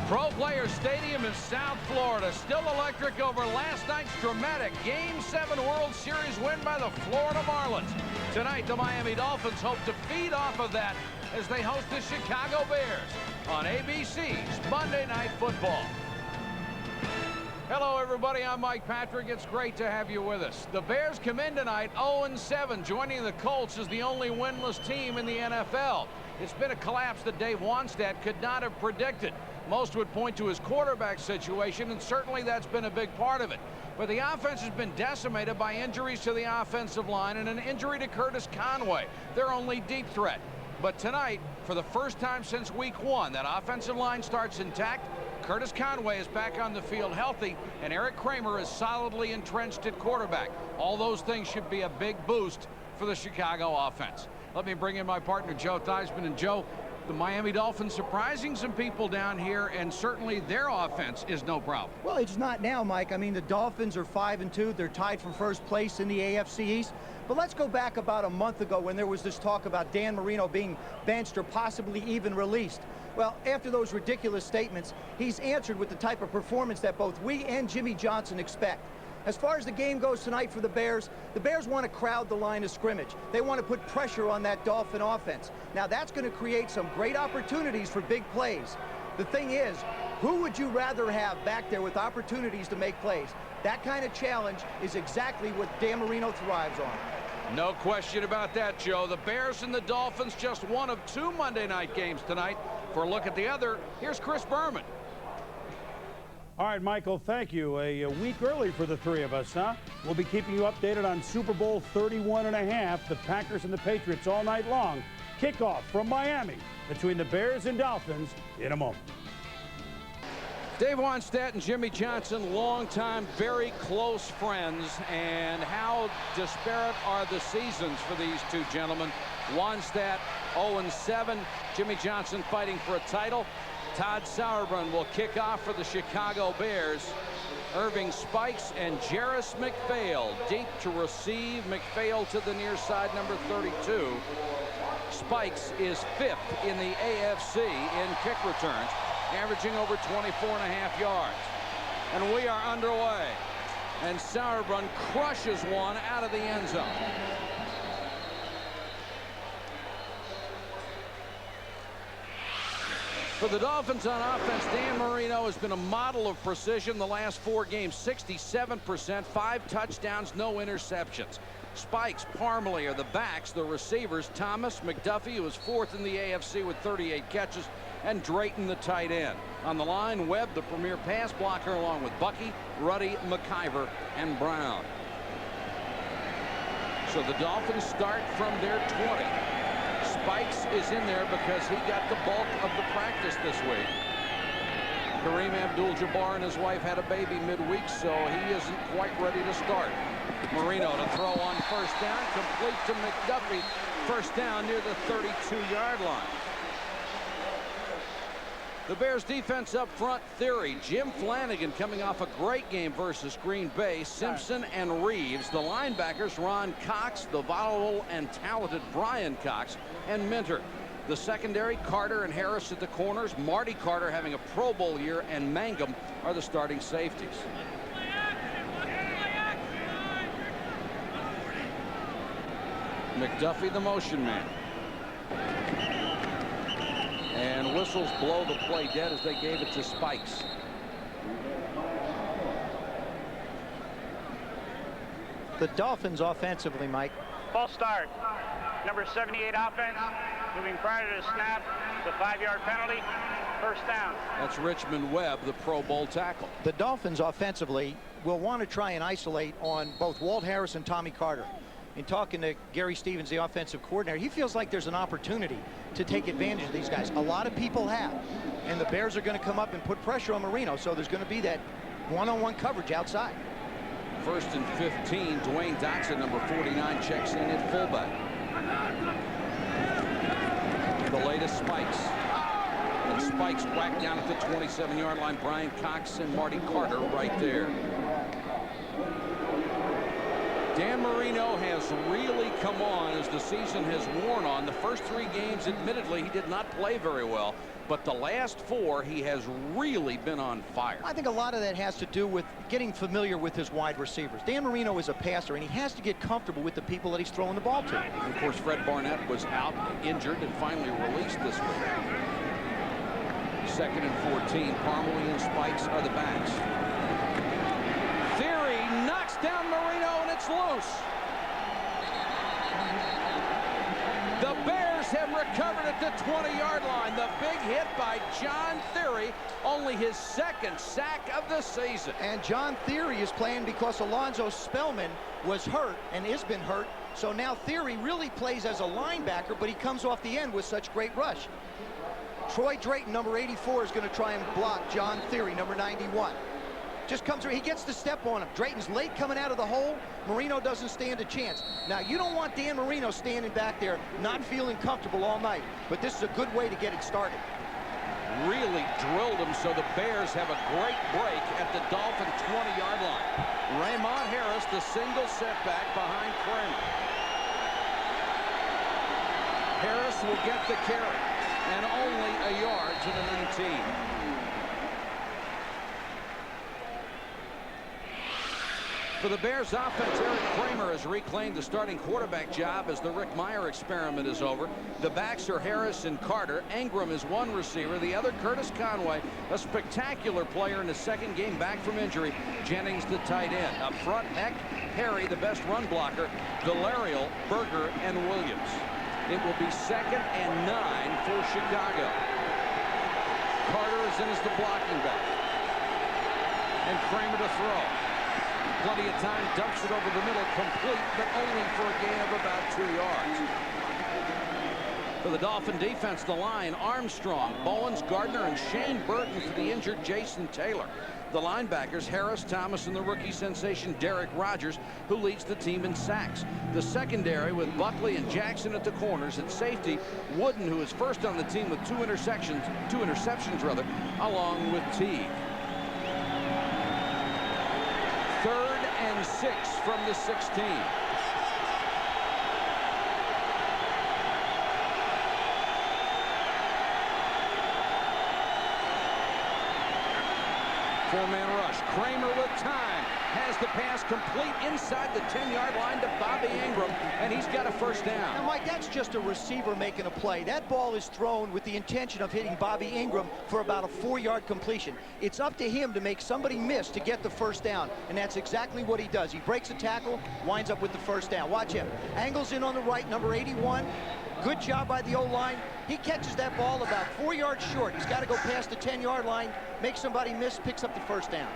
Pro Player Stadium in South Florida, still electric over last night's dramatic Game 7 World Series win by the Florida Marlins. Tonight, the Miami Dolphins hope to feed off of that as they host the Chicago Bears on ABC's Monday Night Football. Hello, everybody. I'm Mike Patrick. It's great to have you with us. The Bears come in tonight 0-7, joining the Colts as the only winless team in the NFL. It's been a collapse that Dave Wannstedt could not have predicted. Most would point to his quarterback situation, and certainly that's been a big part of it. But the offense has been decimated by injuries to the offensive line and an injury to Curtis Conway, their only deep threat. But tonight, for the first time since week 1, that offensive line starts intact. Curtis Conway is back on the field healthy, and Eric Kramer is solidly entrenched at quarterback. All those things should be a big boost for the Chicago offense. Let me bring in my partner, Joe Theismann. And Joe, the Miami Dolphins surprising some people down here, and certainly their offense is no problem. Well, it's not now, Mike. I mean, the Dolphins are 5-2. They're tied for first place in the AFC East. But let's go back about a month ago when there was this talk about Dan Marino being benched or possibly even released. Well, after those ridiculous statements, he's answered with the type of performance that both we and Jimmy Johnson expect. As far as the game goes tonight for the Bears want to crowd the line of scrimmage. They want to put pressure on that Dolphin offense. Now, that's going to create some great opportunities for big plays. The thing is, who would you rather have back there with opportunities to make plays? That kind of challenge is exactly what Dan Marino thrives on. No question about that, Joe. The Bears and the Dolphins, just one of 2 Monday night games tonight. For a look at the other, here's Chris Berman. All right, Michael, thank you. A week early for the three of us, huh? We'll be keeping you updated on Super Bowl 31.5, the Packers and the Patriots all night long. Kickoff from Miami between the Bears and Dolphins in a moment. Dave Wannstedt and Jimmy Johnson, longtime, very close friends, and how disparate are the seasons for these two gentlemen. Wannstedt 0-7, Jimmy Johnson fighting for a title. Todd Sauerbrunn will kick off for the Chicago Bears. Irving Spikes and Jarris McPhail deep to receive. McPhail to the near side, number 32. Spikes is 5th in the AFC in kick returns, averaging over 24.5 yards. And we are underway. And Sauerbrunn crushes one out of the end zone. For the Dolphins on offense, Dan Marino has been a model of precision the last 4 games. 67%, 5 touchdowns, no interceptions. Spikes, Parmalee are the backs. The receivers, Thomas, McDuffie, who is 4th in the AFC with 38 catches, and Drayton, the tight end. On the line, Webb, the premier pass blocker, along with Bucky, Ruddy, McIver, and Brown. So the Dolphins start from their 20. Spikes is in there because he got the bulk of the practice this week. Kareem Abdul-Jabbar and his wife had a baby midweek, so he isn't quite ready to start. Marino to throw on first down, complete to McDuffie. First down near the 32-yard line. The Bears defense up front, theory. Jim Flanagan coming off a great game versus Green Bay. Simpson and Reeves. The linebackers, Ron Cox, the volatile and talented Brian Cox, and Minter. The secondary, Carter and Harris at the corners. Marty Carter having a Pro Bowl year, and Mangum are the starting safeties. McDuffie, the motion man. And whistles blow the play dead as they gave it to Spikes. The Dolphins offensively, Mike. False start. Number 78 offense. Moving prior to the snap. The 5-yard penalty. First down. That's Richmond Webb, the Pro Bowl tackle. The Dolphins offensively will want to try and isolate on both Walt Harris and Tommy Carter. In talking to Gary Stevens, the offensive coordinator, he feels like there's an opportunity to take advantage of these guys. A lot of people have. And the Bears are going to come up and put pressure on Marino, so there's going to be that one-on-one coverage outside. 1st and 15. Dwayne Dotson, number 49, checks in at fullback. The latest Spikes. And Spikes whacked down at the 27-yard line. Brian Cox and Marty Carter right there. Dan Marino has really come on as the season has worn on. The first 3 games, admittedly, he did not play very well. But the last 4, he has really been on fire. I think a lot of that has to do with getting familiar with his wide receivers. Dan Marino is a passer, and he has to get comfortable with the people that he's throwing the ball to. And of course, Fred Barnett was out, injured, and finally released this week. 2nd and 14. Parmalee and Spikes are the backs. Theory knocks down Marino, and it's loose. The Bears have recovered at the 20-yard line. The big hit by John Theory, only his 2nd sack of the season. And John Theory is playing because Alonzo Spellman was hurt and has been hurt. So now Theory really plays as a linebacker, but he comes off the end with such great rush. Troy Drayton, number 84, is going to try and block John Theory, number 91. Just comes through. He gets the step on him. Drayton's late coming out of the hole. Marino doesn't stand a chance. Now, you don't want Dan Marino standing back there not feeling comfortable all night, but this is a good way to get it started. Really drilled him, so the Bears have a great break at the Dolphin 20-yard line. Raymond Harris, the single setback behind Kramer. Harris will get the carry, and only a yard to the 19. For the Bears offense, Eric Kramer has reclaimed the starting quarterback job as the Rick Meyer experiment is over. The backs are Harris and Carter. Ingram is one receiver. The other, Curtis Conway, a spectacular player in his 2nd game back from injury. Jennings, the tight end. Up front, Heck, Harry, the best run blocker. Villarreal, Berger, and Williams. It will be 2nd and 9 for Chicago. Carter is in as the blocking back. And Kramer to throw. Plenty of time, dumps it over the middle, complete, but only for a gain of about 2 yards. For the Dolphin defense, the line, Armstrong, Bowens, Gardner, and Shane Burton for the injured Jason Taylor. The linebackers, Harris, Thomas, and the rookie sensation Derek Rogers, who leads the team in sacks. The secondary with Buckley and Jackson at the corners. At safety, Wooden, who is first on the team with 2 interceptions, along with Teague. 3rd and 6 from the 16. Four-man rush. Kramer with time. Has the pass complete inside the 10-yard line to Bobby Ingram, and he's got a first down. Now, Mike, that's just a receiver making a play. That ball is thrown with the intention of hitting Bobby Ingram for about a 4-yard completion. It's up to him to make somebody miss to get the first down, and that's exactly what he does. He breaks a tackle, winds up with the first down. Watch him. Angles in on the right, number 81. Good job by the O-line. He catches that ball about 4 yards short. He's got to go past the 10-yard line, makes somebody miss, picks up the first down.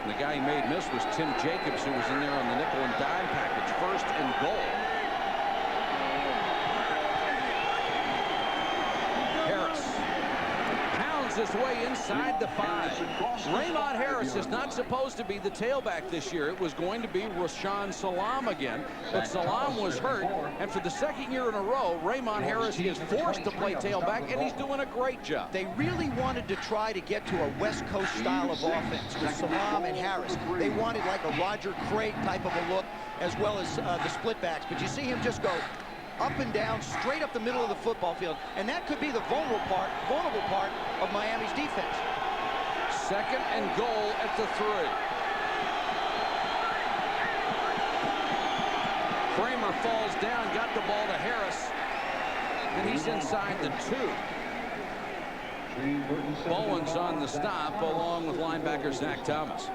And the guy he made miss was Tim Jacobs, who was in there on the nickel and dime package. 1st and goal. Harris pounds his way inside the 5. Raymond Harris is not supposed to be the tailback this year. It was going to be Rashaan Salam again, but Salam was hurt, and for the 2nd year in a row, Raymond Harris is forced to play tailback, and he's doing a great job. They really wanted to try to get to a West Coast style of offense with Salam and Harris. They wanted like a Roger Craig type of a look, as well as the split backs, but you see him just go up and down, straight up the middle of the football field, and that could be the vulnerable part of Miami's defense. 2nd and goal at the 3. Kramer falls down, got the ball to Harris, and he's inside the 2. Bowens on the stop, along with linebacker Zach Thomas.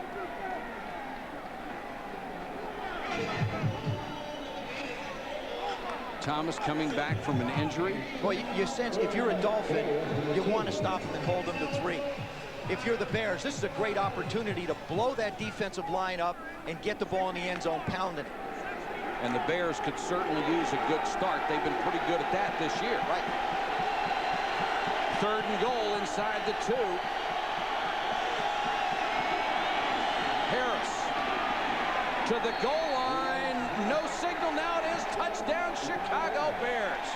Thomas coming back from an injury. Well, you sense if you're a Dolphin, you want to stop him and hold him to 3. If you're the Bears, this is a great opportunity to blow that defensive line up and get the ball in the end zone, pounding it. And the Bears could certainly use a good start. They've been pretty good at that this year. Right. 3rd and goal inside the 2. Harris to the goal line. No signal. Now it is touchdown Chicago Bears.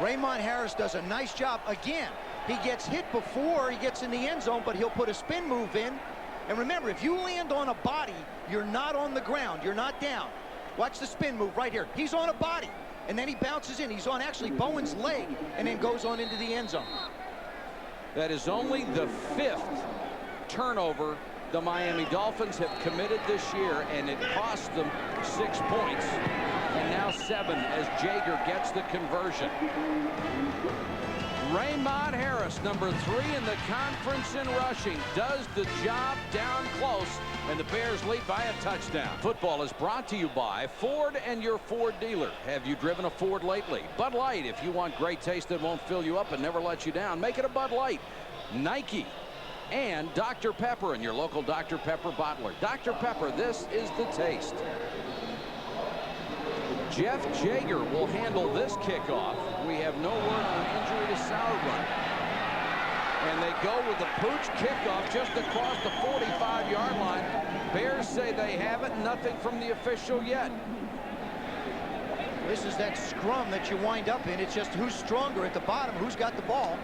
Raymond Harris does a nice job. Again, he gets hit before he gets in the end zone, but he'll put a spin move in, And remember, if you land on a body, you're not on the ground. You're not down. Watch the spin move right here. He's on a body, and then he bounces in. He's on actually Bowen's leg, and then goes on into the end zone. That is only the 5th turnover the Miami Dolphins have committed this year, and it cost them 6 points. And now 7 as Jaeger gets the conversion. Raymond Harris, number 3 in the conference in rushing, does the job down close, and the Bears lead by a touchdown. Football is brought to you by Ford and your Ford dealer. Have you driven a Ford lately? Bud Light, if you want great taste that won't fill you up and never let you down, make it a Bud Light. Nike and Dr. Pepper and your local Dr. Pepper bottler. Dr. Pepper, this is the taste. Jeff Jaeger will handle this kickoff. We have no word on injury to Sauerbrunn. And they go with the pooch kickoff just across the 45-yard line. Bears say they have it. Nothing from the official yet. This is that scrum that you wind up in. It's just who's stronger at the bottom, who's got the ball.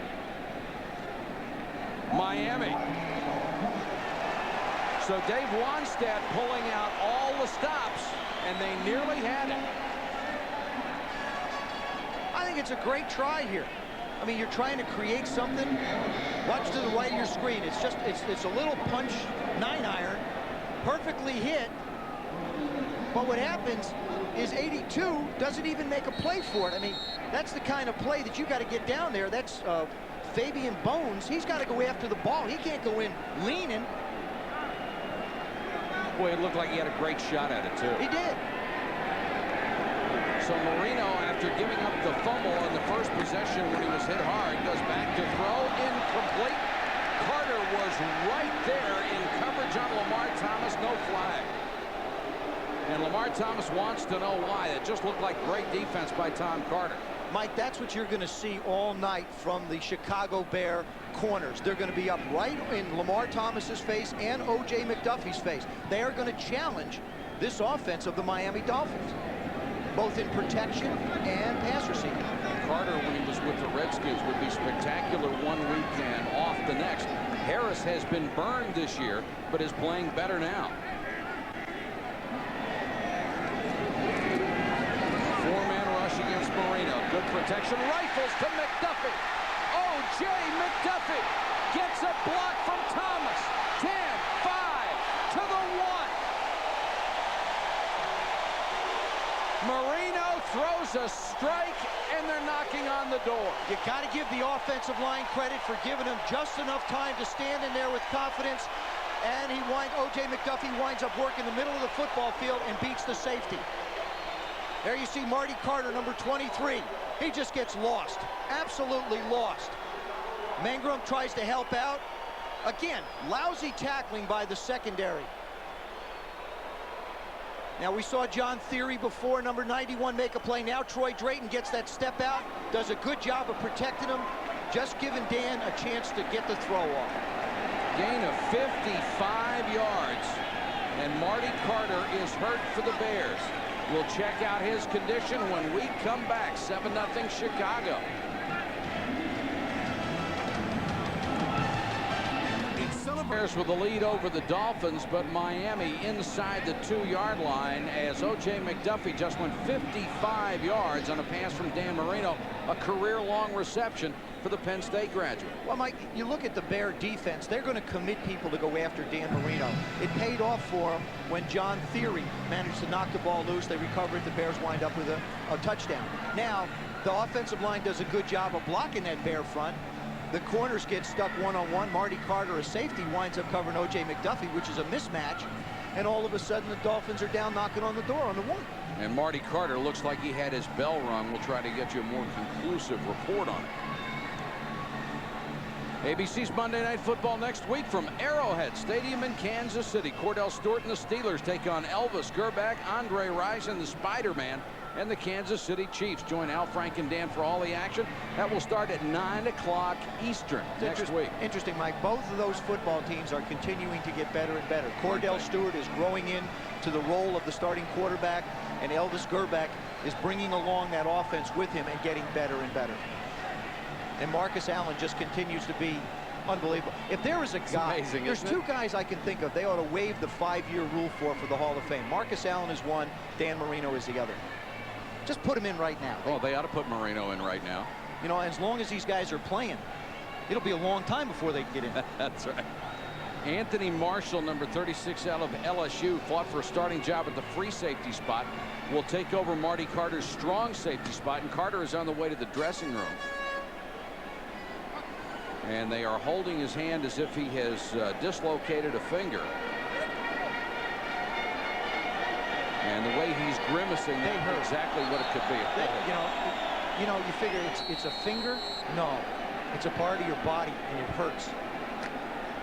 Miami. So Dave Wannstedt pulling out all the stops, and they nearly had it. I think it's a great try here. I mean, you're trying to create something. Watch to the right of your screen. It's just, it's a little punch 9-iron, perfectly hit. But what happens is 82 doesn't even make a play for it. I mean, that's the kind of play that you got to get down there. That's Fabian Bones. He's got to go after the ball. He can't go in leaning. Boy, it looked like he had a great shot at it, too. He did. So Marino, after giving up the fumble in the first possession when he was hit hard, goes back to throw. Incomplete. Carter was right there in coverage on Lamar Thomas. No flag. And Lamar Thomas wants to know why. It just looked like great defense by Tom Carter. Mike, that's what you're going to see all night from the Chicago Bear corners. They're going to be up right in Lamar Thomas's face and O.J. McDuffie's face. They are going to challenge this offense of the Miami Dolphins, both in protection and pass receiving. Carter, when he was with the Redskins, would be spectacular one week and off the next. Harris has been burned this year, but is playing better now. Four-man rush against Marino. Good protection. Rifles to McDuffie. O.J. McDuffie gets a block from Thomas. 10, 5, to the 1. Marino throws a strike, and they're knocking on the door. You got to give the offensive line credit for giving him just enough time to stand in there with confidence. And O.J. McDuffie winds up working the middle of the football field and beats the safety. There you see Marty Carter, number 23. He just gets lost, absolutely lost. Mangrum tries to help out. Again, lousy tackling by the secondary. Now, we saw John Theory before, number 91, make a play. Now Troy Drayton gets that step out, does a good job of protecting him, just giving Dan a chance to get the throw off. Gain of 55 yards, and Marty Carter is hurt for the Bears. We'll check out his condition when we come back. 7-0 Chicago. Bears with the lead over the Dolphins, but Miami inside the 2-yard line as O.J. McDuffie just went 55 yards on a pass from Dan Marino, a career-long reception for the Penn State graduate. Well, Mike, you look at the Bear defense, they're going to commit people to go after Dan Marino. It paid off for them when John Theory managed to knock the ball loose. They recovered. The Bears wind up with a touchdown. Now, the offensive line does a good job of blocking that Bear front. The corners get stuck one-on-one. Marty Carter, a safety, winds up covering O.J. McDuffie, which is a mismatch. And all of a sudden, the Dolphins are down knocking on the door on the 1. And Marty Carter looks like he had his bell rung. We'll try to get you a more conclusive report on it. ABC's Monday Night Football next week from Arrowhead Stadium in Kansas City. Cordell Stewart and the Steelers take on Elvis Gerback, Andre Rison, the Spider-Man, and the Kansas City Chiefs. Join Al, Frank, and Dan for all the action. That will start at 9 o'clock Eastern next week. Interesting, Mike. Both of those football teams are continuing to get better and better. Cordell Stewart is growing into the role of the starting quarterback, and Elvis Gerback is bringing along that offense with him and getting better and better. And Marcus Allen just continues to be Unbelievable. If there is a guy, amazing, there's two guys I can think of they ought to waive the 5-year rule for the Hall of Fame. Marcus Allen is one, Dan Marino is the other. Just put him in right now. Well, they ought to put Marino in right now. You know, as long as these guys are playing, it'll be a long time before they get in. That's right. Anthony Marshall, number 36 out of LSU, fought for a starting job at the free safety spot. Will take over Marty Carter's strong safety spot, and Carter is on the way to the dressing room. And they are holding his hand as if he has dislocated a finger. And the way he's grimacing, they hurt exactly what it could be. You know, you figure it's a finger. No, it's a part of your body, and it hurts.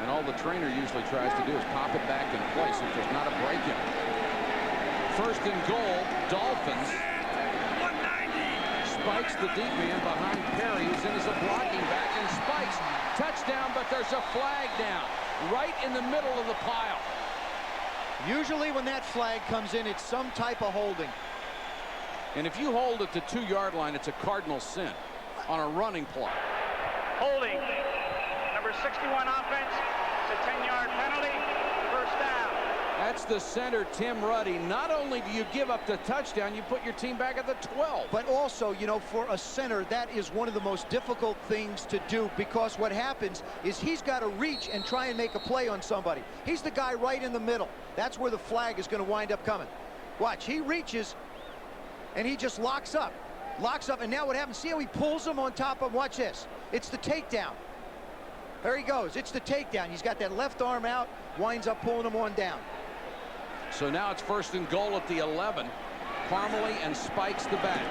And all the trainer usually tries to do is pop it back in place if there's not a break in it. First and goal, Dolphins. Spikes the deep man behind Perry, who's in as a blocking back, and Spikes touchdown, but there's a flag down right in the middle of the pile. Usually when that flag comes in, it's some type of holding. And if you hold at the 2-yard line, it's a cardinal sin on a running play. Holding. Number 61 offense. It's a 10-yard penalty. First down. That's the center, Tim Ruddy. Not only do you give up the touchdown, you put your team back at the 12. But also, you know, for a center, that is one of the most difficult things to do, because what happens is he's got to reach and try and make a play on somebody. He's the guy right in the middle. That's where the flag is going to wind up coming. Watch, he reaches, and he just locks up. And now what happens? See how he pulls him on top of him? Watch this. It's the takedown. There he goes. It's the takedown. He's got that left arm out, winds up pulling him on down. So now it's first and goal at the 11. Parmalee and Spikes the back.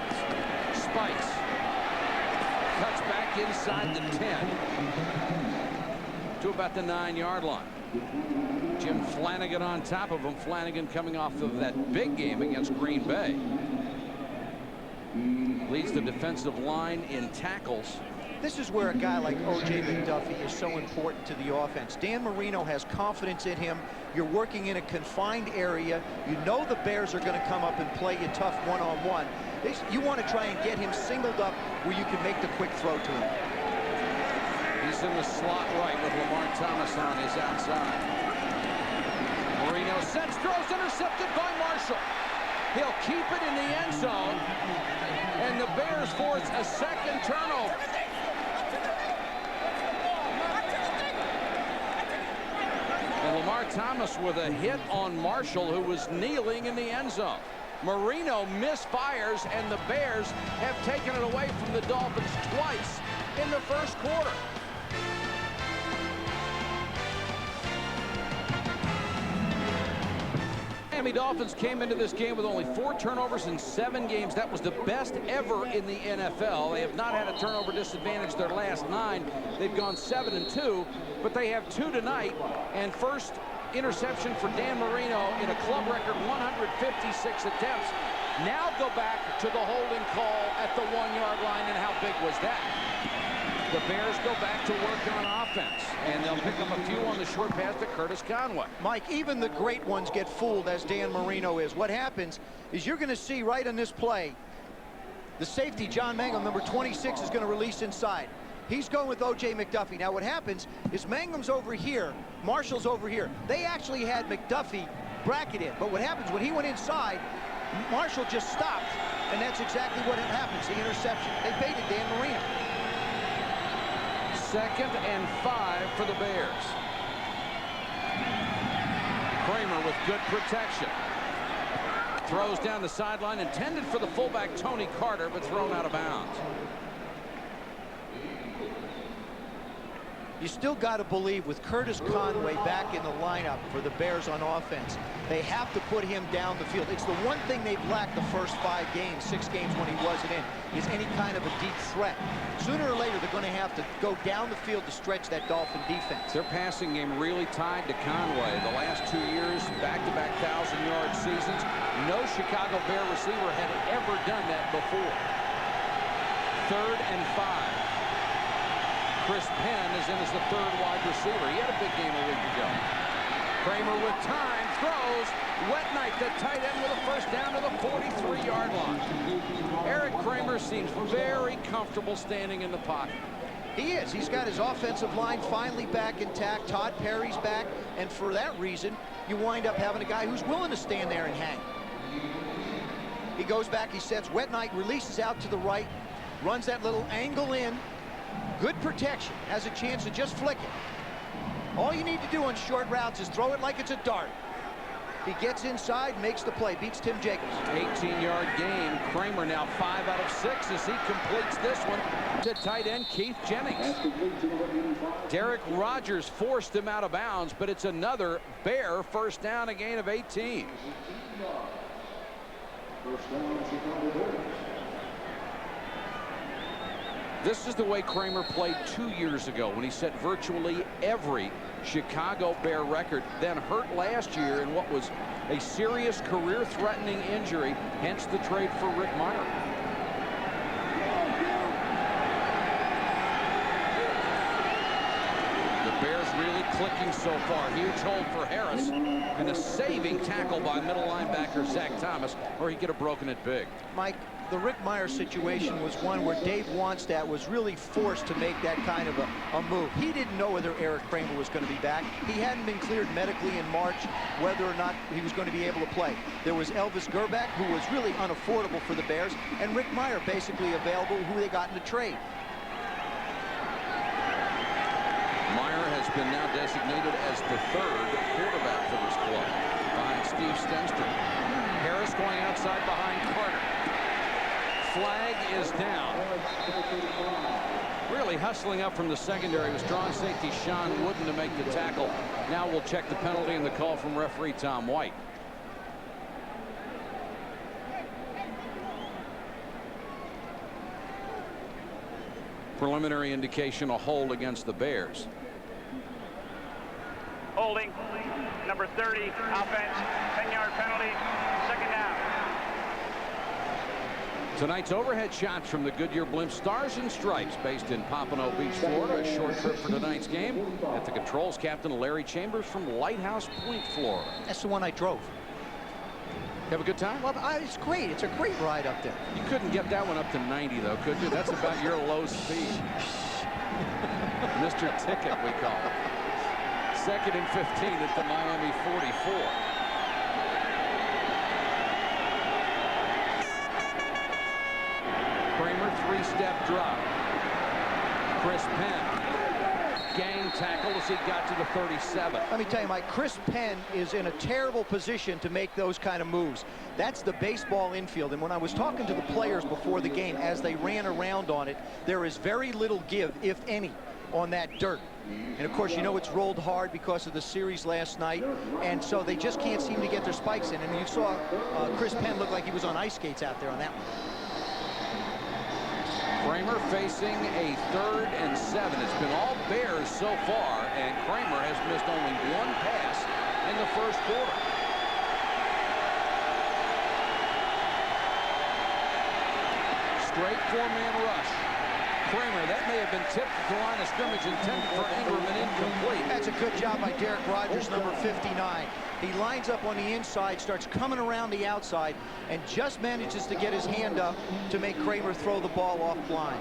Spikes cuts back inside the 10 to about the 9-yard line. Jim Flanagan on top of him. Flanagan coming off of that big game against Green Bay. Leads the defensive line in tackles. This is where a guy like O.J. McDuffie is so important to the offense. Dan Marino has confidence in him. You're working in a confined area. You know the Bears are going to come up and play you tough one-on-one. You want to try and get him singled up where you can make the quick throw to him. He's in the slot right with Lamar Thomas on his outside. Marino sends, throws, intercepted by Marshall. He'll keep it in the end zone, and the Bears force a second turnover. And Lamar Thomas with a hit on Marshall, who was kneeling in the end zone. Marino misfires, and the Bears have taken it away from the Dolphins twice in the first quarter. Miami Dolphins came into this game with only 4 turnovers in 7 games. That was the best ever in the NFL. They have not had a turnover disadvantage their last 9. They've gone 7-2, but they have 2 tonight. And first interception for Dan Marino in a club record 156 attempts. Now go back to the holding call at the 1-yard line, and how big was that? The Bears go back to work on offense, and they'll pick up a few on the short pass to Curtis Conway. Mike, even the great ones get fooled, as Dan Marino is. What happens is you're going to see right on this play, the safety, John Mangum, number 26, is going to release inside. He's going with O.J. McDuffie. Now what happens is Mangum's over here, Marshall's over here. They actually had McDuffie bracketed, but what happens when he went inside, Marshall just stopped, and that's exactly what happens, the interception. They baited Dan Marino. 2nd and 5 for the Bears. Kramer with good protection. Throws down the sideline, intended for the fullback Tony Carter, but thrown out of bounds. You still got to believe with Curtis Conway back in the lineup for the Bears on offense, they have to put him down the field. It's the one thing they've lacked the first 5 games, 6 games when he wasn't in, is any kind of a deep threat. Sooner or later, they're going to have to go down the field to stretch that Dolphin defense. Their passing game really tied to Conway. The last 2 years, back-to-back 1,000-yard seasons. No Chicago Bear receiver had ever done that before. 3rd and 5. Chris Penn is in as the 3rd wide receiver. He had a big game a week ago. Kramer with time, throws. Wetnight, the tight end, with a first down to the 43-yard line. Eric Kramer seems very comfortable standing in the pocket. He is. He's got his offensive line finally back intact. Todd Perry's back. And for that reason, you wind up having a guy who's willing to stand there and hang. He goes back, he sets Wet Knight, releases out to the right, runs that little angle in. Good protection. Has a chance to just flick it. All you need to do on short routes is throw it like it's a dart. He gets inside, makes the play, beats Tim Jacobs. 18-yard gain. Kramer now 5 out of 6 as he completes this one to tight end Keith Jennings. Derek Rogers forced him out of bounds, but it's another Bear first down, a gain of 18. This is the way Kramer played 2 years ago when he set virtually every Chicago Bear record, then hurt last year in what was a serious career-threatening injury, hence the trade for Rick Mirer. The Bears really clicking so far. Huge hold for Harris and a saving tackle by middle linebacker Zach Thomas, or he could have broken it big. Mike, the Rick Mirer situation was one where Dave Wannstedt was really forced to make that kind of a move. He didn't know whether Eric Kramer was going to be back. He hadn't been cleared medically in March whether or not he was going to be able to play. There was Elvis Gerback, who was really unaffordable for the Bears, and Rick Mirer basically available, who they got in the trade. Mirer has been now designated as the third quarterback for this club, behind Steve Stenstrom. Harris going outside behind Carter. Flag is down. Really hustling up from the secondary was strong safety Sean Wooden to make the tackle. Now we'll check the penalty and the call from referee Tom White. Preliminary indication, a hold against the Bears. Holding, number 30, offense, 10-yard penalty, second down. Tonight's overhead shots from the Goodyear Blimp Stars and Stripes, based in Pompano Beach, Florida. A short trip for tonight's game. At the controls, Captain Larry Chambers from Lighthouse Point, Florida. That's the one I drove. You have a good time? Well, it's great. It's a great ride up there. You couldn't get that one up to 90, though, could you? That's about your low speed. Mr. Ticket, we call it. 2nd and 15 at the Miami 44. Kramer, 3-step drop. Chris Penn, gang tackle as he got to the 37. Let me tell you, Mike, Chris Penn is in a terrible position to make those kind of moves. That's the baseball infield. And when I was talking to the players before the game, as they ran around on it, there is very little give, if any, on that dirt. And of course, you know it's rolled hard because of the series last night, and so they just can't seem to get their spikes in. And you saw Chris Penn look like he was on ice skates out there on that one. Kramer facing a 3rd and 7. It's been all Bears so far, and Kramer has missed only one pass in the first quarter. Straight 4-man rush. Kramer, that may have been tipped to the line of scrimmage, intended for Ingram and incomplete. That's a good job by Derek Rogers, number 59. He lines up on the inside, starts coming around the outside, and just manages to get his hand up to make Kramer throw the ball off line.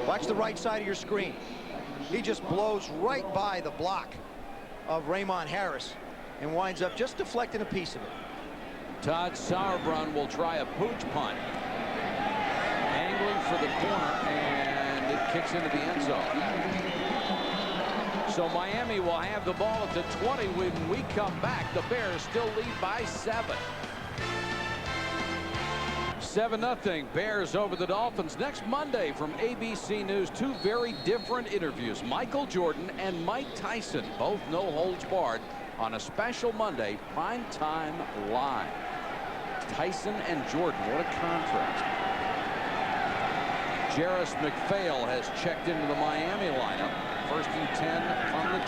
Watch the right side of your screen. He just blows right by the block of Raymond Harris and winds up just deflecting a piece of it. Todd Sauerbrunn will try a pooch punt. Angling for the corner, and it kicks into the end zone. So Miami will have the ball at the 20 when we come back. The Bears still lead by 7. 7-0 Bears over the Dolphins. Next Monday from ABC News, 2 very different interviews. Michael Jordan and Mike Tyson, both no holds barred, on a special Monday primetime live. Tyson and Jordan, what a contrast. Jarris McPhail has checked into the Miami lineup. 1st and 10 from the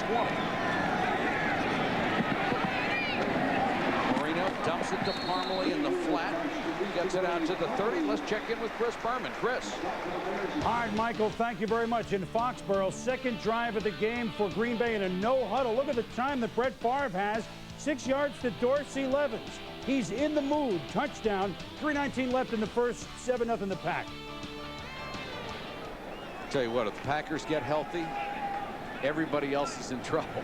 20. Marino dumps it to Parmalee in the flat. Gets it out to the 30. Let's check in with Chris Berman. Chris. All right, Michael, thank you very much. In Foxborough, 2nd drive of the game for Green Bay in a no huddle. Look at the time that Brett Favre has. 6 yards to Dorsey Levens. He's in the mood. Touchdown. 3:19 left in the first. 7-0 the Pack. Tell you what, if the Packers get healthy, everybody else is in trouble.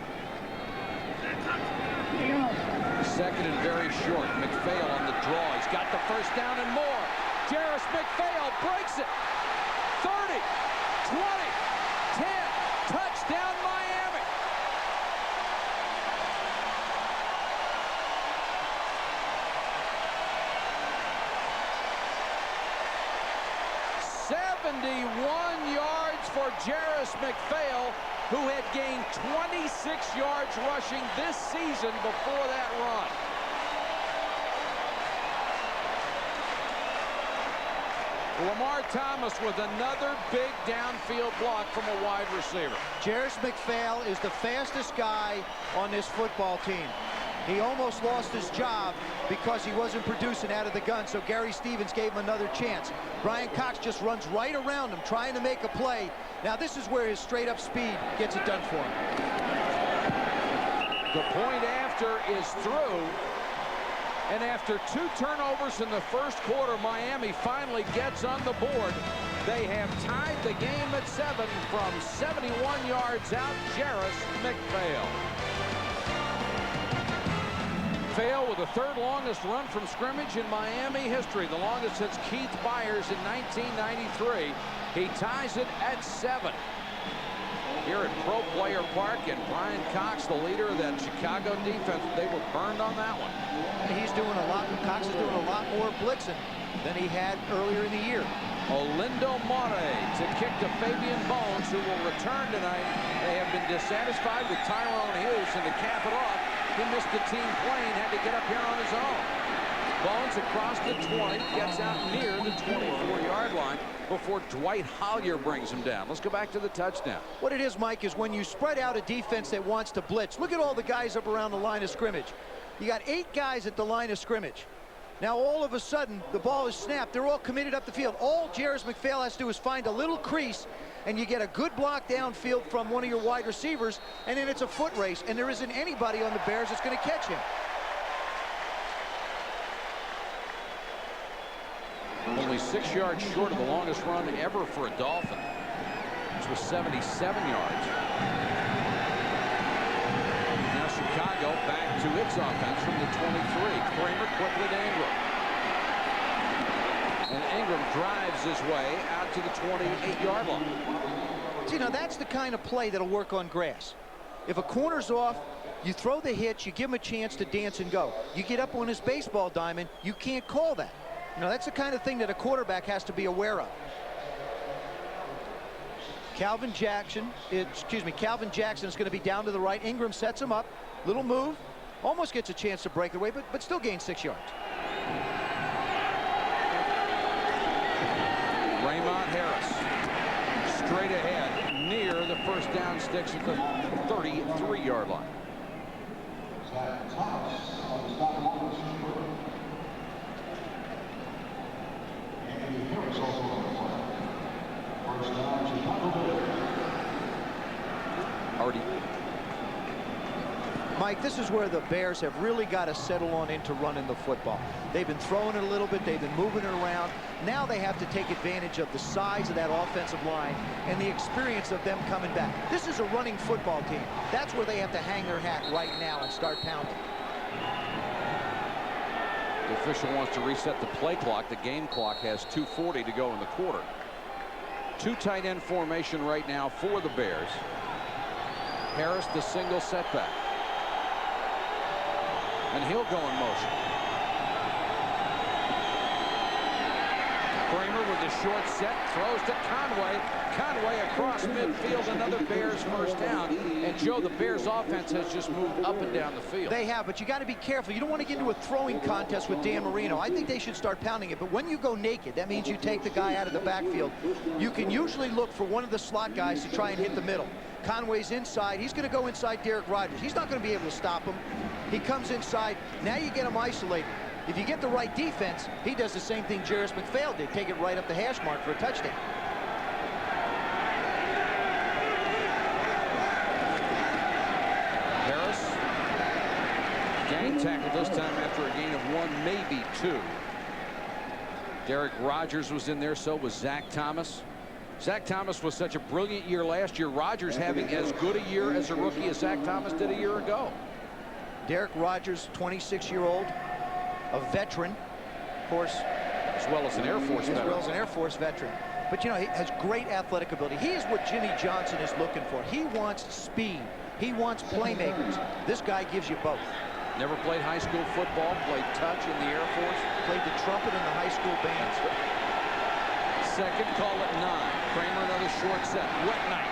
Second and very short. McPhail on the draw. He's got the first down and more. Jarris McPhail breaks it. 30, 20, 10. Touchdown, Miami. "71 yards for Jarris McPhail, who had gained 26 yards rushing this season before that run." Lamar Thomas with another big downfield block from a wide receiver. Jarris McPhail is the fastest guy on this football team. He almost lost his job because he wasn't producing out of the gun, so Gary Stevens gave him another chance. Brian Cox just runs right around him, trying to make a play. Now this is where his straight-up speed gets it done for him. The point after is through. And after 2 turnovers in the first quarter, Miami finally gets on the board. They have tied the game at 7 from 71 yards out. Jarris McPhail. McPhail with the 3rd longest run from scrimmage in Miami history, the longest since Keith Byers in 1993. He ties it at 7. Here at Pro Player Park, and Brian Cox, the leader of that Chicago defense, they were burned on that one. He's doing a lot. Cox is doing a lot more blitzing than he had earlier in the year. Olindo Mare to kick to Fabian Bones, who will return tonight. They have been dissatisfied with Tyrone Hughes, and to cap it off, he missed the team plane, had to get up here on his own. Bones across the 20, gets out near the 24-yard line before Dwight Hollier brings him down. Let's go back to the touchdown. What it is, Mike, is when you spread out a defense that wants to blitz. Look at all the guys up around the line of scrimmage. You got 8 guys at the line of scrimmage. Now all of a sudden the ball is snapped. They're all committed up the field. All Jarris McPhail has to do is find a little crease, and you get a good block downfield from one of your wide receivers, and then it's a foot race, and there isn't anybody on the Bears that's going to catch him. Only 6 yards short of the longest run ever for a Dolphin, which was 77 yards. Now Chicago back to its offense from the 23. Kramer quickly to Ingram. And Ingram drives his way out to the 28-yard line. See, now that's the kind of play that'll work on grass. If a corner's off, you throw the hitch, you give him a chance to dance and go. You get up on his baseball diamond, you can't call that. You know, that's the kind of thing that a quarterback has to be aware of. Calvin Jackson is going to be down to the right. Ingram sets him up. Little move. Almost gets a chance to break away, but still gains 6 yards. Raymond Harris straight ahead near the first down, sticks at the 33-yard line. Already. Mike, this is where the Bears have really got to settle on into running the football. They've been throwing it a little bit. They've been moving it around. Now they have to take advantage of the size of that offensive line and the experience of them coming back. This is a running football team. That's where they have to hang their hat right now and start pounding. The official wants to reset the play clock. The game clock has 2:40 to go in the quarter. 2 tight end formation right now for the Bears. Harris the single setback. And he'll go in motion. Kramer with the short set, throws to Conway. Conway across midfield, another Bears first down. And Joe, the Bears offense has just moved up and down the field. They have, but you got to be careful. You don't want to get into a throwing contest with Dan Marino. I think they should start pounding it, but when you go naked, that means you take the guy out of the backfield. You can usually look for one of the slot guys to try and hit the middle. Conway's inside. He's going to go inside Derek Rogers. He's not going to be able to stop him. He comes inside. Now you get him isolated. If you get the right defense, he does the same thing Jarris McPhail did. Take it right up the hash mark for a touchdown. Harris. Gang tackle this time after a gain of 1, maybe 2. Derek Rogers was in there, so was Zach Thomas. Zach Thomas was such a brilliant year last year. Rodgers having as good a year as a rookie as Zach Thomas did a year ago. Derek Rodgers, 26-year-old, a veteran, of course. As well as an Air Force veteran. As well as an Air Force veteran. But, you know, he has great athletic ability. He is what Jimmy Johnson is looking for. He wants speed. He wants playmakers. This guy gives you both. Never played high school football, played touch in the Air Force. Played the trumpet in the high school band. Second, call it 9. Kramer another short set. Wet night.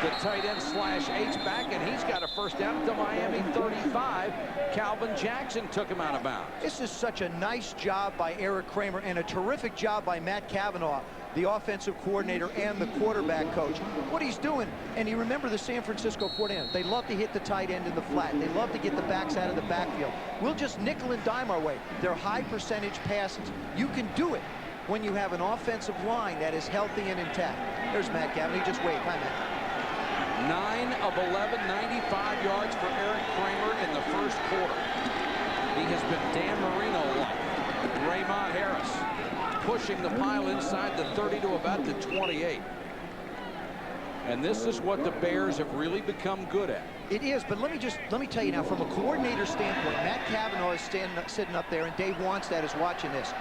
The tight end /H back, and he's got a first down at the Miami 35. Calvin Jackson took him out of bounds. This is such a nice job by Eric Kramer and a terrific job by Matt Cavanaugh, the offensive coordinator and the quarterback coach. What he's doing, and you remember the San Francisco coordinator, they love to hit the tight end in the flat. They love to get the backs out of the backfield. We'll just nickel and dime our way. They're high percentage passes. You can do it when you have an offensive line that is healthy and intact. There's Matt Cavanaugh. Just wait. Hi, Matt. 9 of 11, 95 yards for Eric Kramer in the first quarter. He has been Dan Marino-like. Raymond Harris pushing the pile inside the 30 to about the 28. And this is what the Bears have really become good at. It is, but let me tell you now, from a coordinator standpoint, Matt Cavanaugh is sitting up there, and Dave Wanstead is watching this.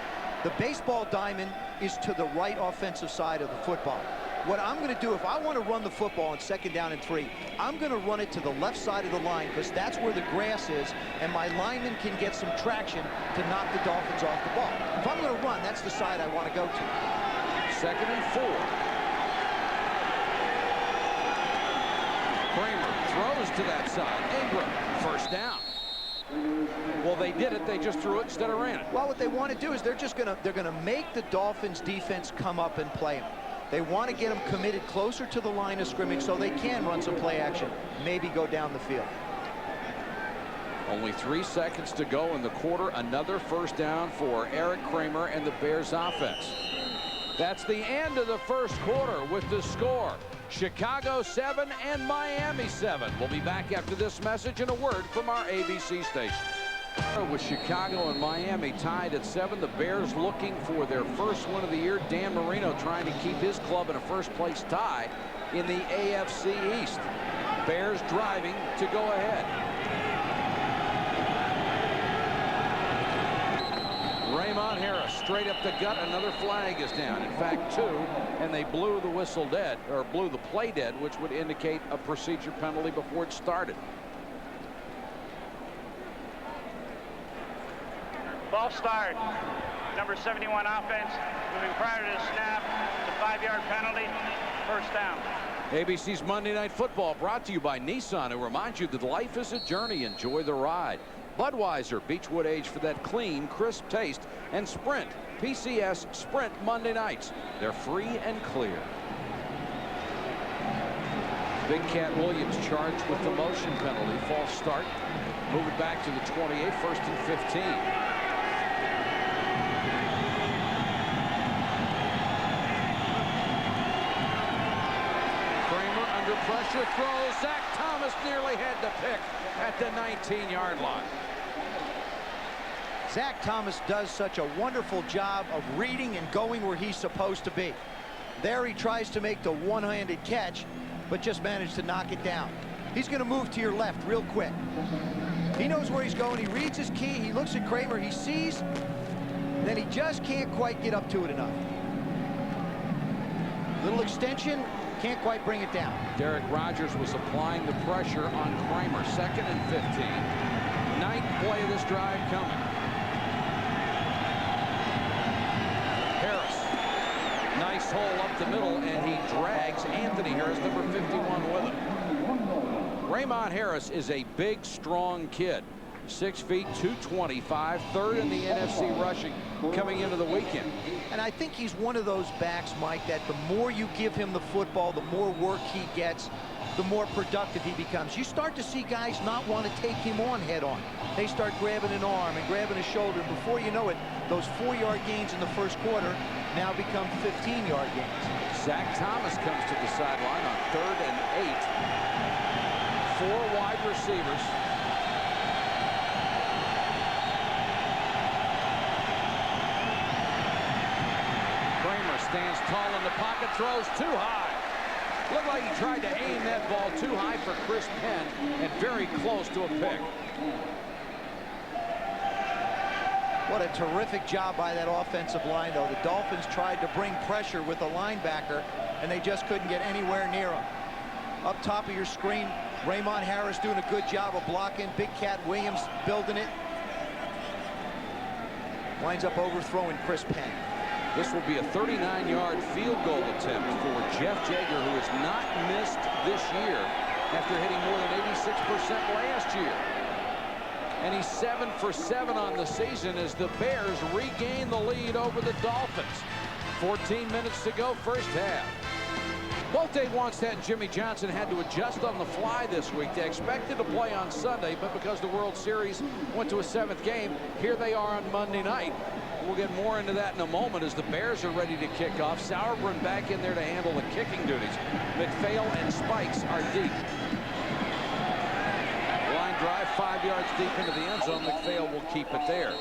The baseball diamond is to the right offensive side of the football. What I'm going to do, if I want to run the football on 2nd down and 3, I'm going to run it to the left side of the line because that's where the grass is, and my lineman can get some traction to knock the Dolphins off the ball. If I'm going to run, that's the side I want to go to. 2nd and 4. Kramer throws to that side. Ingram, first down. Well, they did it. They just threw it instead of ran it. Well, what they want to do is they're going to make the Dolphins defense come up and play them. They want to get them committed closer to the line of scrimmage so they can run some play action, maybe go down the field. Only 3 seconds to go in the quarter. Another first down for Eric Kramer and the Bears offense. That's the end of the first quarter with the score. Chicago 7 and Miami 7. We'll be back after this message and a word from our ABC station. With Chicago and Miami tied at 7, the Bears looking for their first win of the year. Dan Marino trying to keep his club in a first-place tie in the AFC East. Bears driving to go ahead. Raymond Harris straight up the gut. Another flag is down. In fact, 2, and they blew the whistle dead, or blew the play dead, which would indicate a procedure penalty before it started. False start. Number 71 offense. Moving prior to the snap. It's a 5-yard penalty. First down. ABC's Monday Night Football brought to you by Nissan, who reminds you that life is a journey. Enjoy the ride. Budweiser, Beechwood Age for that clean, crisp taste. And Sprint, PCS Sprint Monday nights. They're free and clear. Big Cat Williams charged with the motion penalty. False start. Move it back to the 28, 1st and 15. Pressure throws. Zach Thomas nearly had the pick at the 19-yard line. Zach Thomas does such a wonderful job of reading and going where he's supposed to be. There he tries to make the one-handed catch, but just managed to knock it down. He's going to move to your left real quick. He knows where he's going. He reads his key. He looks at Kramer. He sees. Then he just can't quite get up to it enough. Little extension. Can't quite bring it down. Derek Rodgers was applying the pressure on Kramer. 2nd and 15. 9th play of this drive coming. Harris. Nice hole up the middle, and he drags Anthony Harris, number 51, with him. Raymond Harris is a big, strong kid. 6 feet, 225, 3rd in the NFC rushing coming into the weekend. And I think he's one of those backs, Mike, that the more you give him the football, the more work he gets, the more productive he becomes. You start to see guys not want to take him on head-on. They start grabbing an arm and grabbing a shoulder. And before you know it, those 4-yard gains in the first quarter now become 15-yard gains. Zach Thomas comes to the sideline on 3rd and 8. 4 wide receivers. Stands tall in the pocket, throws too high. Looked like he tried to aim that ball too high for Chris Penn and very close to a pick. What a terrific job by that offensive line, though. The Dolphins tried to bring pressure with the linebacker, and they just couldn't get anywhere near him. Up top of your screen, Raymond Harris doing a good job of blocking. Big Cat Williams building it. Winds up overthrowing Chris Penn. This will be a 39-yard field goal attempt for Jeff Jager, who has not missed this year after hitting more than 86% last year. And he's 7 for 7 on the season as the Bears regain the lead over the Dolphins. 14 minutes to go, first half. Both Dave Wannstedt and Jimmy Johnson had to adjust on the fly this week. They expected to play on Sunday, but because the World Series went to a 7th game, here they are on Monday night. We'll get more into that in a moment as the Bears are ready to kick off. Sauerbrunn back in there to handle the kicking duties. McPhail and Spikes are deep. Line drive 5 yards deep into the end zone. McPhail will keep it there.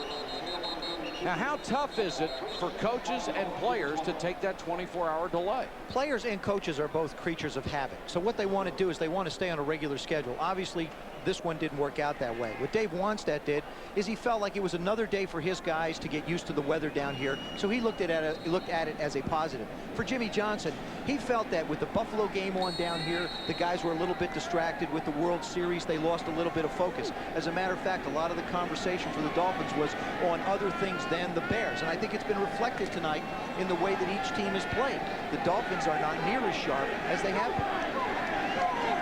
Now, how tough is it for coaches and players to take that 24-hour delay? Players and coaches are both creatures of habit. So what they want to do is they want to stay on a regular schedule. Obviously, this one didn't work out that way. What Dave Wannstedt did is he felt like it was another day for his guys to get used to the weather down here. So he looked at it as a positive. For Jimmy Johnson, he felt that with the Buffalo game on down here, the guys were a little bit distracted with the World Series. They lost a little bit of focus. As a matter of fact, a lot of the conversation for the Dolphins was on other things than the Bears. And I think it's been reflected tonight in the way that each team has played. The Dolphins are not near as sharp as they have been.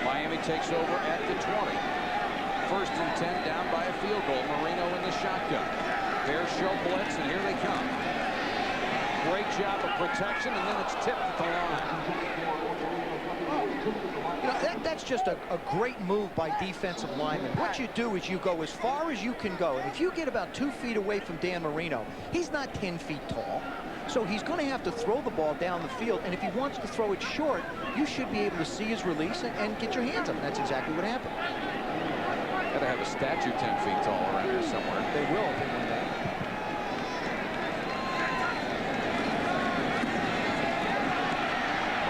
Miami takes over at the 20. 1st and 10, down by a field goal. Marino in the shotgun. Bears show blitz, and here they come. Great job of protection, and then it's tipped at the line. You know, that's just a great move by defensive linemen. What you do is you go as far as you can go. And if you get about 2 feet away from Dan Marino, he's not 10 feet tall. So he's going to have to throw the ball down the field. And if he wants to throw it short, you should be able to see his release and get your hands up. And that's exactly what happened. Got to have a statue 10 feet tall around here somewhere. They will if they win that.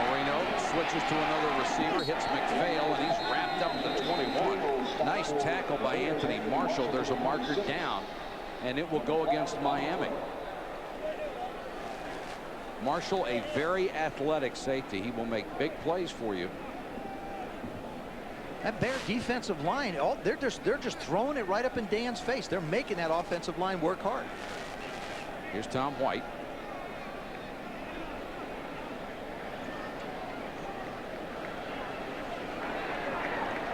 Marino switches to another receiver, hits McPhail, and he's wrapped up at the 21. Nice tackle by Anthony Marshall. There's a marker down, and it will go against Miami. Marshall, a very athletic safety. He will make big plays for you. That Bear defensive line, they're just throwing it right up in Dan's face. They're making that offensive line work hard. Here's Tom White.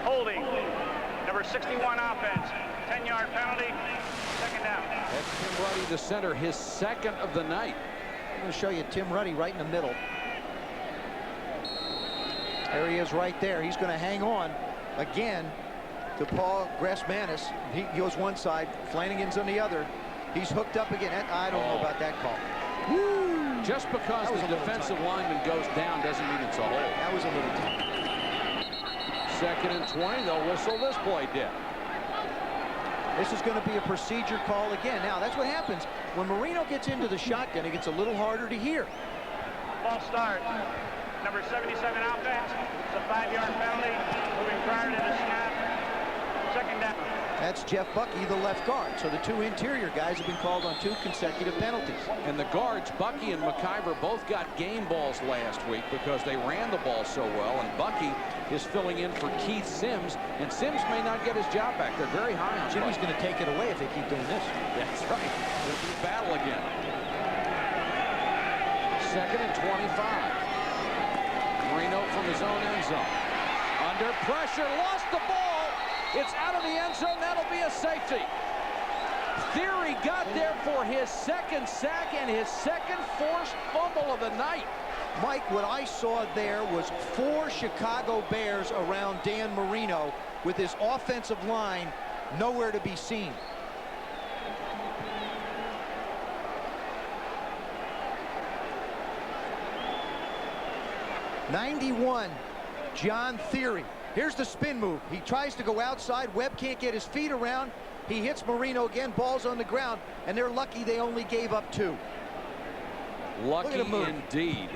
Holding. Number 61 offense. 10-yard penalty. 2nd down. That's Tim Ruddy, the center, his 2nd of the night. I'm going to show you Tim Ruddy right in the middle. There he is right there. He's going to hang on again to Paul Grassmanis. He goes one side, Flanagan's on the other. He's hooked up again. I don't know about that call. Woo! Just because the defensive lineman goes down doesn't mean it's a hold. That was a little tight. 2nd and 20. They'll whistle this play dead. This is going to be a procedure call again. Now, that's what happens when Marino gets into the shotgun. It gets a little harder to hear. False start. Number 77 offense. It's a 5-yard penalty. Moving prior to the snap. 2nd down. That's Jeff Bucky, the left guard. So the 2 interior guys have been called on 2 consecutive penalties. And the guards, Bucky and McIver, both got game balls last week because they ran the ball so well. And Bucky is filling in for Keith Sims. And Sims may not get his job back. They're very high on Jimmy's going to take it away if they keep doing this. That's right. There'll be a battle again. 2nd and 25. Marino from his own end zone. Under pressure, lost the ball. It's out of the end zone. That'll be a safety. Theory got there for his 2nd sack and his 2nd forced fumble of the night. Mike, what I saw there was 4 Chicago Bears around Dan Marino with his offensive line nowhere to be seen. '91, John Theory. Here's the spin move. He tries to go outside. Webb can't get his feet around. He hits Marino again. Ball's on the ground. And they're lucky they only gave up 2. Lucky Look at him move. indeed.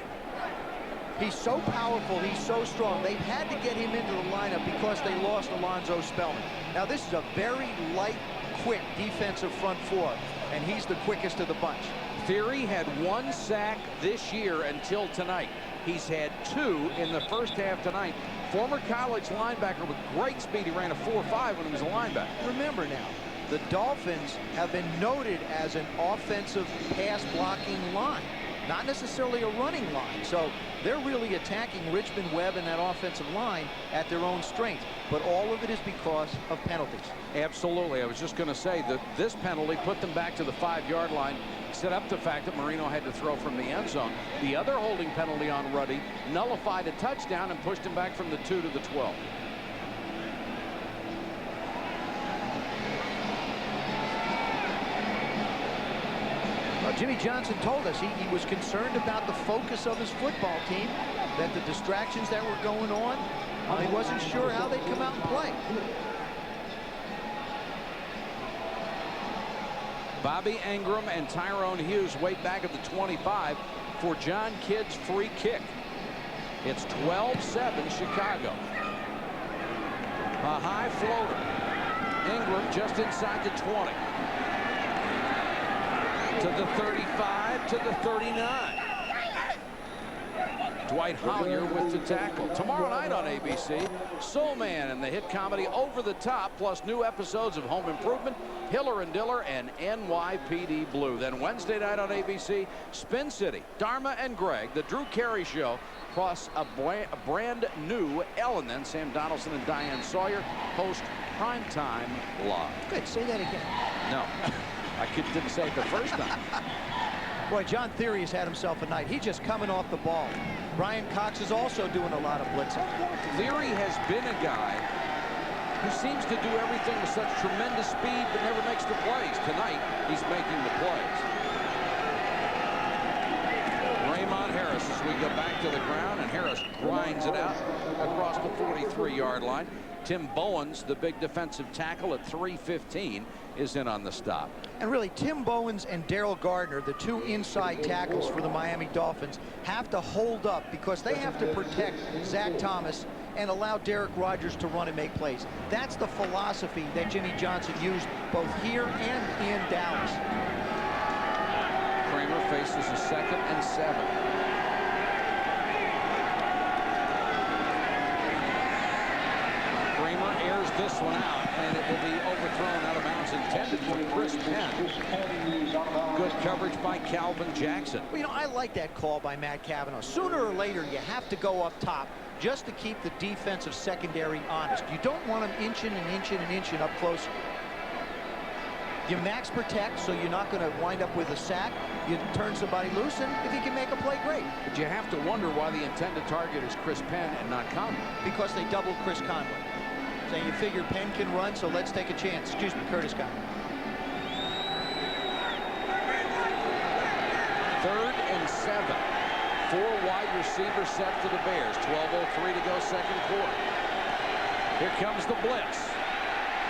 He's so powerful, he's so strong. They've had to get him into the lineup because they lost Alonzo Spellman. Now this is a very light, quick defensive front four, and he's the quickest of the bunch. Theory had 1 sack this year until tonight. He's had 2 in the first half tonight. Former college linebacker with great speed. He ran a 4.5 when he was a linebacker. Remember now, the Dolphins have been noted as an offensive pass blocking line, not necessarily a running line. So they're really attacking Richmond Webb and that offensive line at their own strength. But all of it is because of penalties. Absolutely. I was just going to say that this penalty put them back to the 5-yard line, set up the fact that Marino had to throw from the end zone. The other holding penalty on Ruddy nullified a touchdown and pushed him back from the 2 to the 12. Jimmy Johnson told us he was concerned about the focus of his football team, that the distractions that were going on, he wasn't sure how they'd come out and play. Bobby Ingram and Tyrone Hughes wait back at the 25 for John Kidd's free kick. It's 12-7 Chicago. A high floater. Ingram just inside the 20. To the 35, to the 39. Dwight Hollier with the tackle. Tomorrow night on ABC, Soul Man and the hit comedy Over the Top, plus new episodes of Home Improvement, Hiller and Diller, and NYPD Blue. Then Wednesday night on ABC, Spin City, Dharma and Greg, the Drew Carey Show, plus a brand new Ellen. Then Sam Donaldson and Diane Sawyer host Primetime Live. Good, say that again. No. I didn't say it the first time. Boy, John Theory has had himself a night. He's just coming off the ball. Brian Cox is also doing a lot of blitzing. Theory has been a guy who seems to do everything with such tremendous speed but never makes the plays. Tonight, he's making the plays. Raymond Harris as we go back to the ground, and Harris grinds it out across the 43-yard line. Tim Bowens, the big defensive tackle at 3:15, is in on the stop. And really, Tim Bowens and Daryl Gardner, the 2 inside tackles for the Miami Dolphins, have to hold up because they have to protect Zach Thomas and allow Derek Rogers to run and make plays. That's the philosophy that Jimmy Johnson used both here and in Dallas. Kramer faces a 2nd and 7. Airs this one out, and it will be overthrown out of bounds, intended for Chris Penn. Good coverage by Calvin Jackson. Well, you know, I like that call by Matt Cavanaugh. Sooner or later, you have to go up top just to keep the defensive secondary honest. You don't want them inching and inching and inching up close. You max protect, so you're not going to wind up with a sack. You turn somebody loose, and if you can make a play, great. But you have to wonder why the intended target is Chris Penn and not Conway. Because they doubled Chris Conway. So you figure Penn can run, so let's take a chance. Excuse me, Curtis Conway. 3rd and 7. 4 wide receivers set for the Bears. 12:03 to go, second quarter. Here comes the blitz.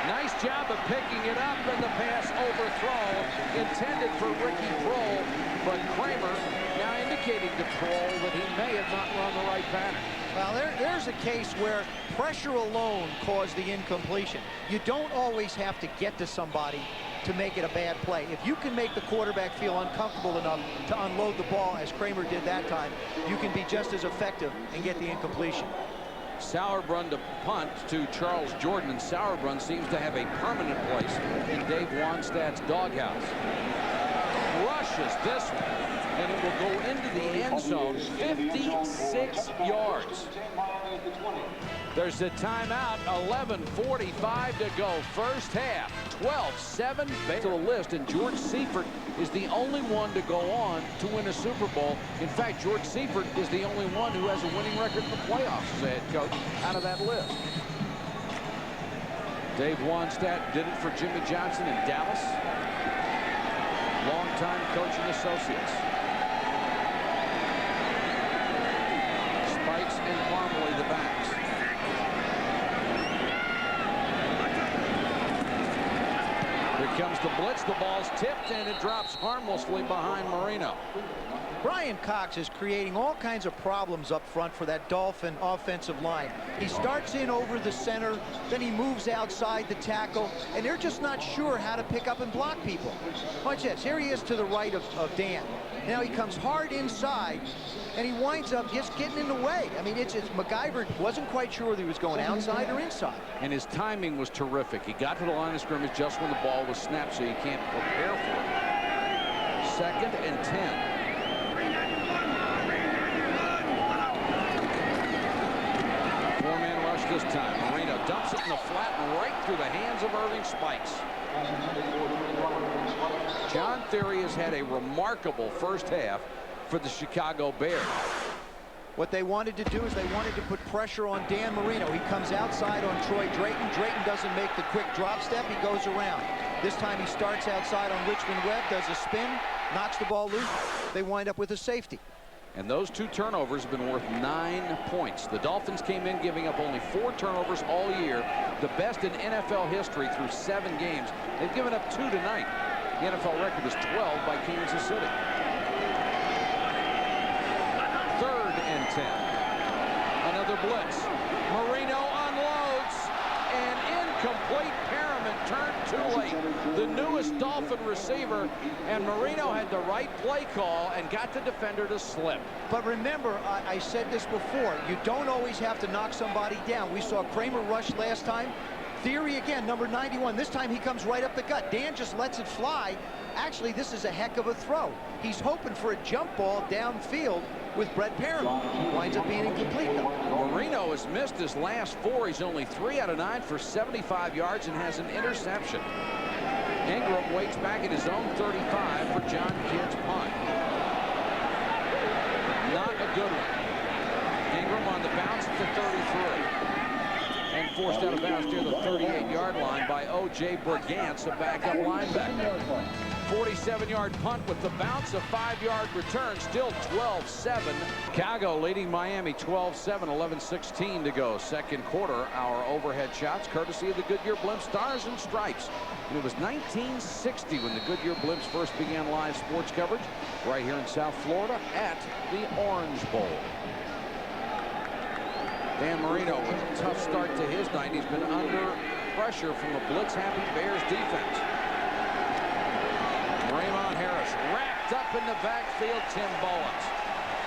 Nice job of picking it up, and the pass overthrown, intended for Ricky Prohl, but Kramer now indicating to Prohl that he may have not run the right pattern. Well, there's a case where pressure alone caused the incompletion. You don't always have to get to somebody to make it a bad play. If you can make the quarterback feel uncomfortable enough to unload the ball, as Kramer did that time, you can be just as effective and get the incompletion. Sauerbrunn to punt to Charles Jordan, and Sauerbrunn seems to have a permanent place in Dave Wanstadt's doghouse. Rushes this one, and it will go into the end zone, 56 yards. There's a timeout, 11:45 to go, first half, 12-7 back to the list, and George Seifert is the only one to go on to win a Super Bowl. In fact, George Seifert is the only one who has a winning record in the playoffs as a head coach out of that list. Dave Wanstadt did it for Jimmy Johnson in Dallas. Longtime coaching associates. Spikes and Parmalee the backs. Here comes the blitz. The ball's tipped, and it drops harmlessly behind Marino. Brian Cox is creating all kinds of problems up front for that Dolphin offensive line. He starts in over the center, then he moves outside the tackle, and they're just not sure how to pick up and block people. Watch this. Here he is to the right of Dan. Now he comes hard inside, and he winds up just getting in the way. I mean, it's MacGyver wasn't quite sure whether he was going outside or inside. And his timing was terrific. He got to the line of scrimmage just when the ball was snapped, so you can't prepare for it. 2nd and 10. Four-man rush this time. Marino dumps it in the flat and right through the hands of Irving Spikes. John Theory has had a remarkable first half for the Chicago Bears. What they wanted to do is they wanted to put pressure on Dan Marino. He comes outside on Troy Drayton. Drayton doesn't make the quick drop step. He goes around. This time he starts outside on Richmond Webb, does a spin, knocks the ball loose. They wind up with a safety. And those 2 turnovers have been worth 9 points. The Dolphins came in giving up only 4 turnovers all year, the best in NFL history through 7 games. They've given up 2 tonight. The NFL record is 12 by Kansas City. 3rd and 10. Another blitz. Marino unloads. An incomplete Perriman turned too late. The newest Dolphin receiver, and Marino had the right play call and got the defender to slip. But remember, I said this before, you don't always have to knock somebody down. We saw Kramer rush last time. Theory again, number 91. This time he comes right up the gut. Dan just lets it fly. Actually, this is a heck of a throw. He's hoping for a jump ball downfield with Brett Perriman. Winds up being incomplete, though. Marino has missed his last 4. He's only 3 out of 9 for 75 yards and has an interception. Ingram waits back at his own 35 for John Kidd's punt. Not a good one. Ingram on the bounce at the 33. And forced out of bounds near the 38-yard line by O.J. Brigance, a backup linebacker. 47-yard punt with the bounce, a 5-yard return, still 12-7. Chicago leading Miami 12-7, 11:16 to go. Second quarter, our overhead shots courtesy of the Goodyear Blimp Stars and Stripes. And it was 1960 when the Goodyear Blimps first began live sports coverage right here in South Florida at the Orange Bowl. Dan Marino with a tough start to his night. He's been under pressure from the blitz-happy Bears defense. Raymond Harris wrapped up in the backfield. Tim Bowens.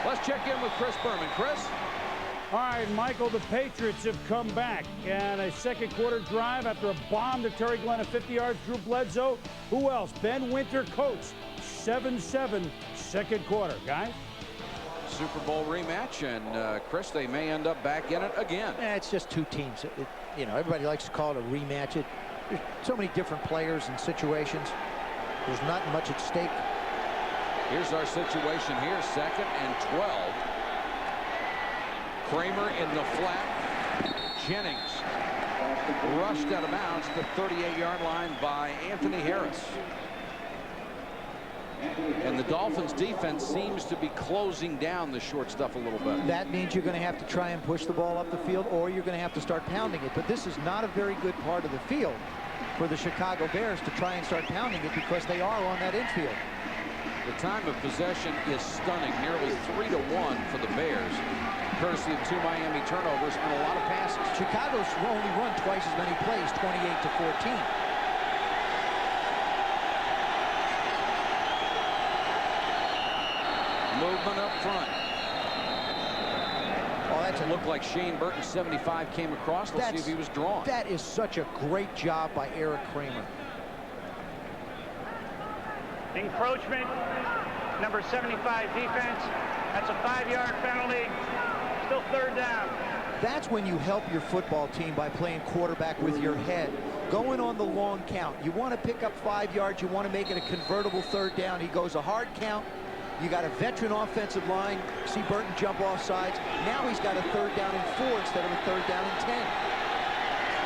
Let's check in with Chris Berman. Chris? All right, Michael, the Patriots have come back. And a second quarter drive after a bomb to Terry Glenn of 50 yards. Drew Bledsoe. Who else? Ben Winter coached. 7-7 second quarter. Guys? Super Bowl rematch, and Chris, they may end up back in it again. It's just 2 teams. You know, everybody likes to call it a rematch. There's so many different players and situations. There's not much at stake. Here's our situation here, 2nd and 12. Kramer in the flat. Jennings rushed out of bounds to the 38-yard line by Anthony Harris. And the Dolphins defense seems to be closing down the short stuff a little bit. That means you're going to have to try and push the ball up the field, or you're going to have to start pounding it. But this is not a very good part of the field for the Chicago Bears to try and start pounding it, because they are on that infield. The time of possession is stunning, nearly 3-1 for the Bears, courtesy of 2 Miami turnovers and a lot of passes. Chicago's only run twice as many plays, 28-14. Movement up front. Oh, that's Looked like Shane Burton 75 came across. Let's see if he was drawn. That is such a great job by Eric Kramer. Encroachment, number 75 defense. That's a 5-yard penalty. Still 3rd down. That's when you help your football team, by playing quarterback with your head. Going on the long count. You want to pick up 5 yards. You want to make it a convertible 3rd down. He goes a hard count. You got a veteran offensive line. See Burton jump off sides. Now he's got a 3rd down and 4 instead of a 3rd down and 10.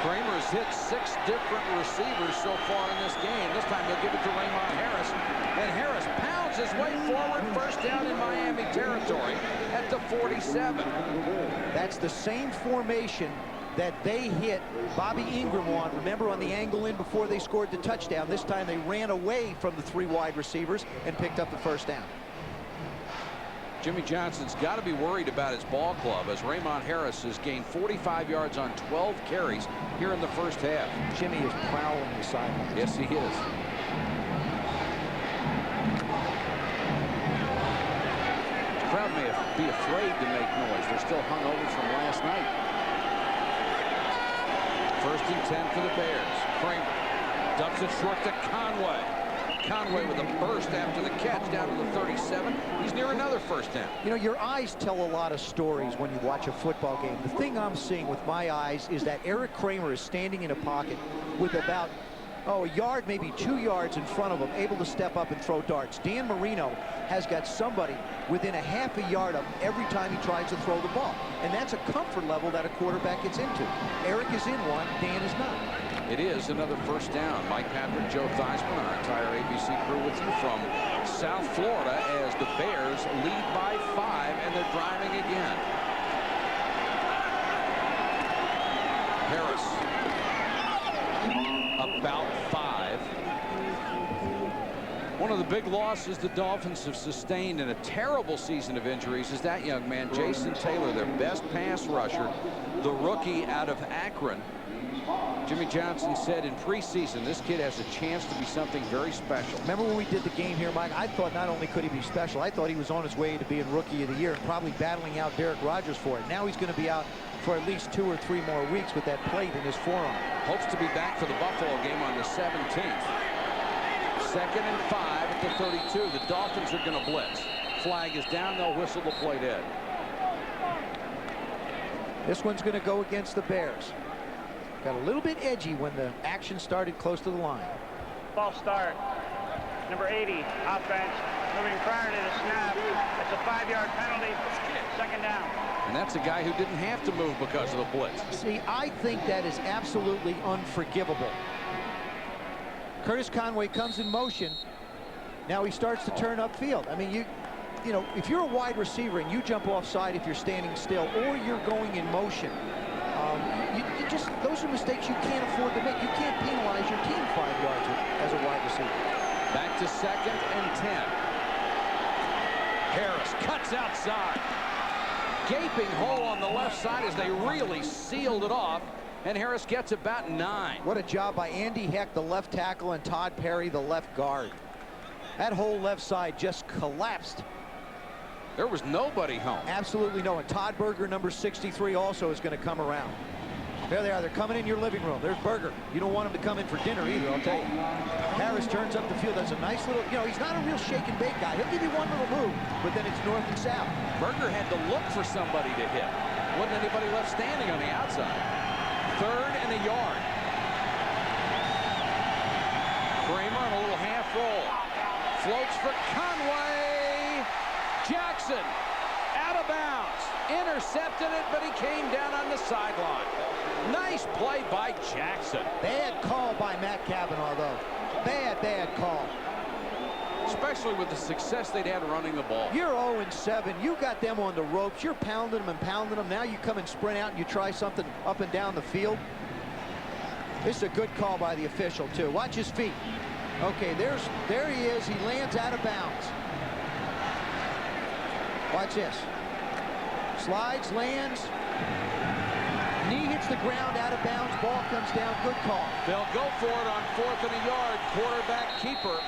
Kramer's hit 6 different receivers so far in this game. This time they'll give it to Raymond Harris. And Harris pounds his way forward. 1st down in Miami territory at the 47. That's the same formation that they hit Bobby Ingram on. Remember, on the angle in before they scored the touchdown. This time they ran away from the 3 wide receivers and picked up the 1st down. Jimmy Johnson's got to be worried about his ball club, as Raymond Harris has gained 45 yards on 12 carries here in the first half. Jimmy is prowling the sideline. Yes, he is. The crowd may be afraid to make noise. They're still hungover from last night. 1st and 10 for the Bears. Kramer dumps it short to Conway. Conway with a burst after the catch down to the 37. He's near another first down. You know, your eyes tell a lot of stories when you watch a football game. The thing I'm seeing with my eyes is that Eric Kramer is standing in a pocket with about, a yard, maybe 2 yards in front of him, able to step up and throw darts. Dan Marino has got somebody within a half a yard of every time he tries to throw the ball. And that's a comfort level that a quarterback gets into. Eric is in one, Dan is not. It is another first down. Mike Patrick, Joe Theismann, our entire ABC crew with you from South Florida as the Bears lead by 5, and they're driving again. Harris about 5. One of the big losses the Dolphins have sustained in a terrible season of injuries is that young man, Jason Taylor, their best pass rusher, the rookie out of Akron. Jimmy Johnson said in preseason this kid has a chance to be something very special. Remember when we did the game here, Mike? I thought not only could he be special, I thought he was on his way to being Rookie of the Year and probably battling out Derek Rogers for it. Now he's going to be out for at least 2 or 3 more weeks with that plate in his forearm. Hopes to be back for the Buffalo game on the 17th. 2nd and 5 at the 32. The Dolphins are going to blitz. Flag is down. They'll whistle the play dead. This one's going to go against the Bears. Got a little bit edgy when the action started close to the line. False start. Number 80, offense, moving prior to the snap. It's a 5-yard penalty. 2nd down. And that's a guy who didn't have to move because of the blitz. See, I think that is absolutely unforgivable. Curtis Conway comes in motion. Now he starts to turn upfield. I mean, you know, if you're a wide receiver and you jump offside if you're standing still or you're going in motion, those are mistakes you can't afford to make. You can't penalize your team 5 yards as a wide receiver. Back to 2nd and 10. Harris cuts outside. Gaping hole on the left side as they really sealed it off. And Harris gets about 9. What a job by Andy Heck, the left tackle, and Todd Perry, the left guard. That whole left side just collapsed. There was nobody home. Absolutely no one. Todd Berger, number 63, also is going to come around. There they are. They're coming in your living room. There's Berger. You don't want him to come in for dinner either, I'll tell you. Harris turns up the field. That's a nice little, you know, he's not a real shake and bake guy. He'll give you one little move, but then it's north and south. Berger had to look for somebody to hit. Wasn't anybody left standing on the outside. 3rd and a yard. Kramer on a little half roll. Floats for Conway. Jackson out of bounds. Intercepted it, but he came down on the sideline. Nice play by Jackson. Bad call by Matt Cavanaugh, though. Bad call. Especially with the success they'd had running the ball. You're 0-7. You got them on the ropes. You're pounding them and pounding them. Now you come and sprint out and you try something up and down the field. This is a good call by the official, too. Watch his feet. Okay, there he is. He lands out of bounds. Watch this. Slides, lands. Knee hits the ground, out of bounds. Ball comes down. Good call. They'll go for it on 4th and a yard. Quarterback keeper.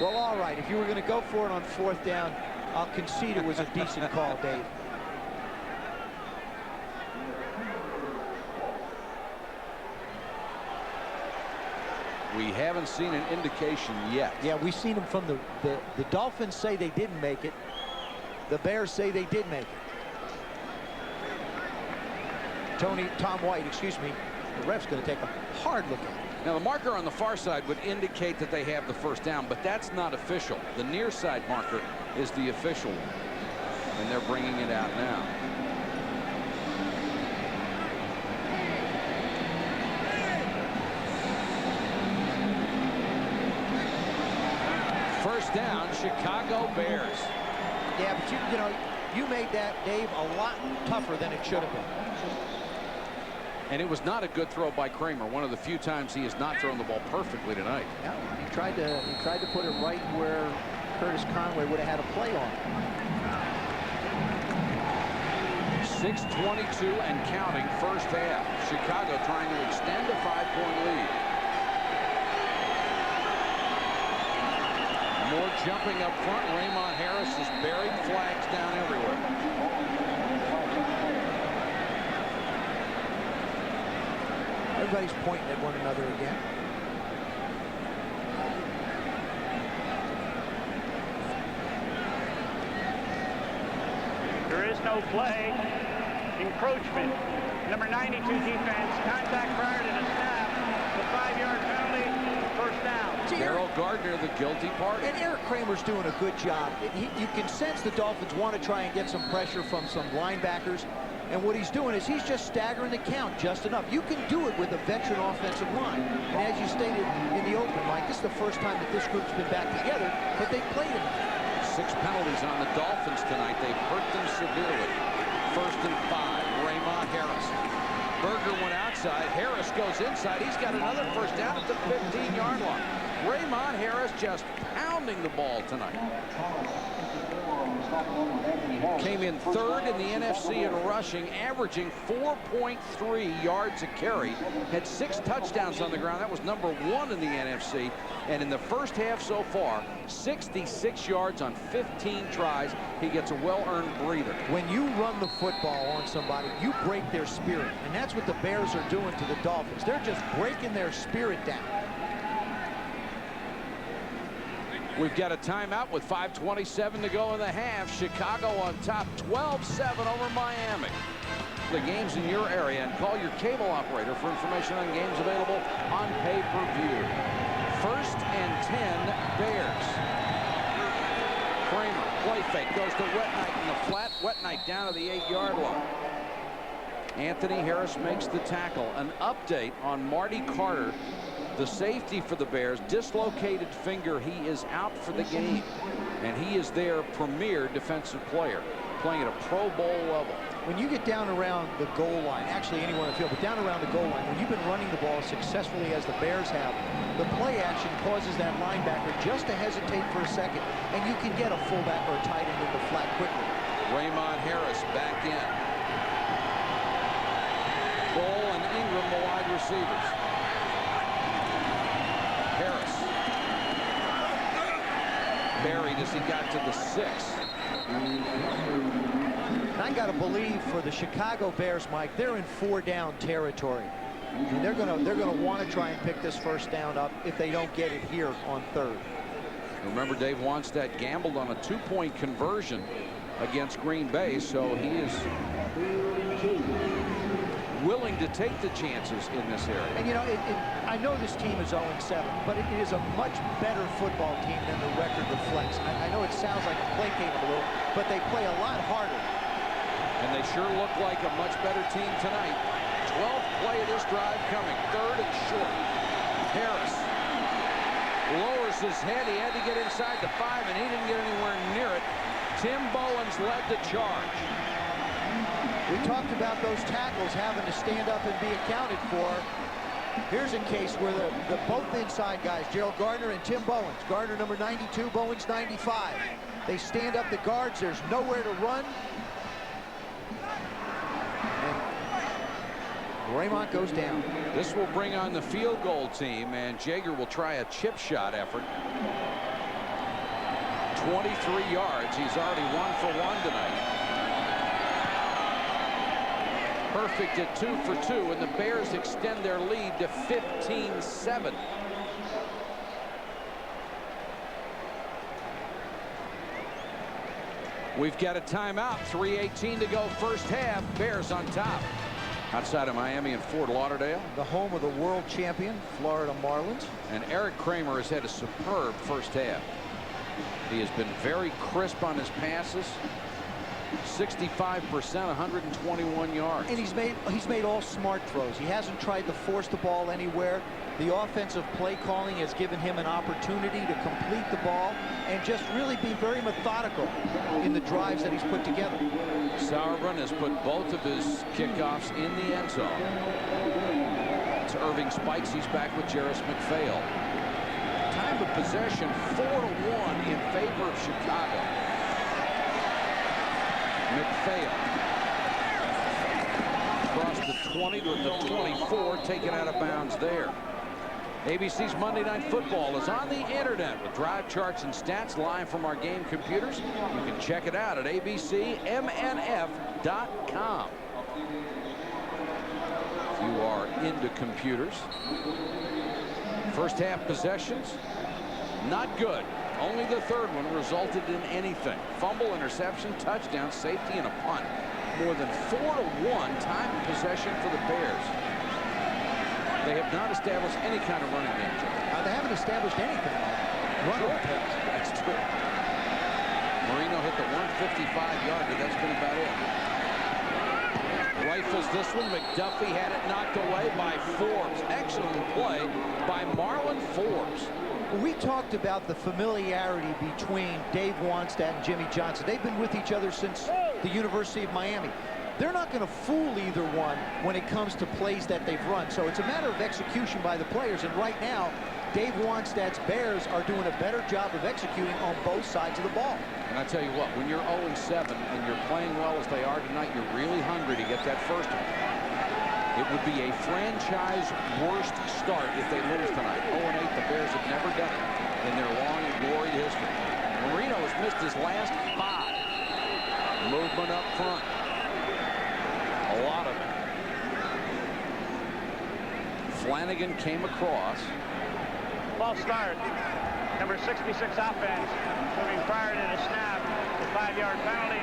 Well, all right. If you were going to go for it on 4th down, I'll concede it was a decent call, Dave. We haven't seen an indication yet. Yeah, we've seen them from the Dolphins say they didn't make it. The Bears say they did make it. Tom White, excuse me. The ref's going to take a hard look at it. Now, the marker on the far side would indicate that they have the first down, but that's not official. The near side marker is the official one, and they're bringing it out now. First down, Chicago Bears. Yeah, but you know, you made that, Dave, a lot tougher than it should have been. And it was not a good throw by Kramer. One of the few times he has not thrown the ball perfectly tonight. Yeah, he tried to put it right where Curtis Travis Conway would have had a play on. 6:22 and counting first half. Chicago trying to extend a 5-point lead. More jumping up front. Raymond Harris is buried. Flags down everywhere. Everybody's pointing at one another again. There is no play. Encroachment. Number 92 defense. Contact prior to the snap. The 5-yard penalty. First down. Daryl Gardner, the guilty party. And Eric Kramer's doing a good job. You can sense the Dolphins want to try and get some pressure from some linebackers. And what he's doing is he's just staggering the count just enough. You can do it with a veteran offensive line. And as you stated in the open, Mike, this is the first time that this group's been back together, but they played enough. 6 penalties on the Dolphins tonight. They've hurt them severely. 1st and 5. Raymond Harris. Berger went outside. Harris goes inside. He's got another first down at the 15-yard line. Raymond Harris just pounding the ball tonight. Came in 3rd in the NFC in rushing, averaging 4.3 yards a carry. Had 6 touchdowns on the ground. That was number 1 in the NFC. And in the first half so far, 66 yards on 15 tries. He gets a well-earned breather. When you run the football on somebody, you break their spirit. And that's what the Bears are doing to the Dolphins. They're just breaking their spirit down. We've got a timeout with 5:27 to go in the half. Chicago on top, 12-7 over Miami. The games in your area, and call your cable operator for information on games available on pay-per-view. 1st and 10, Bears. Kramer, play fake, goes to Wetnight in the flat. Wetnight down to the 8-yard line. Anthony Harris makes the tackle. An update on Marty Carter, the safety for the Bears, dislocated finger. He is out for the game, and he is their premier defensive player, playing at a Pro Bowl level. When you get down around the goal line, actually anywhere on the field, but down around the goal line, when you've been running the ball successfully as the Bears have, the play action causes that linebacker just to hesitate for a second, and you can get a fullback or a tight end in the flat quickly. Raymond Harris back in. Cole and Ingram, the wide receivers. Harris buried as he got to the 6. I got to believe for the Chicago Bears, Mike, they're in 4-down territory. And they're gonna want to try and pick this first down up if they don't get it here on 3rd. Remember, Dave Wannstedt gambled on a 2-point conversion against Green Bay, so he is willing to take the chances in this area. And you know, I know this team is 0-7, but it is a much better football team than the record reflects. I know it sounds like I'm placating a little, but they play a lot harder. And they sure look like a much better team tonight. 12th play of this drive coming. 3rd and short. Harris lowers his head. He had to get inside the 5, and he didn't get anywhere near it. Tim Bowens led the charge. We talked about those tackles having to stand up and be accounted for. Here's a case where the both inside guys, Gerald Gardner and Tim Bowens. Gardner number 92, Bowens 95. They stand up the guards. There's nowhere to run. And Raymond goes down. This will bring on the field goal team, and Jaeger will try a chip shot effort. 23 yards. He's already 1 for 1 tonight. Perfect at 2 for 2, and the Bears extend their lead to 15-7. We've got a timeout. 3:18 to go first half. Bears on top. Outside of Miami and Fort Lauderdale. The home of the world champion, Florida Marlins. And Eric Kramer has had a superb first half. He has been very crisp on his passes. 65%, 121 yards. And he's made all smart throws. He hasn't tried to force the ball anywhere. The offensive play calling has given him an opportunity to complete the ball and just really be very methodical in the drives that he's put together. Sauerbrunn has put both of his kickoffs in the end zone. It's Irving Spikes. He's back with Jarris McPhail. time of possession 4-1 in favor of Chicago. McPhail across the 20 to the 24, taken out of bounds there. ABC's Monday Night Football is on the internet with drive charts and stats live from our game computers. You can check it out at abcmnf.com. If you are into computers. First half possessions, not good. Only the third one resulted in anything. Fumble, interception, touchdown, safety, and a punt. More than 4-1 time of possession for the Bears. They have not established any kind of running game. They haven't established anything. That's true. Marino hit the 155-yard, but that's been about it. Rifles this one. McDuffie had it knocked away by Forbes. Excellent play by Marlon Forbes. We talked about the familiarity between Dave Wannstedt and Jimmy Johnson. They've been with each other since the University of Miami. They're not going to fool either one when it comes to plays that they've run. So it's a matter of execution by the players. And right now, Dave Wannstedt's Bears are doing a better job of executing on both sides of the ball. And I tell you what, when you're 0-7 and you're playing well as they are tonight, you're really hungry to get that first one. It would be a franchise worst start if they lose tonight. 0-8, the Bears have never done it in their long and gloried history. Marino has missed his last 5. Movement up front. A lot of it. Flanagan came across. False start. Number 66 offense. Moving prior to the snap. The 5-yard penalty.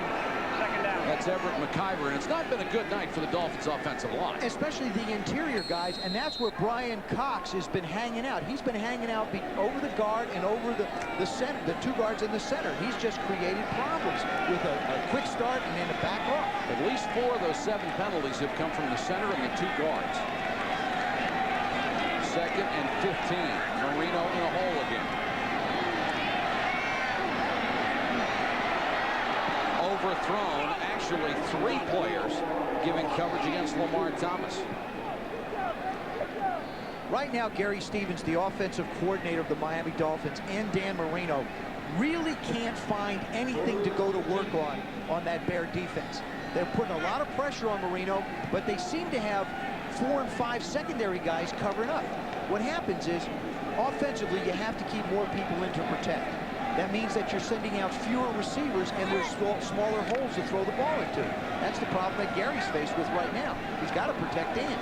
Second down. That's Everett McIver, and it's not been a good night for the Dolphins' offensive line. Especially the interior guys, and that's where Brian Cox has been hanging out. He's been hanging out over the guard and over the center, the 2 guards in the center. He's just created problems with a quick start and then a back off. At least 4 of those 7 penalties have come from the center and the 2 guards. 2nd and 15. Marino in a hole again. Overthrown. Actually 3 players giving coverage against Lamar Thomas. Right now, Gary Stevens, the offensive coordinator of the Miami Dolphins, and Dan Marino really can't find anything to go to work on that Bear defense. They're putting a lot of pressure on Marino, but they seem to have 4 and 5 secondary guys covering up. What happens is, offensively, you have to keep more people in to protect. That means that you're sending out fewer receivers and there's smaller holes to throw the ball into. That's the problem that Gary's faced with right now. He's got to protect Dan.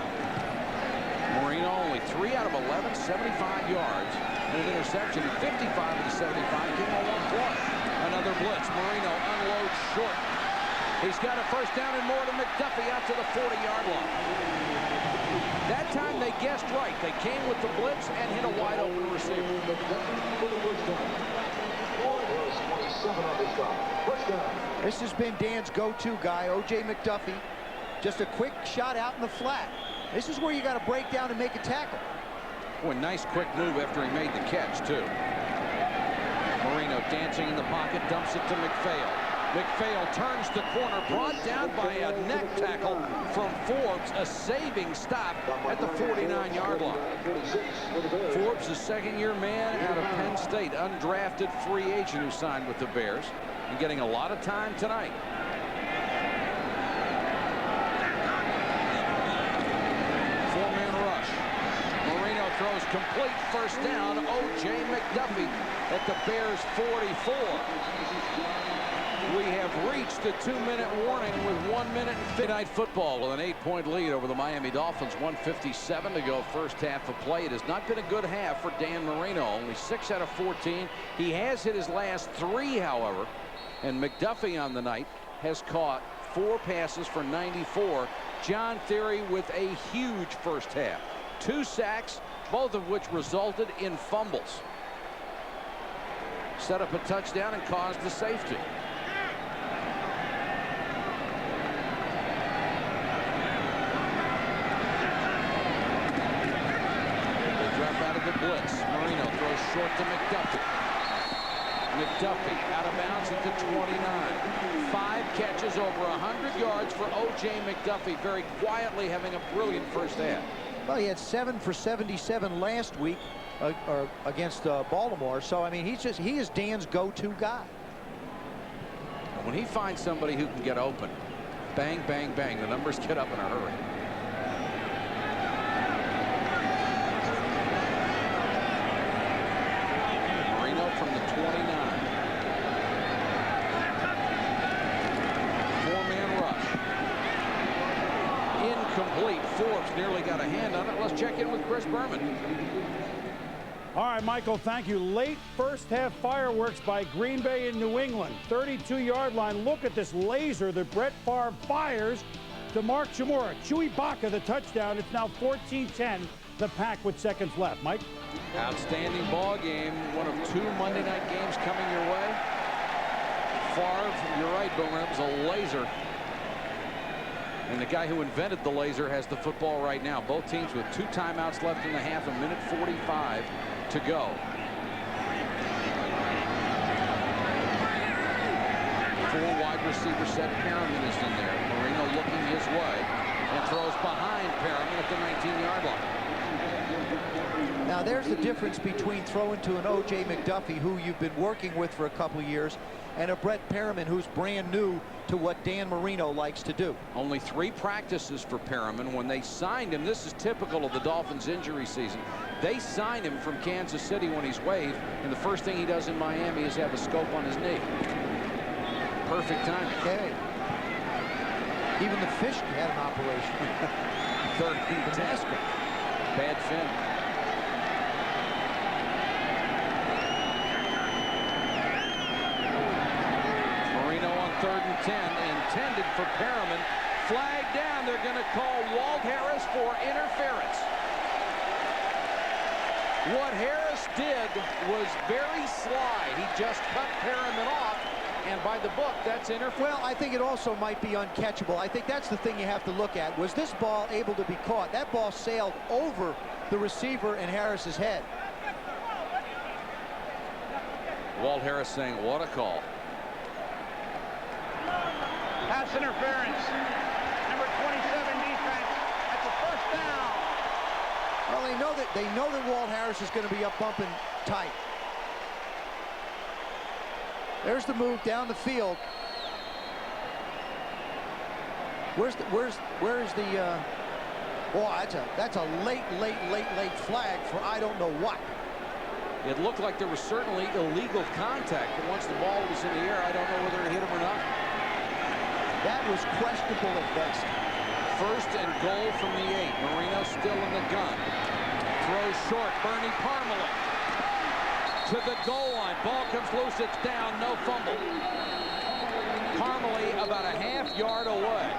Marino only 3 out of 11, 75 yards, and an interception. 55 of the 75 came on 1 play. Another blitz. Marino unloads short. He's got a first down and more to McDuffie out to the 40-yard line. That time they guessed right. They came with the blitz and hit a wide open receiver. This has been Dan's go-to guy, O.J. McDuffie. Just a quick shot out in the flat. This is where you got to break down and make a tackle. Boy, nice quick move after he made the catch, too. Marino dancing in the pocket, dumps it to McPhail. McPhail turns the corner, brought down by a neck tackle from Forbes, a saving stop at the 49-yard line. Forbes, a second-year man out of Penn State, undrafted free agent who signed with the Bears, and getting a lot of time tonight. Four-man rush. Marino throws complete, first down. O.J. McDuffie at the Bears' 44. We have reached the 2-minute warning with 1 minute and 50. Night Football with an 8-point lead over the Miami Dolphins. 1:57 to go, first half of play. It has not been a good half for Dan Marino. Only 6 out of 14. He has hit his last 3, however. And McDuffie on the night has caught 4 passes for 94. John Theory with a huge first half. 2 sacks, both of which resulted in fumbles. Set up a touchdown and caused the safety. The blitz. Marino throws short to McDuffie. McDuffie out of bounds at the 29. 5 catches, over 100 yards for O.J. McDuffie, very quietly having a brilliant first half. Well, he had 7 for 77 last week. or against Baltimore. So I mean, he is Dan's go-to guy. When he finds somebody who can get open, bang, bang, bang, the numbers get up in a hurry. Marino from the 29. Four-man rush. Incomplete. Forbes nearly got a hand on it. Let's check in with Chris Berman. All right, Michael, thank you. Late first half fireworks by Green Bay in New England. 32-yard line. Look at this laser that Brett Favre fires to Mark Chmura. Chewy Baca, the touchdown. It's now 14-10, the Pack with seconds left. Mike? Outstanding ball game. One of 2 Monday night games coming your way. Favre, you're right, Boomer, it was a laser. And the guy who invented the laser has the football right now. Both teams with 2 timeouts left in the half, 1:45 to go. Full wide receiver set. Perriman is in there. Marino looking his way and throws behind Perriman at the 19-yard line. Now there's the difference between throwing to an O.J. McDuffie, who you've been working with for a couple of years, and a Brett Perriman who's brand new to what Dan Marino likes to do. Only 3 practices for Perriman. When they signed him, this is typical of the Dolphins' injury season. They signed him from Kansas City when he's waived, and the first thing he does in Miami is have a scope on his knee. Perfect timing. Okay. Even the fish had an operation. 3rd and 10. Bad fin. Marino on 3rd and 10, intended for Perriman. Flag down. They're going to call Walt Harris for interference. What Harris did was very sly. He just cut Perriman off, and by the book, that's interference. Well, I think it also might be uncatchable. I think that's the thing you have to look at. Was this ball able to be caught? That ball sailed over the receiver and Harris's head. Walt Harris saying, what a call. Pass interference. Number 27 defense. That's a first down. Well, they know that Walt Harris is going to be up bumping tight. There's the move down the field. Where is the boy, that's a late flag for I don't know what. It looked like there was certainly illegal contact, but once the ball was in the air, I don't know whether it hit him or not. That was questionable at best. 1st and goal from the 8. Marino still in the gun. Throws short. Bernie Parmalee to the goal line. Ball comes loose. It's down. No fumble. Parmalee about a ½ yard away.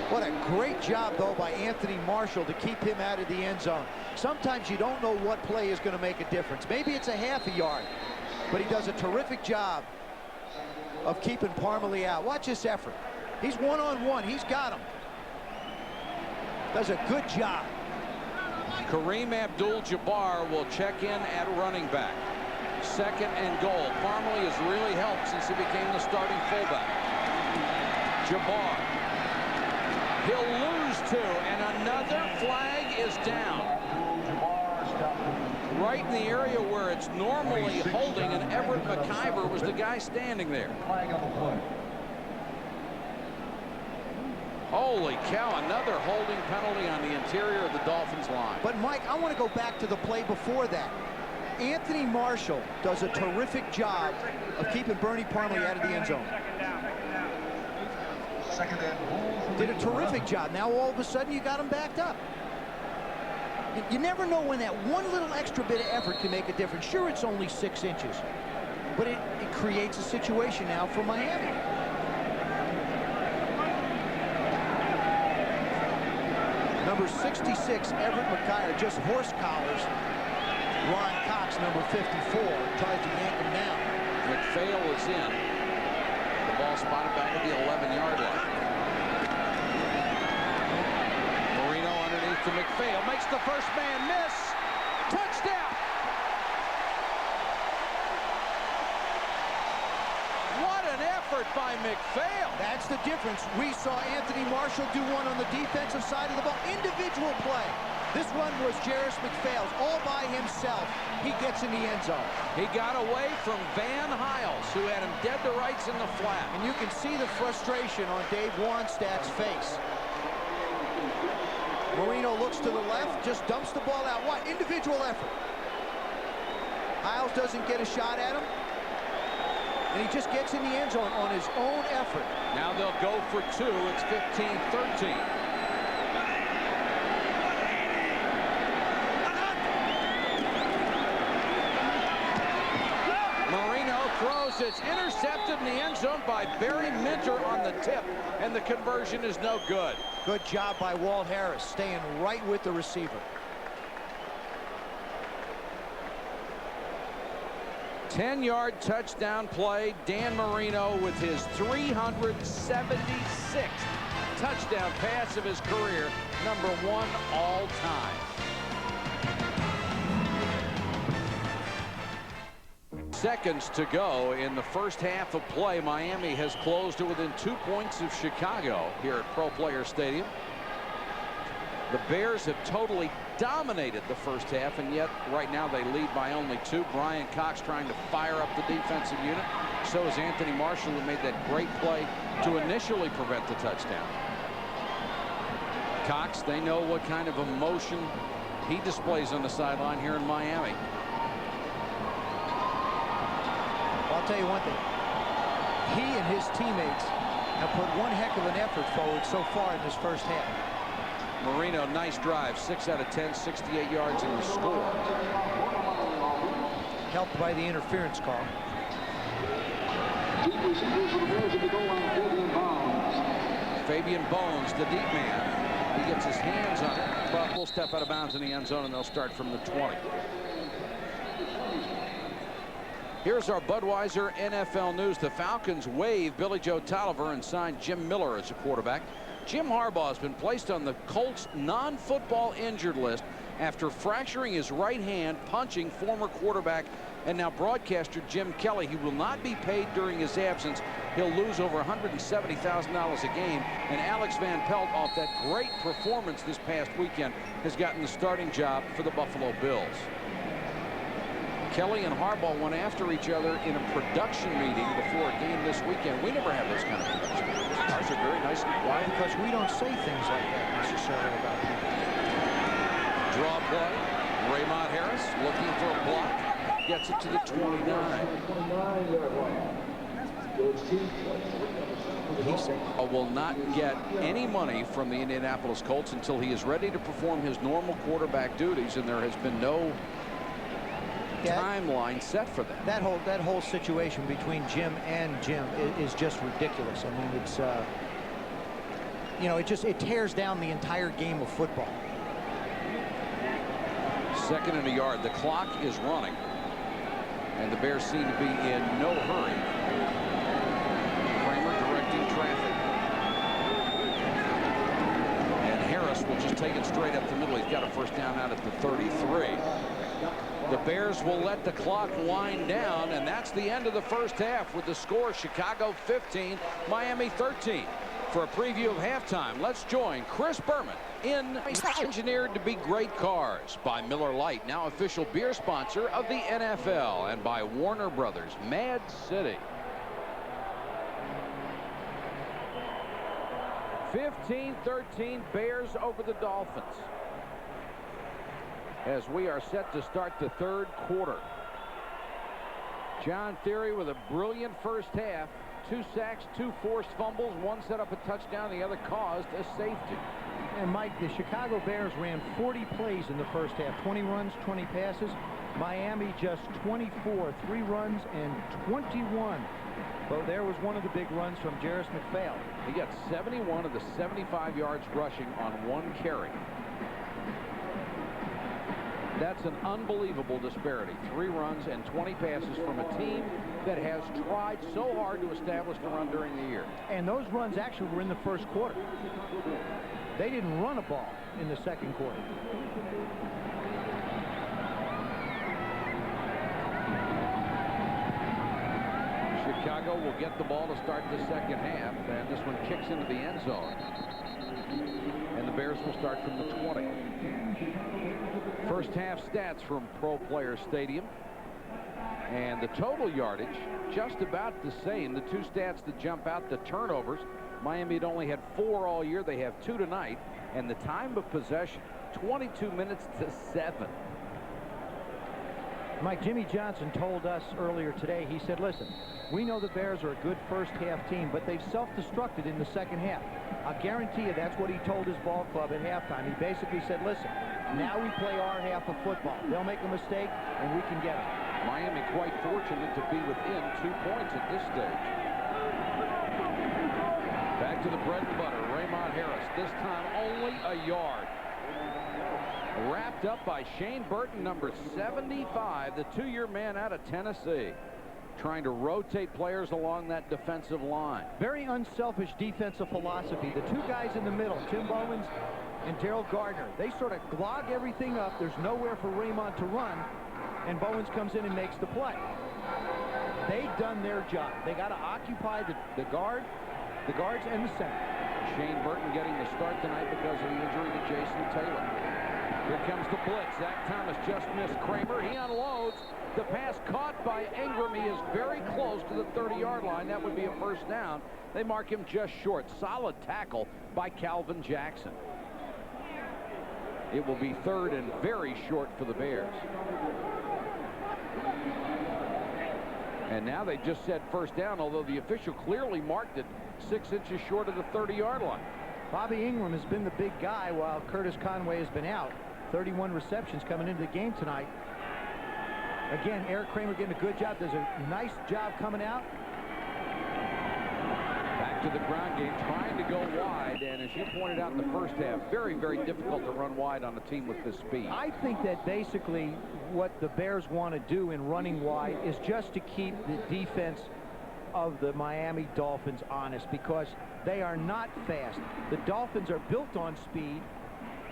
What a great job, though, by Anthony Marshall to keep him out of the end zone. Sometimes you don't know what play is going to make a difference. Maybe it's a ½ yard, but he does a terrific job of keeping Parmalee out. Watch this effort. He's one-on-one. He's got him. Does a good job. Kareem Abdul-Jabbar will check in at running back. 2nd and goal. Parmalee has really helped since he became the starting fullback. Jabbar. He'll lose 2, and another flag is down. Right in the area where it's normally holding, and Everett McIver was the guy standing there. Holy cow, another holding penalty on the interior of the Dolphins line. But, Mike, I want to go back to the play before that. Anthony Marshall does a terrific job of keeping Bernie Parmalee out of the end zone. Did a terrific job. Now, all of a sudden, you got him backed up. You never know when that one little extra bit of effort can make a difference. Sure, it's only 6 inches, but it creates a situation now for Miami. Number 66, Everett McIver, just horse collars Ron Cox, number 54, tries to yank him down. McPhail is in. The ball spotted back at the 11-yard line. Marino underneath to McPhail. Makes the first man miss. Touchdown! What an effort effort by McPhail. That's the difference. We saw Anthony Marshall do one on the defensive side of the ball. Individual play. This one was Jarris McPhail's all by himself. He gets in the end zone. He got away from Van Hiles, who had him dead to rights in the flat. And you can see the frustration on Dave Wannstedt's face. Marino looks to the left, just dumps the ball out. What? Individual effort. Hiles doesn't get a shot at him. And he just gets in the end zone on his own effort. Now they'll go for two. It's 15-13. Throws, it's intercepted in the end zone by Barry Minter on the tip, and the conversion is no good. Good job by Walt Harris, staying right with the receiver. 10-yard touchdown play. Dan Marino with his 376th touchdown pass of his career, #1 all time. Seconds to go in the first half of play. Miami has closed to within 2 points of Chicago here at Pro Player Stadium. The Bears have totally dominated the first half, and yet right now they lead by only 2. Brian Cox trying to fire up the defensive unit. So is Anthony Marshall, who made that great play to initially prevent the touchdown. Cox, they know what kind of emotion he displays on the sideline here in Miami. I'll tell you one thing. He and his teammates have put one heck of an effort forward so far in this first half. Marino, nice drive. 6 out of 10, 68 yards in the score. Helped by the interference call. Fabian Bones, the deep man. He gets his hands on it, but will step out of bounds in the end zone, and they'll start from the 20. Here's our Budweiser NFL news. The Falcons waive Billy Joe Tolliver and sign Jim Miller as a quarterback. Jim Harbaugh has been placed on the Colts non-football injured list after fracturing his right hand punching former quarterback and now broadcaster Jim Kelly. He will not be paid during his absence. He'll lose over $170,000 a game. And Alex Van Pelt, off that great performance this past weekend, has gotten the starting job for the Buffalo Bills. Kelly and Harbaugh went after each other in a production meeting before a game this weekend. We never have those kind of production meetings. Ours are very nice and quiet. Because we don't say things like that necessarily about people. Draw play. Raymond Harris looking for a block. Gets it to the 29. He will not get any money from the Indianapolis Colts until he is ready to perform his normal quarterback duties, and there has been no timeline set for that. That whole situation between Jim and Jim is just ridiculous. I mean, it's you know, it tears down the entire game of football. 2nd and a yard. The clock is running, and the Bears seem to be in no hurry. Kramer directing traffic, and Harris will just take it straight up the middle. He's got a first down out at the 33. The Bears will let the clock wind down, and that's the end of the first half with the score Chicago 15, Miami 13. For a preview of halftime, let's join Chris Berman in Engineered to Be Great Cars by Miller Lite, now official beer sponsor of the NFL, and by Warner Brothers, Mad City. 15-13 Bears over the Dolphins, as we are set to start the third quarter. John Theory with a brilliant first half. 2 sacks, 2 forced fumbles, 1 set up a touchdown, the other caused a safety. And Mike, the Chicago Bears ran 40 plays in the first half. 20 runs, 20 passes. Miami just 24, 3 runs and 21. Well, there was one of the big runs from Jarris McPhail. He got 71 of the 75 yards rushing on 1 carry. That's an unbelievable disparity. 3 runs and 20 passes from a team that has tried so hard to establish the run during the year. And those runs actually were in the first quarter. They didn't run a ball in the second quarter. Chicago Chicago will get the ball to start the second half, and this one kicks into the end zone. And the Bears will start from the 20. First half stats from Pro Player Stadium. And the total yardage, just about the same. The two stats that jump out, the turnovers. Miami had only had 4 all year. They have 2 tonight. And the time of possession, 22 minutes to 7. Mike, Jimmy Johnson told us earlier today, he said, listen, we know the Bears are a good first half team, but they've self-destructed in the second half. I guarantee you that's what he told his ball club at halftime. He basically said, listen, now we play our half of football. They'll make a mistake, and we can get it. Miami quite fortunate to be within 2 points at this stage. Back to the bread and butter, Raymond Harris. This time only a yard. Wrapped up by Shane Burton, number 75, the 2-year man out of Tennessee. Trying to rotate players along that defensive line. Very unselfish defensive philosophy. The two guys in the middle, Tim Bowens and Daryl Gardner, they sort of clog everything up. There's nowhere for Raymond to run, and Bowens comes in and makes the play. They've done their job. They got to occupy the guards and the center. Shane Burton getting the start tonight because of the injury to Jason Taylor. Here comes the blitz. Zach Thomas just missed Kramer. He unloads. The pass caught by Ingram. He is very close to the 30-yard line. That would be a first down. They mark him just short. Solid tackle by Calvin Jackson. It will be 3rd and very short for the Bears. And now they just said first down, although the official clearly marked it 6 inches short of the 30-yard line. Bobby Ingram has been the big guy while Curtis Conway has been out. 31 receptions coming into the game tonight. Again, Eric Kramer getting a good job. Does a nice job coming out. Back to the ground game, trying to go wide. And as you pointed out in the first half, very, very difficult to run wide on a team with this speed. I think that basically what the Bears want to do in running wide is just to keep the defense of the Miami Dolphins honest, because they are not fast. The Dolphins are built on speed.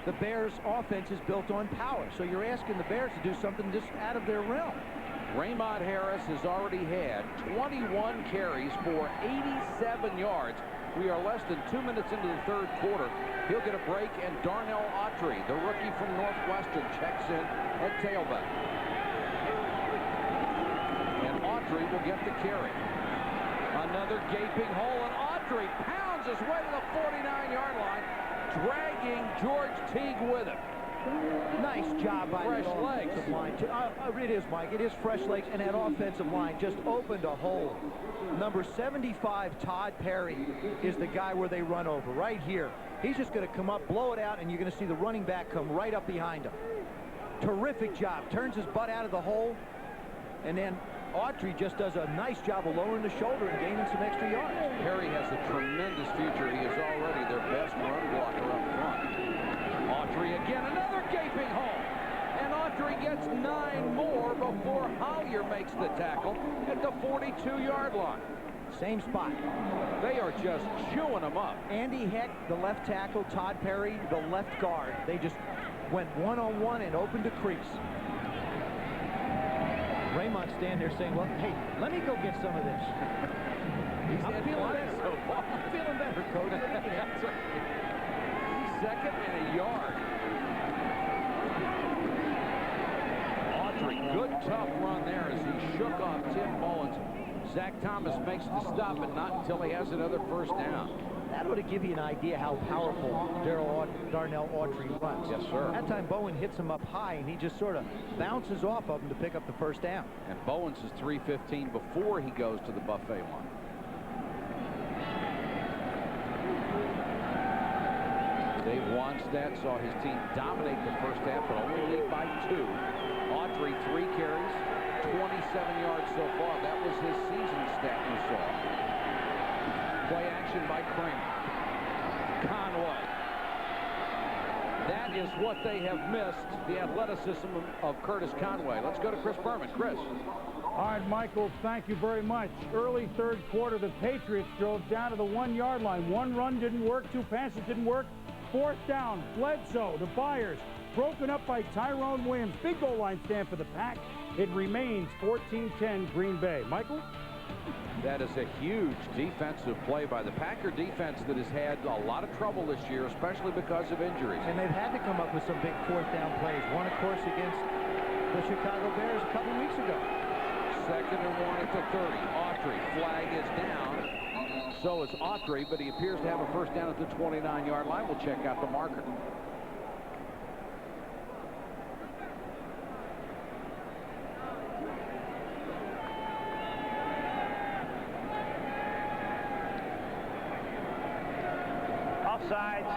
The Bears' offense is built on power. So you're asking the Bears to do something just out of their realm. Raymond Harris has already had 21 carries for 87 yards. We are less than 2 minutes into the 3rd quarter. He'll get a break, and Darnell Autry, the rookie from Northwestern, checks in at tailback. And Autry will get the carry. Another gaping hole, and Autry pounds his way to the 49-yard line, dragging George Teague with him. Nice job by fresh the offensive line. It is, Mike. It is fresh legs, and that offensive line just opened a hole. Number 75, Todd Perry, is the guy where they run over right here. He's just going to come up, blow it out, and you're going to see the running back come right up behind him. Terrific job. Turns his butt out of the hole, and then Autry just does a nice job of lowering the shoulder and gaining some extra yards. Perry has a tremendous future. He is already their best run blocker up front. Autry again, another gaping hole. And Autry gets 9 more before Hollier makes the tackle at the 42-yard line. Same spot. They are just chewing them up. Andy Heck, the left tackle, Todd Perry, the left guard. They just went one-on-one and opened a crease. Raymond standing there saying, well, hey, let me go get some of this. I'm feeling better. So far. I'm feeling better, Coach. Second and a yard. Autry, good tough run there as he shook off Tim Bowens. Zach Thomas makes the stop, but not until he has another first down. That ought to give you an idea how powerful Darnell Autry runs. Yes, sir. That time Bowen hits him up high, and he just sort of bounces off of him to pick up the first down. And Bowens is 315 before he goes to the buffet line. Dave Wannstedt saw his team dominate the first half, but only lead by 2. Autry, 3 carries, 27 yards so far. That was his season stat you saw. Play action by Kramer. Conway. That is what they have missed, the athleticism of Curtis Conway. Let's go to Chris Berman. Chris. All right, Michael, thank you very much. Early 3rd quarter, the Patriots drove down to the 1-yard line. 1 run didn't work, 2 passes didn't work. 4th down, Bledsoe to Byers. Broken up by Tyrone Williams. Big goal line stand for the Pack. It remains 14-10 Green Bay. Michael? That is a huge defensive play by the Packer defense that has had a lot of trouble this year, especially because of injuries. And they've had to come up with some big fourth down plays. One, of course, against the Chicago Bears a couple weeks ago. 2nd and 1 at the 30. Autry, flag is down. So is Autry, but he appears to have a first down at the 29-yard line. We'll check out the marker. Offsides,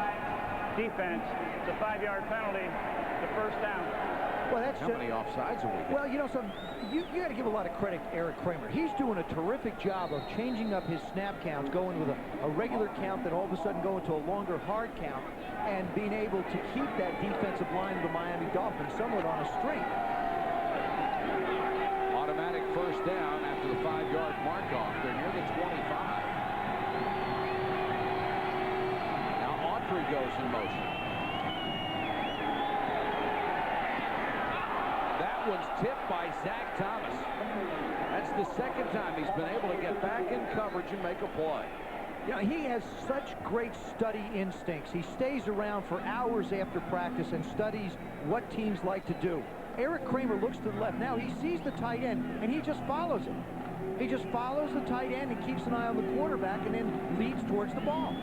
defense. It's a 5-yard penalty. The first down. Well, that's How many offsides have we got? Well, you know, you got to give a lot of credit to Eric Kramer. He's doing a terrific job of changing up his snap counts, going with a regular count, then all of a sudden going to a longer hard count, and being able to keep that defensive line of the Miami Dolphins somewhat on a string. Automatic first down after the 5-yard mark off. They're near the 25. Now Autry goes in motion. That one's tipped by Zach Thomas. That's the second time he's been able to get back in coverage and make a play. You know, he has such great study instincts. He stays around for hours after practice and studies what teams like to do. Eric Kramer looks to the left. Now he sees the tight end, and he just follows it. He just follows the tight end and keeps an eye on the quarterback and then leads towards the ball.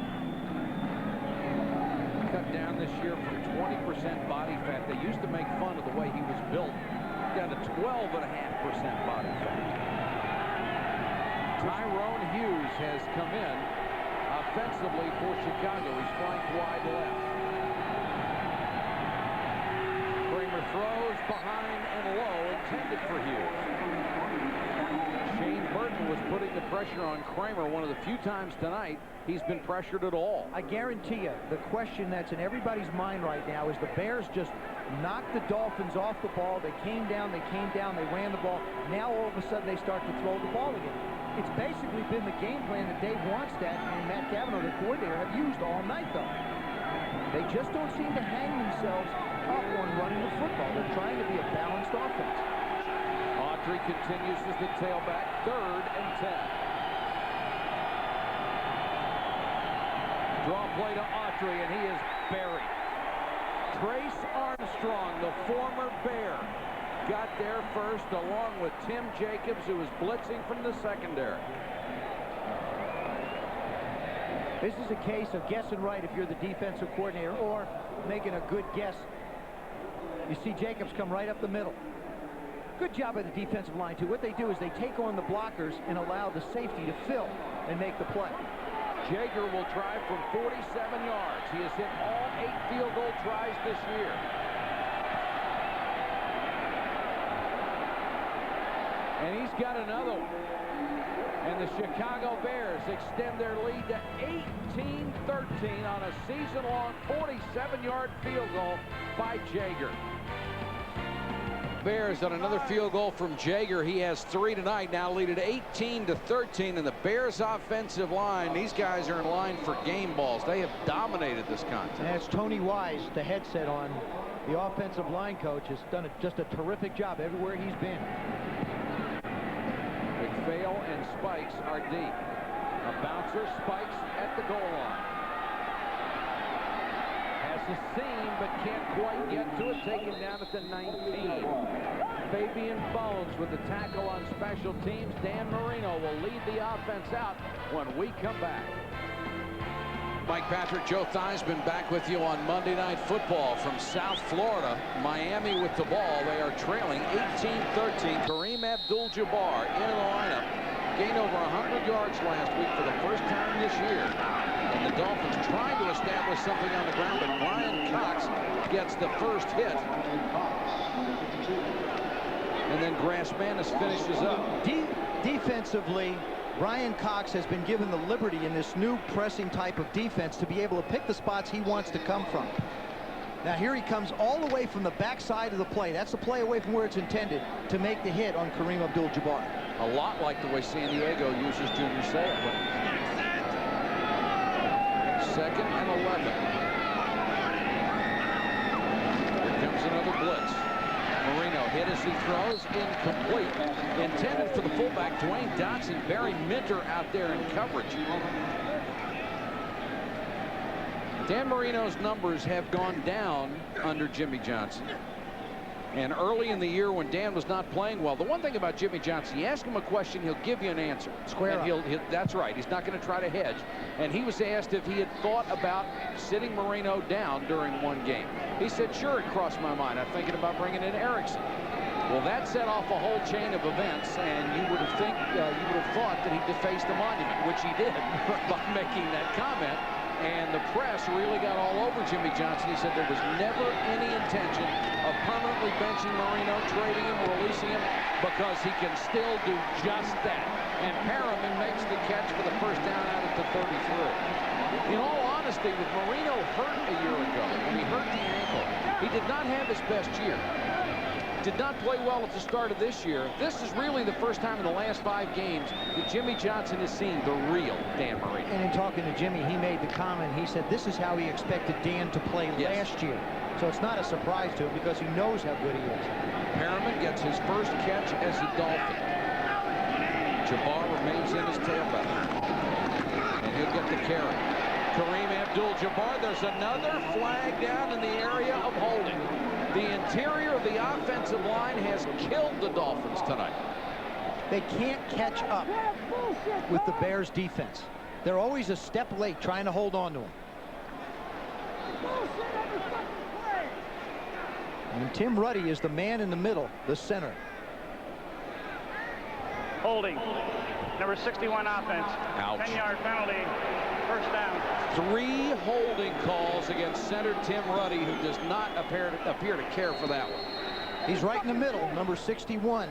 Cut down this year from 20% body fat. They used to make fun of the way he was built. Down to 12.5% body fat. Tyrone Hughes has come in offensively for Chicago. He's flanked wide left. Kramer throws behind and low, intended for Hughes. Shane Burton was putting the pressure on Kramer one of the few times tonight he's been pressured at all. I guarantee you, the question that's in everybody's mind right now is the Bears just knocked the Dolphins off the ball. They came down, they ran the ball. Now all of a sudden they start to throw the ball again. It's basically been the game plan that Dave Wannstedt and Matt Cavanaugh, the coordinator, have used all night, though. They just don't seem to hang themselves up on running the football. They're trying to be a balanced offense. Autry continues as the tailback, 3rd and 10. Draw play to Autry, and he is buried. Trace Armstrong, the former Bear, got there first, along with Tim Jacobs, who was blitzing from the secondary. This is a case of guessing right if you're the defensive coordinator, or making a good guess. You see Jacobs come right up the middle. Good job by the defensive line, too. What they do is they take on the blockers and allow the safety to fill and make the play. Jaeger will try from 47 yards. He has hit all 8 field goal tries this year. And he's got another one. And the Chicago Bears extend their lead to 18-13 on a season-long 47-yard field goal by Jaeger. Bears on another field goal from Jaeger. He has 3 tonight, now lead at 18-13. And the Bears offensive line, these guys are in line for game balls. They have dominated this contest. And that's Tony Wise, the headset on. The offensive line coach has done just a terrific job everywhere he's been. McPhail and Spikes are deep. A bouncer, Spikes at the goal line. Has the seam, but can't quite get to it. Taken down at the 19. Fabian Bones with the tackle on special teams. Dan Marino will lead the offense out when we come back. Mike Patrick, Joe Theismann back with you on Monday Night Football from South Florida. Miami with the ball. They are trailing 18-13. Kareem Abdul-Jabbar in the lineup. Gained over 100 yards last week for the first time this year. And the Dolphins trying to establish something on the ground, but Brian Cox gets the first hit. And then Grassmanis finishes up. Defensively, Brian Cox has been given the liberty in this new pressing type of defense to be able to pick the spots he wants to come from. Now here he comes all the way from the backside of the play. That's the play away from where it's intended to make the hit on Kareem Abdul-Jabbar. A lot like the way San Diego uses Junior Seau. 2nd and 11. Here comes another blitz. Marino hit as he throws, incomplete. Intended for the fullback, Dwayne Dotson. Barry Minter out there in coverage. Dan Marino's numbers have gone down under Jimmy Johnson. And early in the year when Dan was not playing well, the one thing about Jimmy Johnson, you ask him a question, he'll give you an answer. Square up. That's right. He's not going to try to hedge. And he was asked if he had thought about sitting Marino down during one game. He said, sure, it crossed my mind. I'm thinking about bringing in Erickson. Well, that set off a whole chain of events, and you would have thought that he defaced the monument, which he did by making that comment. And the press really got all over Jimmy Johnson. He said there was never any intention of permanently benching Marino, trading him, releasing him, because he can still do just that. And Perriman makes the catch for the first down out at the 33. In all honesty, with Marino hurt a year ago, when he hurt the ankle, he did not have his best year. Did not play well at the start of this year. This is really the first time in the last 5 games that Jimmy Johnson has seen the real Dan Marino. And in talking to Jimmy, he made the comment, he said this is how he expected Dan to play last year. So it's not a surprise to him because he knows how good he is. Perriman gets his first catch as a Dolphin. Jabbar remains in his tailback. And he'll get the carry. Kareem Abdul-Jabbar, there's another flag down in the area of holding. The interior of the offensive line has killed the Dolphins tonight. They can't catch up with the Bears defense. They're always a step late trying to hold on to him. And Tim Ruddy is the man in the middle, the center. Holding. Number 61 offense. Ouch. 10-yard penalty. First down. 3 holding calls against center Tim Ruddy, who does not appear to care for that one. He's right in the middle, number 61.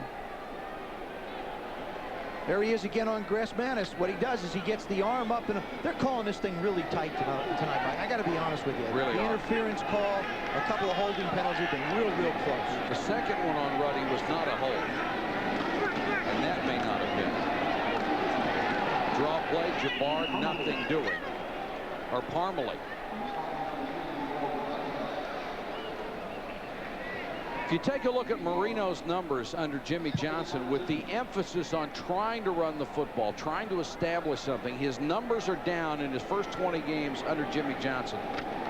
There he is again on Grassmanis. What he does is he gets the arm up, and they're calling this thing really tight tonight, Mike. I got to be honest with you. Really the are. Interference call, a couple of holding penalties have been real close. The second one on Ruddy was not a hold. And that may not have been. Draw play, Jabbar, nothing doing. Or Parmalee. If you take a look at Marino's numbers under Jimmy Johnson, with the emphasis on trying to run the football, trying to establish something, his numbers are down in his first 20 games under Jimmy Johnson,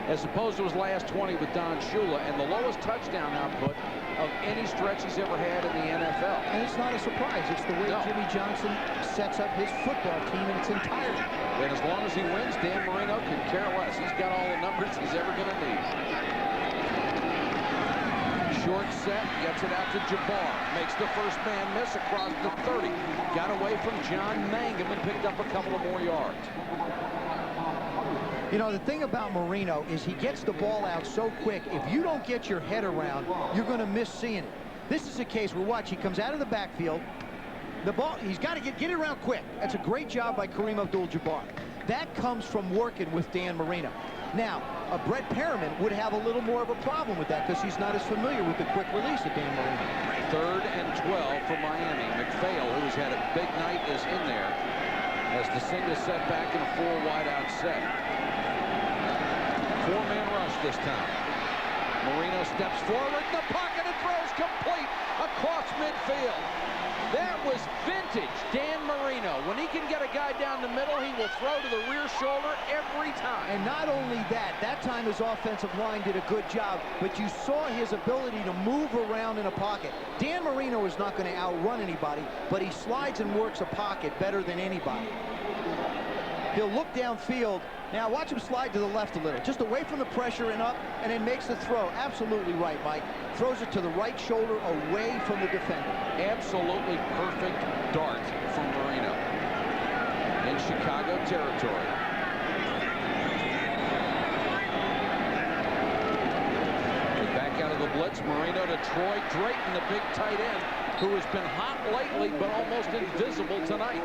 as opposed to his last 20 with Don Shula, and the lowest touchdown output of any stretch he's ever had in the NFL. And it's not a surprise. It's the way Jimmy Johnson sets up his football team in its entirety. And as long as he wins, Dan Marino can care less. He's got all the numbers he's ever going to need. Short set, gets it out to Jabbar. Makes the first man miss across the 30. Got away from John Mangum and picked up a couple of more yards. You know, the thing about Marino is he gets the ball out so quick. If you don't get your head around, you're going to miss seeing it. This is a case where, watch, he comes out of the backfield. The ball, he's got to get it around quick. That's a great job by Kareem Abdul-Jabbar. That comes from working with Dan Marino. Now, Brett Perriman would have a little more of a problem with that because he's not as familiar with the quick release of Dan Marino. 3rd and 12 for Miami. McPhail, who's had a big night, is in there as the single set back in a 4 wideout set. 4-man rush this time. Marino steps forward in the pocket and throws complete across midfield. That was vintage Dan Marino. When he can get a guy down the middle, he will throw to the rear shoulder every time. And not only that time his offensive line did a good job, but you saw his ability to move around in a pocket. Dan Marino is not going to outrun anybody, but he slides and works a pocket better than anybody. He'll look downfield. Now watch him slide to the left a little, just away from the pressure and up, and then makes the throw. Absolutely right, Mike. Throws it to the right shoulder away from the defender. Absolutely perfect dart from Marino in Chicago territory. Back out of the blitz, Marino to Troy Drayton, the big tight end, who has been hot lately but almost invisible tonight.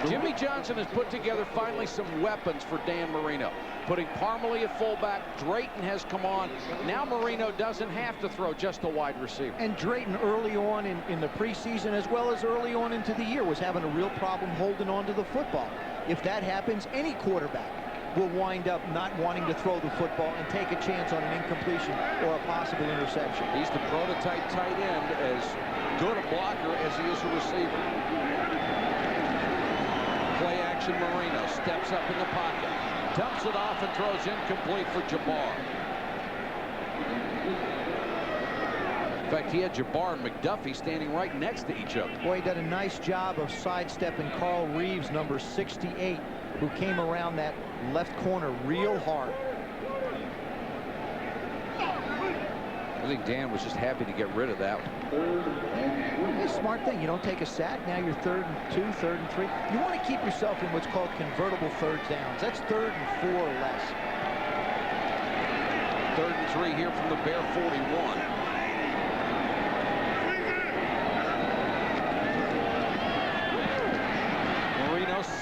Jimmy Johnson has put together finally some weapons for Dan Marino. Putting Parmalee at fullback, Drayton has come on. Now Marino doesn't have to throw just a wide receiver. And Drayton early on in the preseason as well as early on into the year was having a real problem holding on to the football. If that happens, any quarterback will wind up not wanting to throw the football and take a chance on an incompletion or a possible interception. He's the prototype tight end, as good a blocker as he is a receiver. Play action, Marino steps up in the pocket, dumps it off and throws incomplete for Jabbar. In fact, he had Jabbar and McDuffie standing right next to each other. Boy, he did a nice job of sidestepping Carl Reeves, number 68, who came around that left corner real hard. I think Dan was just happy to get rid of that one. It's a smart thing. You don't take a sack. Now you're 3rd and 2, 3rd and 3. You want to keep yourself in what's called convertible third downs. That's 3rd and 4 or less. 3rd and 3 here from the Bear 41.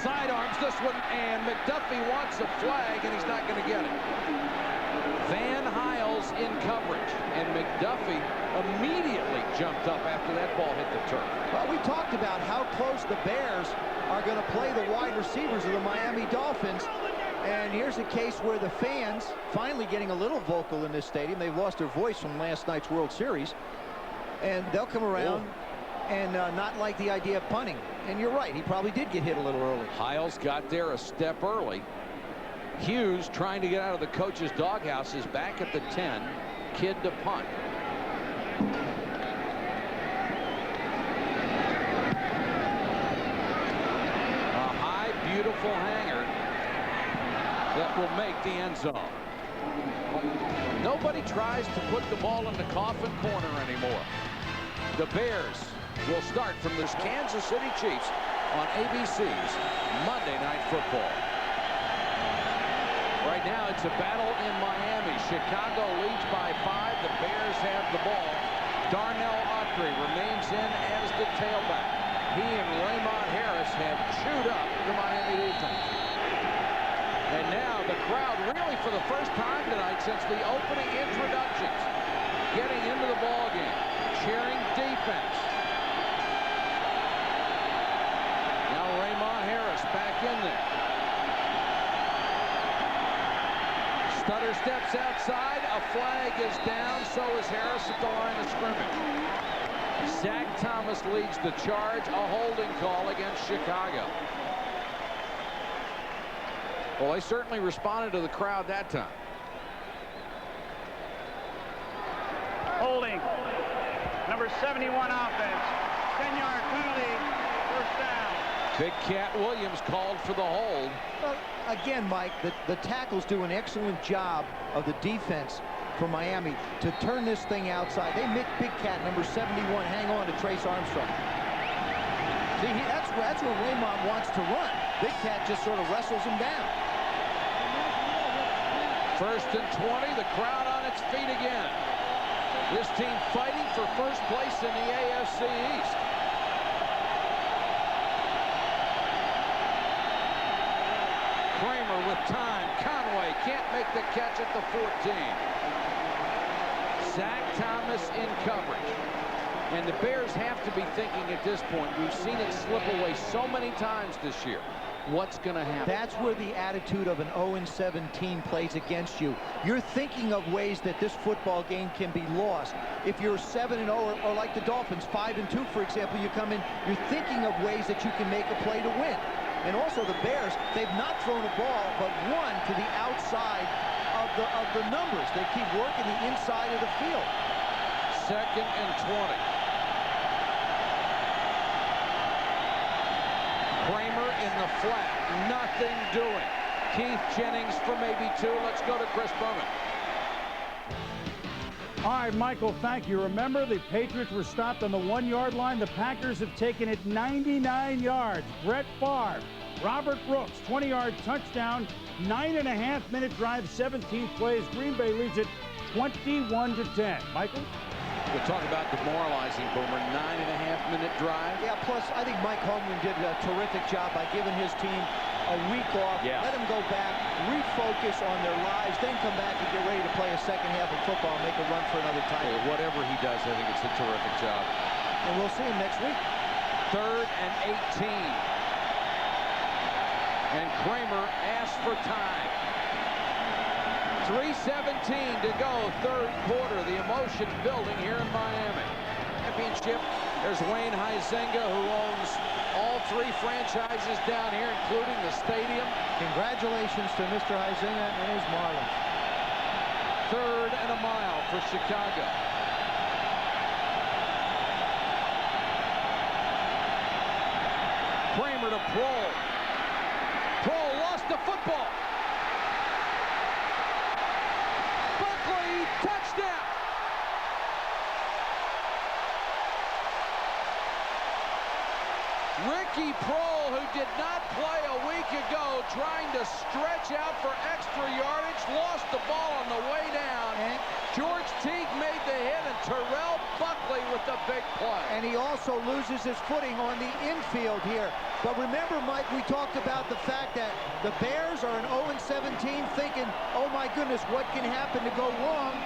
Sidearms this one, and McDuffie wants a flag, and he's not going to get it. Van Hiles in coverage, and McDuffie immediately jumped up after that ball hit the turf. Well, we talked about how close the Bears are going to play the wide receivers of the Miami Dolphins. And here's a case where the fans finally getting a little vocal in this stadium. They've lost their voice from last night's World Series. And they'll come around and not like the idea of punting. And you're right, he probably did get hit a little early. Hiles got there a step early. Hughes, trying to get out of the coach's doghouse, is back at the 10. Kidd to punt. A high, beautiful hanger that will make the end zone. Nobody tries to put the ball in the coffin corner anymore. The Bears will start from the Kansas City Chiefs on ABC's Monday Night Football. Right now, it's a battle in Miami. Chicago leads by 5. The Bears have the ball. Darnell Autry remains in as the tailback. He and Raymond Harris have chewed up the Miami defense. And now the crowd, really for the first time tonight since the opening introductions, getting into the ball game, cheering defense. Now Raymond Harris back in there. Stutter steps outside. A flag is down. So is Harris at the line of scrimmage. Zach Thomas leads the charge. A holding call against Chicago. Well, they certainly responded to the crowd that time. Holding. Number 71 offense. 10-yard penalty. First down. Big Cat Williams called for the hold. Well, again, Mike, the tackles do an excellent job of the defense for Miami to turn this thing outside. They make Big Cat, number 71, hang on to Trace Armstrong. See, that's where Raymond wants to run. Big Cat just sort of wrestles him down. 1st and 20, the crowd on its feet again. This team fighting for first place in the AFC East. Kramer with time. Conway can't make the catch at the 14. Zach Thomas in coverage. And the Bears have to be thinking at this point, we've seen it slip away so many times this year. What's going to happen? That's where the attitude of an 0-17 plays against you. You're thinking of ways that this football game can be lost. If you're 7-0 or like the Dolphins, 5-2, for example, you come in, you're thinking of ways that you can make a play to win. And also the Bears, they've not thrown a ball, but one to the outside of the numbers. They keep working the inside of the field. 2nd and 20. Kramer in the flat, nothing doing. Keith Jennings for maybe 2. Let's go to Chris Berman. All right, Michael, thank you. Remember, the Patriots were stopped on the 1-yard line. The Packers have taken it 99 yards. Brett Favre, Robert Brooks, 20-yard touchdown, 9.5-minute drive, 17 plays. Green Bay leads it 21-10. Michael? We'll talk about demoralizing, Boomer. 9.5-minute drive. Yeah, plus I think Mike Holmgren did a terrific job by giving his team a week off. Yeah. Let them go back, refocus on their lives, then come back and get ready to play a second half of football and make a run for another title. Whatever he does, I think it's a terrific job. And we'll see him next week. 3rd and 18. And Kramer asks for time. 3:17 to go, third quarter. The emotion building here in Miami. Championship. There's Wayne Huizenga, who owns all three franchises down here, including the stadium. Congratulations to Mr. Huizenga and his Marlins. 3rd and a mile for Chicago. Kramer to Prohl. Prohl lost the football. Buckley, touchdown. Ricky Prohl, who did not play a week ago, trying to stretch out for extra yardage, lost the ball on the way down. George Teague made the hit, and Terrell Buckley with the big play. And he also loses his footing on the infield here. But remember, Mike, we talked about the fact that the Bears are an 0-17, thinking, oh my goodness, what can happen to go wrong?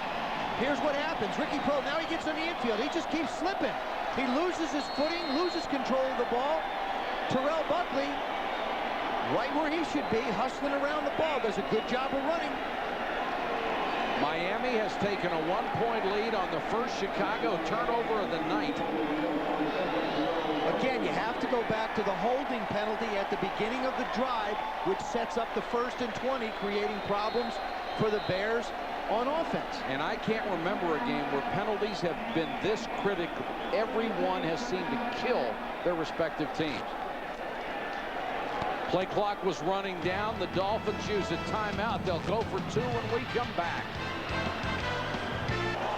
Here's what happens. Ricky Prohl, now he gets on the infield. He just keeps slipping. He loses his footing, loses control of the ball. Terrell Buckley, right where he should be, hustling around the ball, does a good job of running. Miami has taken a 1-point lead on the first Chicago turnover of the night. Again, you have to go back to the holding penalty at the beginning of the drive, which sets up the 1st and 20, creating problems for the Bears on offense. And I can't remember a game where penalties have been this critical. Everyone has seemed to kill their respective teams. Play clock was running down. The Dolphins use a timeout. They'll go for 2 when we come back.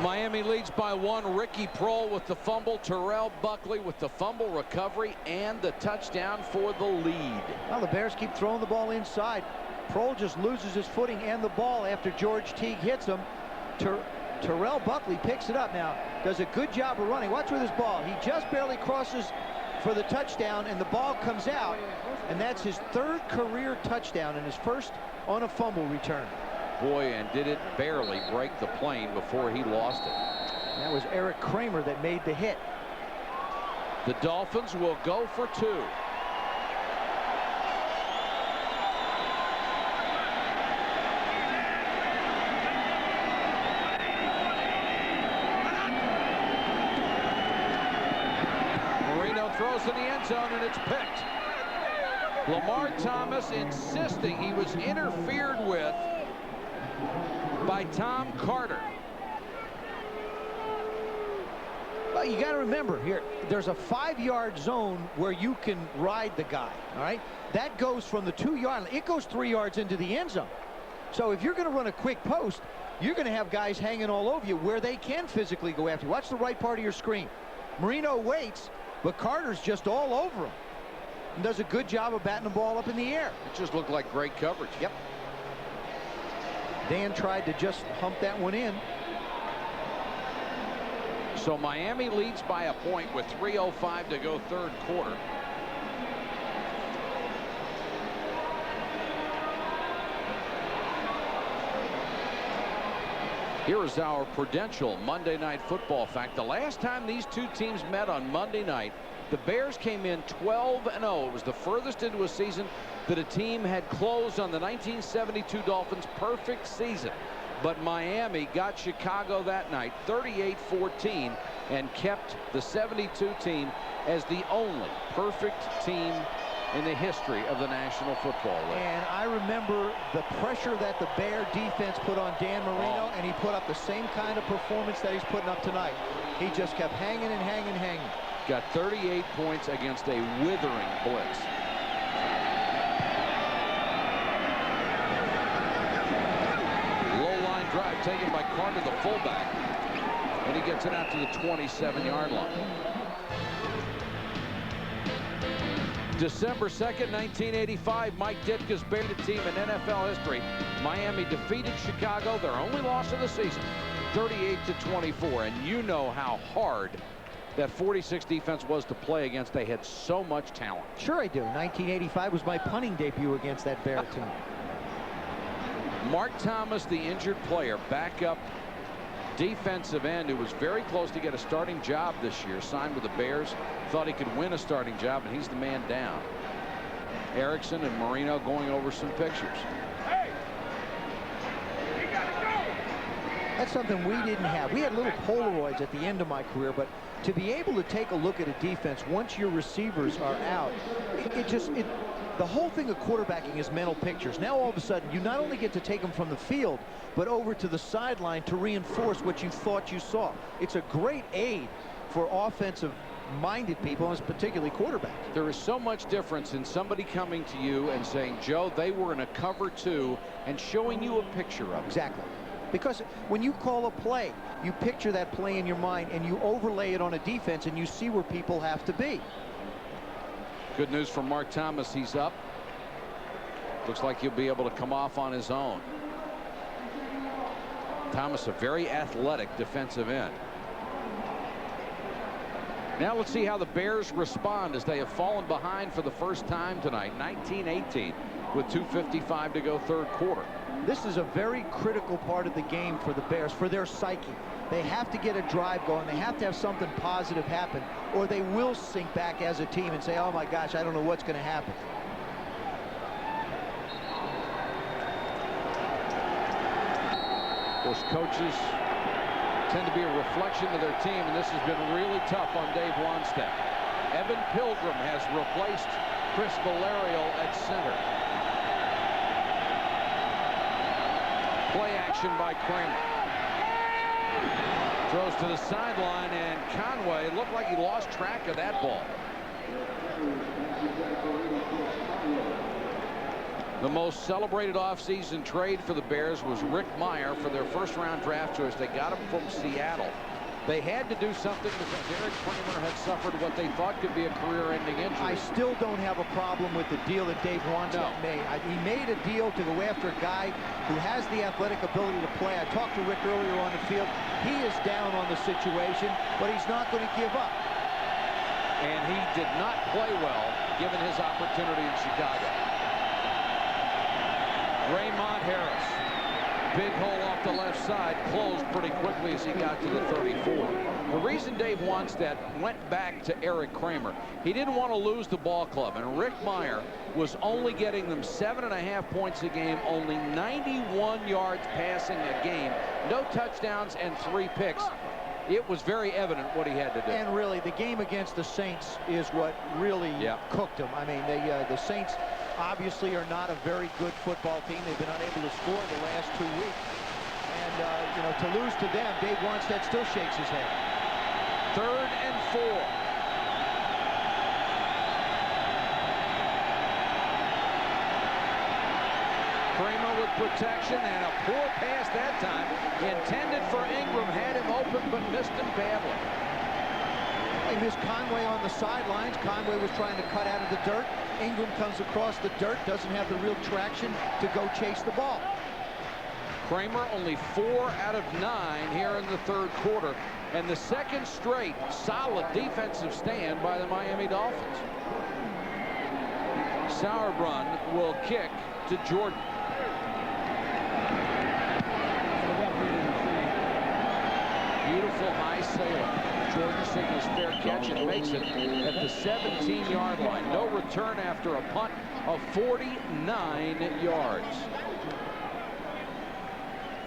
Miami leads by 1. Ricky Prohl with the fumble. Terrell Buckley with the fumble recovery and the touchdown for the lead. Well, the Bears keep throwing the ball inside. Prohl just loses his footing and the ball after George Teague hits him. Terrell Buckley picks it up now. Does a good job of running. Watch with his ball. He just barely crosses for the touchdown, and the ball comes out. And that's his 3rd career touchdown and his 1st on a fumble return. Boy, and did it barely break the plane before he lost it. That was Eric Kramer that made the hit. The Dolphins will go for 2. Marino throws in the end zone, and it's picked. Lamar Thomas insisting he was interfered with by Tom Carter. Well, you got to remember here, there's a 5-yard zone where you can ride the guy, all right? That goes from the 2-yard line. It goes 3 yards into the end zone. So if you're going to run a quick post, you're going to have guys hanging all over you where they can physically go after you. Watch the right part of your screen. Marino waits, but Carter's just all over him and does a good job of batting the ball up in the air. It just looked like great coverage. Yep. Dan tried to just hump that one in. So Miami leads by a point with 3:05 to go, 3rd quarter. Here is our Prudential Monday Night Football fact. The last time these two teams met on Monday night, the Bears came in 12-0. It was the furthest into a season that a team had closed on the 1972 Dolphins' perfect season. But Miami got Chicago that night 38-14 and kept the 72 team as the only perfect team in the history of the National Football League. And I remember the pressure that the Bear defense put on Dan Marino, and he put up the same kind of performance that he's putting up tonight. He just kept hanging and hanging and hanging. Got 38 points against a withering blitz. Low line drive taken by Carter, the fullback, and he gets it out to the 27-yard line. December 2nd, 1985, Mike Ditka's Bears team in NFL history. Miami defeated Chicago, their only loss of the season, 38-24. And you know how hard that 46 defense was to play against. They had so much talent. Sure I do. 1985 was my punting debut against that Bear team. Mark Thomas, the injured player, backup defensive end, who was very close to get a starting job this year, signed with the Bears, thought he could win a starting job, and he's the man down. Erickson and Marino going over some pictures. That's something we didn't have. We had little Polaroids at the end of my career, but to be able to take a look at a defense once your receivers are out, the whole thing of quarterbacking is mental pictures. Now all of a sudden you not only get to take them from the field, but over to the sideline to reinforce what you thought you saw. It's a great aid for offensive-minded people, and particularly quarterbacks. There is so much difference in somebody coming to you and saying, Joe, they were in a cover 2, and showing you a picture of it. Exactly. Because when you call a play, you picture that play in your mind and you overlay it on a defense and you see where people have to be. Good news for Mark Thomas. He's up. Looks like he'll be able to come off on his own. Thomas, a very athletic defensive end. Now let's see how the Bears respond as they have fallen behind for the first time tonight, 19-18, with 2:55 to go third quarter. This is a very critical part of the game for the Bears, for their psyche. They have to get a drive going. They have to have something positive happen, or they will sink back as a team and say, oh my gosh, I don't know what's going to happen. Of course, coaches tend to be a reflection of their team, and this has been really tough on Dave Wannstedt. Evan Pilgrim has replaced Chris Valerio at center. Play action by Kramer. Throws to the sideline, and Conway looked like he lost track of that ball. The most celebrated offseason trade for the Bears was Rick Mirer for their first-round draft choice. They got him from Seattle. They had to do something because Eric Kramer had suffered what they thought could be a career-ending injury. I still don't have a problem with the deal that Dave Wannstedt made. He made a deal to go after a guy who has the athletic ability to play. I talked to Rick earlier on the field. He is down on the situation, but he's not going to give up. And he did not play well given his opportunity in Chicago. Raymond Harris. Big hole off the left side, closed pretty quickly as he got to the 34. The reason Dave Wannstedt went back to Eric Kramer, he didn't want to lose the ball club, and Rick Mirer was only getting them 7.5 points a game, only 91 yards passing a game, no touchdowns and 3 picks. It was very evident what he had to do. And really, the game against the Saints is what really cooked him. I mean, the Saints obviously are not a very good football team. They've been unable to score the last 2 weeks. And, you know, to lose to them, Dave Wannstedt still shakes his head. 3rd and 4. Kramer with protection and a poor pass that time. Intended for Ingram, had him open but missed him badly. They missed Conway on the sidelines. Conway was trying to cut out of the dirt. Ingram comes across the dirt, doesn't have the real traction to go chase the ball. Kramer only 4 out of 9 here in the third quarter, and the second straight solid defensive stand by the Miami Dolphins. Sauerbrunn will kick to Jordan. Beautiful high sailor. Jordan signals fair catch and makes it at the 17-yard line. No return after a punt of 49 yards.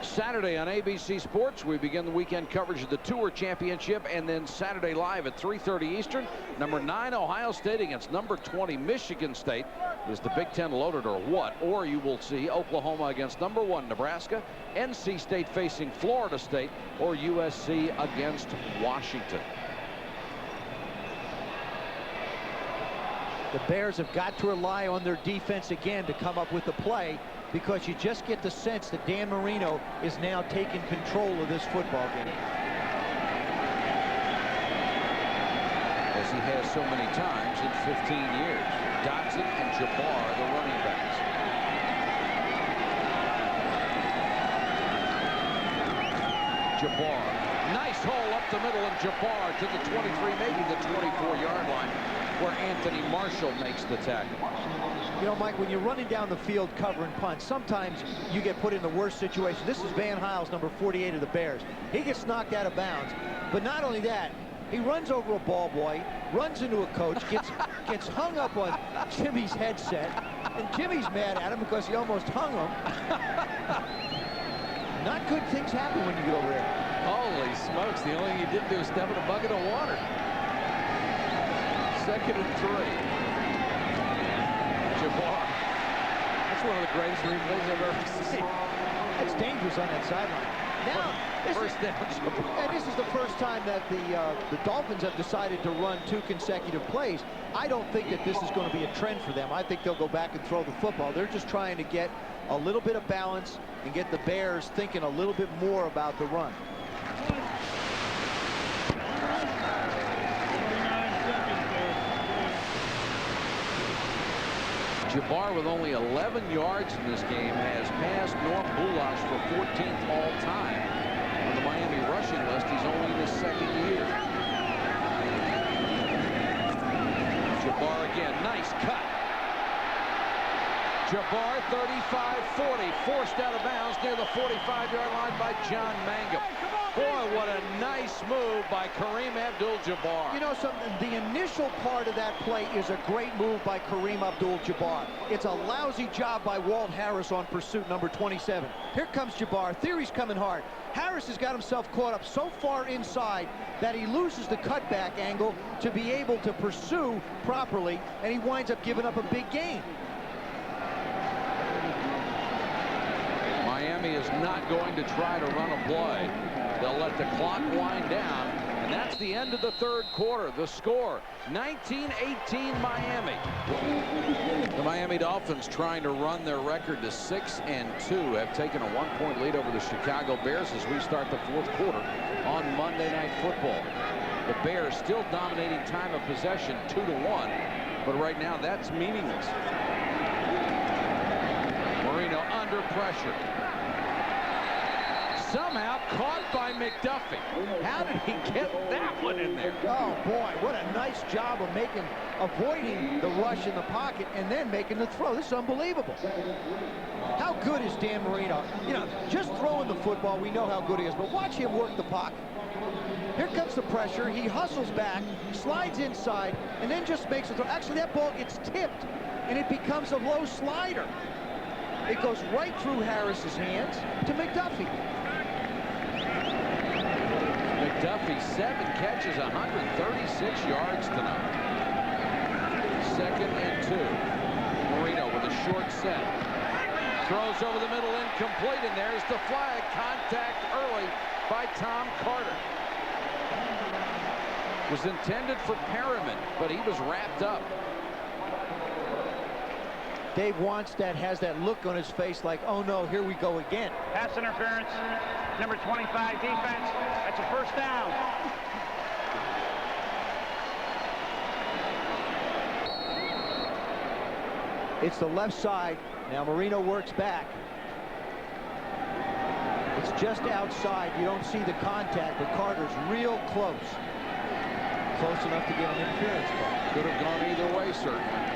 Saturday on ABC Sports, we begin the weekend coverage of the Tour Championship, and then Saturday live at 3:30 Eastern. Number 9 Ohio State against number 20 Michigan State. Is the Big Ten loaded or what? Or you will see Oklahoma against number 1 Nebraska, NC State facing Florida State, or USC against Washington. The Bears have got to rely on their defense again to come up with a play, because you just get the sense that Dan Marino is now taking control of this football game. As he has so many times in 15 years. Dotson and Jabbar, the running backs. Jabbar. Nice hole up the middle, and Jabbar to the 23, maybe the 24-yard line, where Anthony Marshall makes the tackle. You know, Mike, when you're running down the field covering punts, sometimes you get put in the worst situation. This is Van Hiles, number 48 of the Bears. He gets knocked out of bounds. But not only that, He runs over a ball boy, runs into a coach, gets hung up on Jimmy's headset, and Jimmy's mad at him because he almost hung him. Not good things happen when you get over there. Holy smokes, the only thing he did do is step in a bucket of water. 2nd and 3. Jabbar. That's one of the greatest replays I've ever seen. That's dangerous on that sideline. Now, this is the first time that the Dolphins have decided to run 2 consecutive plays. I don't think that this is going to be a trend for them. I think they'll go back and throw the football. They're just trying to get a little bit of balance and get the Bears thinking a little bit more about the run. Jabbar, with only 11 yards in this game, has passed Norm Bulash for 14th all-time. On the Miami rushing list, he's only in his 2nd year. Jabbar again, nice cut. Jabbar, 35-40, forced out of bounds near the 45-yard line by John Mangum. Boy, what a nice move by Kareem Abdul-Jabbar. You know something, the initial part of that play is a great move by Kareem Abdul-Jabbar. It's a lousy job by Walt Harris on pursuit number 27. Here comes Jabbar. Theory's coming hard. Harris has got himself caught up so far inside that he loses the cutback angle to be able to pursue properly, and he winds up giving up a big gain. Miami is not going to try to run a play. They'll let the clock wind down, and that's the end of the 3rd quarter. The score, 19-18 Miami. The Miami Dolphins, trying to run their record to 6-2, have taken a 1-point lead over the Chicago Bears as we start the 4th quarter on Monday Night Football. The Bears still dominating time of possession 2-1, but right now that's meaningless. Marino under pressure. Somehow caught by McDuffie. How did he get that one in there? Oh boy, what a nice job of avoiding the rush in the pocket and then making the throw. This is unbelievable. How good is Dan Marino? You know, just throwing the football, we know how good he is, but watch him work the pocket. Here comes the pressure. He hustles back, slides inside, and then just makes a throw. Actually, that ball gets tipped, and it becomes a low slider. It goes right through Harris's hands to McDuffie. McDuffie, 7 catches, 136 yards tonight. 2nd and 2. Marino with a short set. Throws over the middle, incomplete, and there's the flag. Contact early by Tom Carter. Was intended for Perriman, but he was wrapped up. Dave Wannstedt has that look on his face like, oh no, here we go again. Pass interference, number 25 defense. That's a 1st down. It's the left side. Now Marino works back. It's just outside. You don't see the contact, but Carter's real close. Close enough to get an interference call. Could have gone either way, certainly.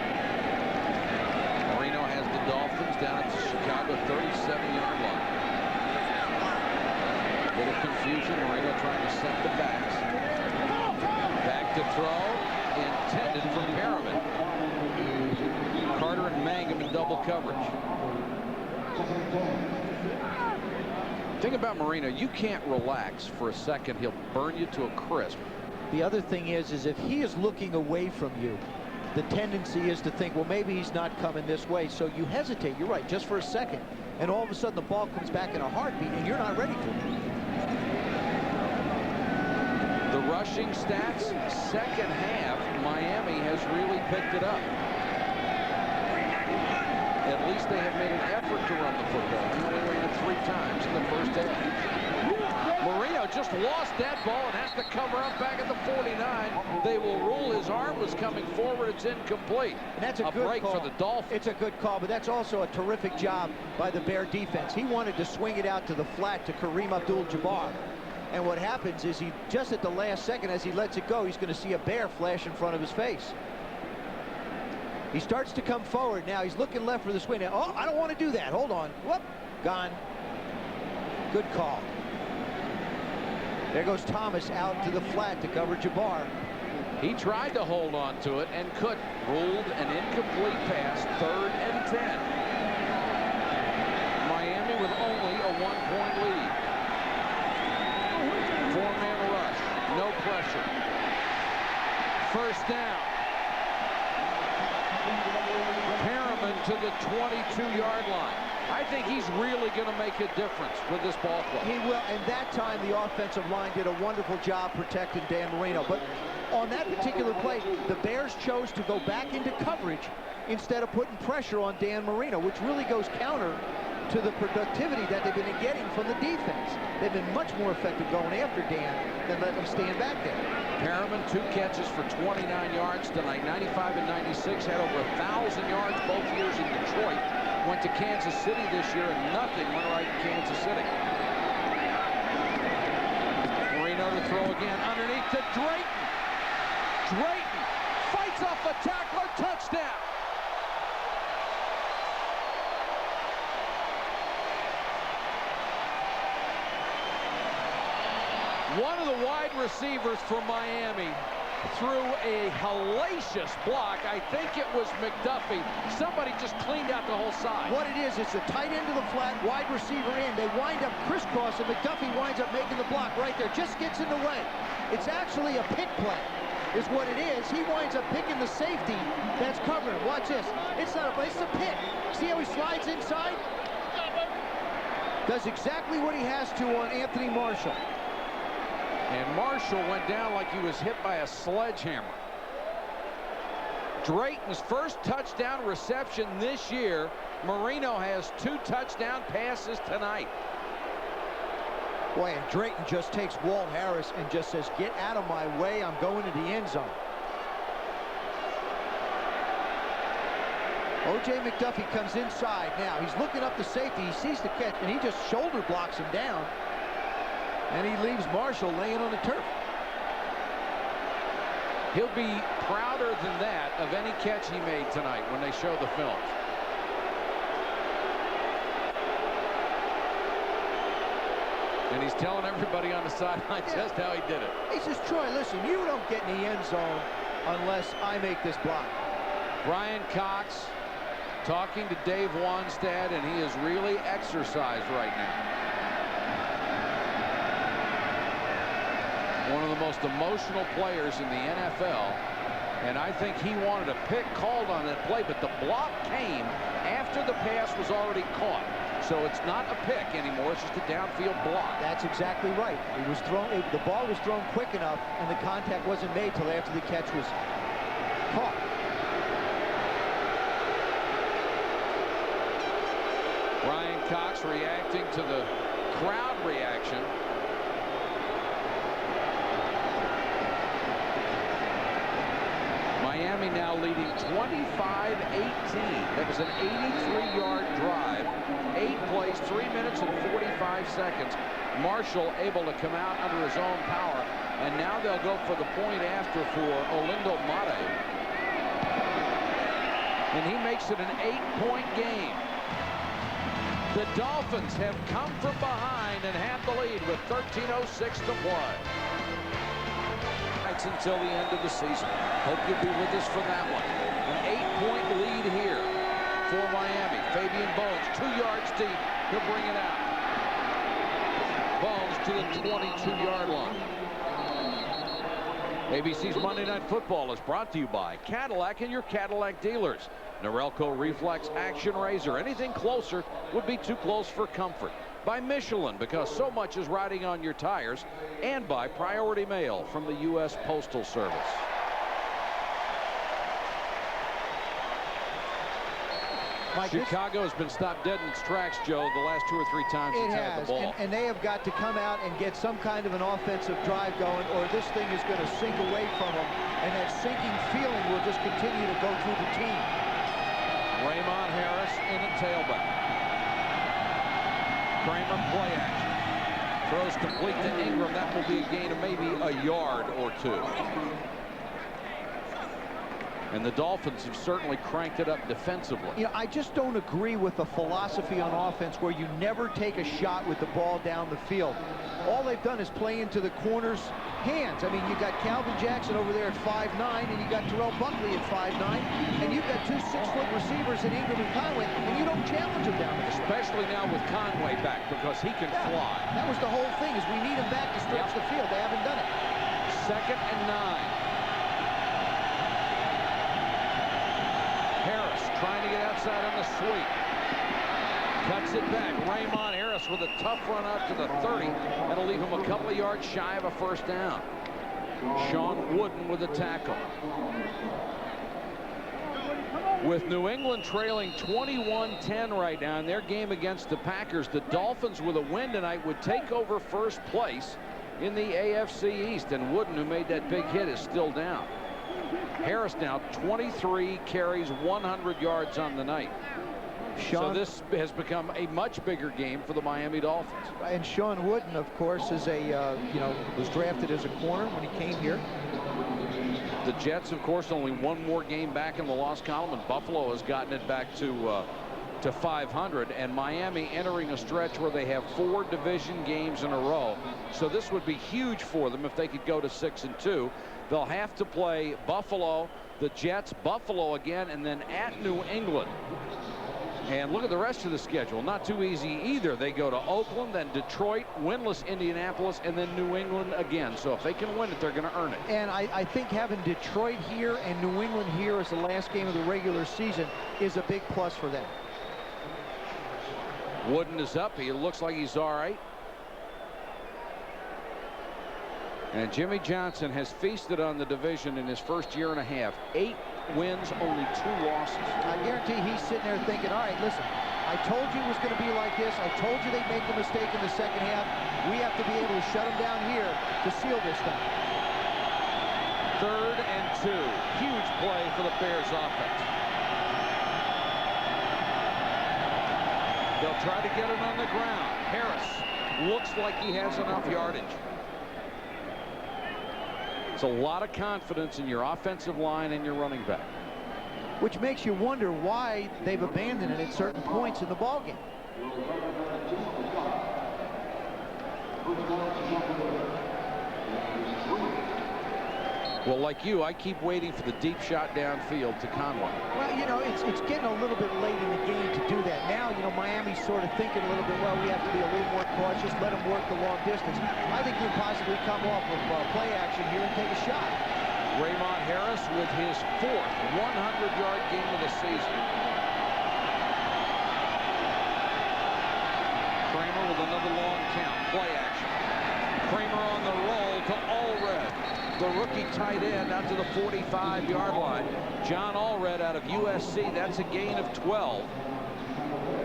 Marino has the Dolphins down at the Chicago 37-yard line. Bit of confusion. Marino trying to set the backs. Back to throw. Intended for Perriman. Carter and Mangum in double coverage. Thing about Marino, you can't relax for a second. He'll burn you to a crisp. The other thing is if he is looking away from you, the tendency is to think, well, maybe he's not coming this way. So you hesitate. You're right, just for a second. And all of a sudden, the ball comes back in a heartbeat, and you're not ready for it. The rushing stats, 2nd half, Miami has really picked it up. At least they have made an effort to run the football. He only ran it 3 times in the 1st half. Marino just lost that ball and has to cover up back at the 49. They will rule his arm was coming forward. It's incomplete. And that's a good break call for the Dolphins. It's a good call, but that's also a terrific job by the Bear defense. He wanted to swing it out to the flat to Kareem Abdul-Jabbar. And what happens is he, just at the last second, as he lets it go, he's going to see a Bear flash in front of his face. He starts to come forward. Now he's looking left for the swing. Now, oh, I don't want to do that. Hold on. Whoop. Gone. Good call. There goes Thomas out to the flat to cover Jabbar. He tried to hold on to it and couldn't. Ruled an incomplete pass, 3rd and 10. Miami with only a 1-point lead. 4-man rush, no pressure. 1st down. Perriman to the 22-yard line. I think he's really going to make a difference with this ball club. He will, and that time the offensive line did a wonderful job protecting Dan Marino. But on that particular play, the Bears chose to go back into coverage instead of putting pressure on Dan Marino, which really goes counter to the productivity that they've been getting from the defense. They've been much more effective going after Dan than letting him stand back there. Perriman, 2 catches for 29 yards tonight. 95 and 96, had over 1,000 yards both years in Detroit. Went to Kansas City this year, and nothing went right in Kansas City. Marino to throw again, underneath to Drayton. Drayton fights off a tackler, touchdown. One of the wide receivers for Miami threw a hellacious block. I think it was McDuffie. Somebody just cleaned out the whole side. What it is, it's a tight end to the flat, wide receiver in. They wind up crisscross, and McDuffie winds up making the block right there. Just gets in the way. It's actually a pick play, is what it is. He winds up picking the safety that's covering. Watch this. It's not a play, it's a pick. See how he slides inside? Does exactly what he has to on Anthony Marshall. And Marshall went down like he was hit by a sledgehammer. Drayton's first touchdown reception this year. Marino has 2 touchdown passes tonight. Boy, and Drayton just takes Walt Harris and just says, get out of my way, I'm going to the end zone. O.J. McDuffie comes inside now. He's looking up the safety. He sees the catch, and he just shoulder blocks him down. And he leaves Marshall laying on the turf. He'll be prouder than that of any catch he made tonight when they show the film. And he's telling everybody on the sideline just how he did it. He says, Troy, listen, you don't get in the end zone unless I make this block. Brian Cox talking to Dave Wannstedt, and he is really exercised right now. One of the most emotional players in the NFL, and I think he wanted a pick called on that play, but the block came after the pass was already caught. So it's not a pick anymore, it's just a downfield block. That's exactly right. It was thrown, the ball was thrown quick enough, and the contact wasn't made till after the catch was caught. Brian Cox reacting to the crowd reaction. Miami now leading 25-18. That was an 83-yard drive. 8 plays, 3 minutes and 45 seconds. Marshall able to come out under his own power. And now they'll go for the point after for Olindo Mate. And he makes it an 8-point game. The Dolphins have come from behind and have the lead with 13:06 to play. Until the end of the season. Hope you'll be with us for that one. An 8-point lead here for Miami. Fabian Bones, 2 yards deep. He'll bring it out. Bones to the 22-yard line. ABC's Monday Night Football is brought to you by Cadillac and your Cadillac dealers. Norelco Reflex Action Razor. Anything closer would be too close for comfort. By Michelin, because so much is riding on your tires. And by Priority Mail from the U.S. Postal Service. Mike, Chicago has been stopped dead in its tracks, Joe, the last 2 or 3 times it's had the ball. And they have got to come out and get some kind of an offensive drive going, or this thing is going to sink away from them, and that sinking feeling will just continue to go through the team. Raymond Harris in a tailback. Kramer play action. Throws complete to Ingram. That will be a gain of maybe a yard or 2. And the Dolphins have certainly cranked it up defensively. You know, I just don't agree with the philosophy on offense where you never take a shot with the ball down the field. All they've done is play into the corner's hands. I mean, you got Calvin Jackson over there at 5'9", and you got Terrell Buckley at 5'9", and you've got 2 6-foot receivers in Ingram and Conway, and you don't challenge them down there. Especially now with Conway back, because he can fly. That was the whole thing, is we need him back to stretch the field. They haven't done it. 2nd and 9. Harris trying to get outside on the sweep. Cuts it back. Raymond Harris with a tough run out to the 30. That'll leave him a couple of yards shy of a first down. Sean Wooden with a tackle. With New England trailing 21-10 right now in their game against the Packers, the Dolphins with a win tonight would take over first place in the AFC East. And Wooden, who made that big hit, is still down. Harris now 23 carries, 100 yards on the night. So this has become a much bigger game for the Miami Dolphins. And Sean Wooden, of course, is a was drafted as a corner when he came here. The Jets, of course, only one more game back in the loss column, and Buffalo has gotten it back to 500, and Miami entering a stretch where they have 4 division games in a row. So this would be huge for them if they could go to 6-2. They'll have to play Buffalo, the Jets, Buffalo again, and then at New England. And look at the rest of the schedule. Not too easy either. They go to Oakland, then Detroit, winless Indianapolis, and then New England again. So if they can win it, they're going to earn it. And I think having Detroit here and New England here as the last game of the regular season is a big plus for them. Wooden is up. He looks like he's all right. And Jimmy Johnson has feasted on the division in his first year and a half. 8 wins, only 2 losses. I guarantee he's sitting there thinking, all right, listen, I told you it was going to be like this. I told you they'd make the mistake in the second half. We have to be able to shut them down here to seal this thing. 3rd and 2. Huge play for the Bears offense. They'll try to get it on the ground. Harris looks like he has enough yardage. It's a lot of confidence in your offensive line and your running back. Which makes you wonder why they've abandoned it at certain points in the ballgame. Well, like you, I keep waiting for the deep shot downfield to Conway. Well, you know, it's getting a little bit late in the game to do that. Now, you know, Miami's sort of thinking a little bit, well, we have to be a little more cautious, let them work the long distance. I think you can possibly come off with play action here and take a shot. Raymond Harris with his 4th 100-yard game of the season. Kramer with another long count. Play action. Kramer on the roll to Allred, the rookie tight end, out to the 45-yard line. John Allred out of USC. That's a gain of 12.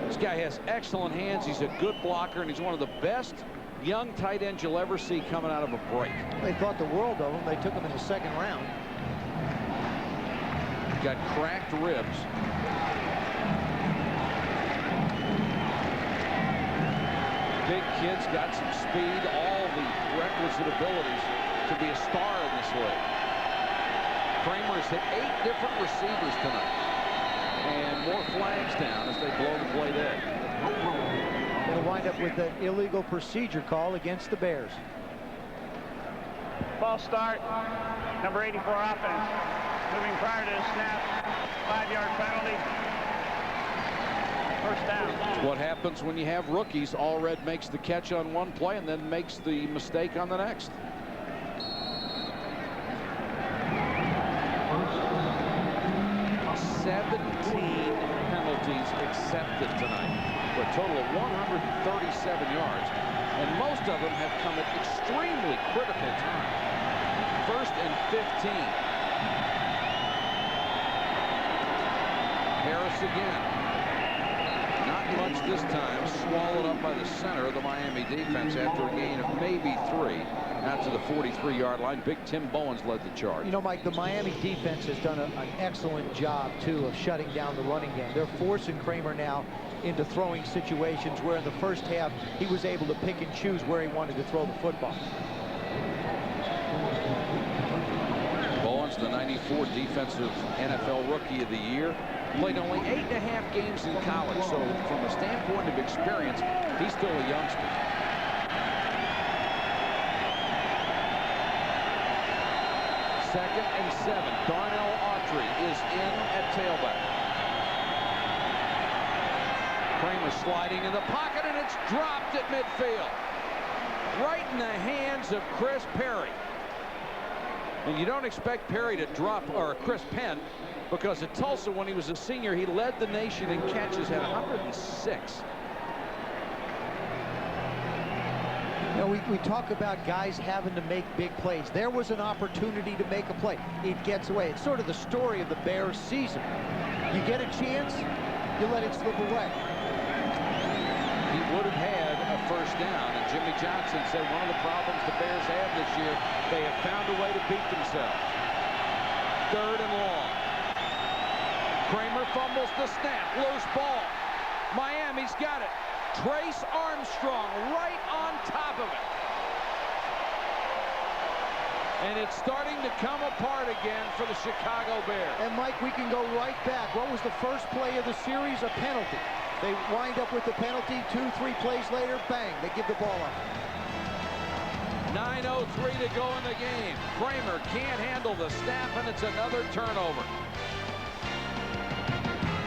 This guy has excellent hands. He's a good blocker, and he's one of the best young tight ends you'll ever see coming out of a break. They thought the world of him. They took him in the 2nd round. Got cracked ribs. Big kid's got some speed, all the requisite abilities to be a star in this league. Kramer's hit 8 different receivers tonight. And more flags down as they blow the play dead. Going to wind up with an illegal procedure call against the Bears. False start. Number 84 offense. Moving prior to the snap. 5-yard penalty. First down. What happens when you have rookies? Allred makes the catch on one play and then makes the mistake on the next. Penalties accepted tonight for a total of 137 yards, and most of them have come at extremely critical time. 1st and 15. Harris again. Not much this time. Swallowed up by the center of the Miami defense after a gain of maybe 3 out to the 43-yard line. Big Tim Bowens led the charge. You know, Mike, the Miami defense has done an excellent job, too, of shutting down the running game. They're forcing Kramer now into throwing situations where in the first half he was able to pick and choose where he wanted to throw the football. Bowens, the 94 2024 Defensive NFL Rookie of the Year. Played only 8.5 games in college, so from a standpoint of experience, he's still a youngster. Second and 7. Darnell Autry is in at tailback. Kramer sliding in the pocket, and it's dropped at midfield. Right in the hands of Chris Perry. And you don't expect Perry to drop, or Chris Penn, because at Tulsa, when he was a senior, he led the nation in catches at 106. You know, we talk about guys having to make big plays. There was an opportunity to make a play. It gets away. It's sort of the story of the Bears season. You get a chance, you let it slip away. He would have had a first down, and Jimmy Johnson said one of the problems the Bears have this year, they have found a way to beat themselves. Third and long. Kramer fumbles the snap. Loose ball. Miami's got it. Trace Armstrong right on top of it. And it's starting to come apart again for the Chicago Bears. And Mike, we can go right back. What was the first play of the series? A penalty. They wind up with the penalty. 2-3 plays later, bang, they give the ball up. 9:03 to go in the game. Kramer can't handle the snap, and it's another turnover.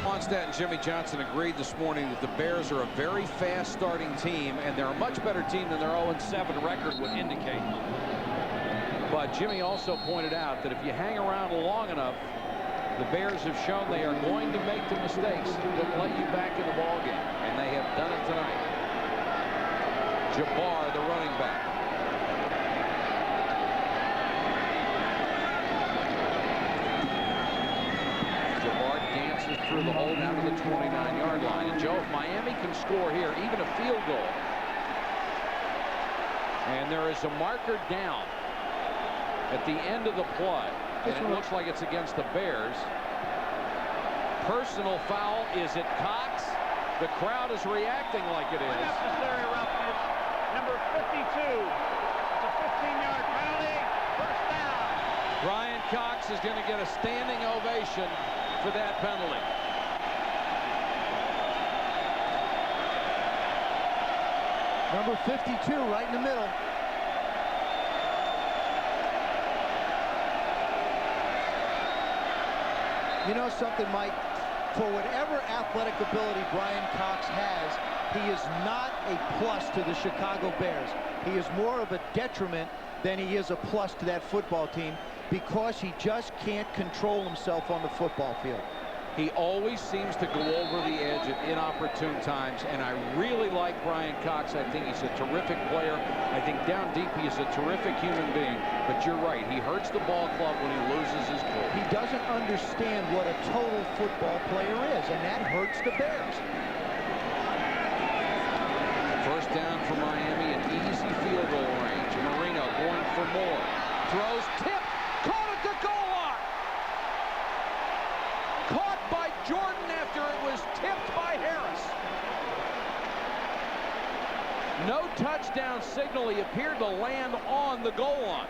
Onstad and Jimmy Johnson agreed this morning that the Bears are a very fast starting team, and they're a much better team than their 0-7 record would indicate. But Jimmy also pointed out that if you hang around long enough, the Bears have shown they are going to make the mistakes that let you back in the ballgame, and they have done it tonight. Jabbar, the running back. Jabbar dances through the hole down to the 29-yard line. And Joe, if Miami can score here, even a field goal, and there is a marker down at the end of the play, and it looks like it's against the Bears. Personal foul. Is it Cox? The crowd is reacting like it is. Unnecessary roughness. Number 52. It's a 15-yard penalty. First down. Brian Cox is going to get a standing ovation for that penalty. Number 52 right in the middle. You know something, Mike? For whatever athletic ability Brian Cox has, he is not a plus to the Chicago Bears. He is more of a detriment than he is a plus to that football team because he just can't control himself on the football field. He always seems to go over the edge at inopportune times, and I really like Brian Cox. I think he's a terrific player. I think down deep he is a terrific human being. But you're right, he hurts the ball club when he loses his cool. He doesn't understand what a total football player is, and that hurts the Bears. First down for Miami, an easy field goal range. Marino going for more. Throws, tip, caught at the goal line. Caught by Jordan after it was tipped by Harris. No touchdown signal. He appeared to land on the goal line.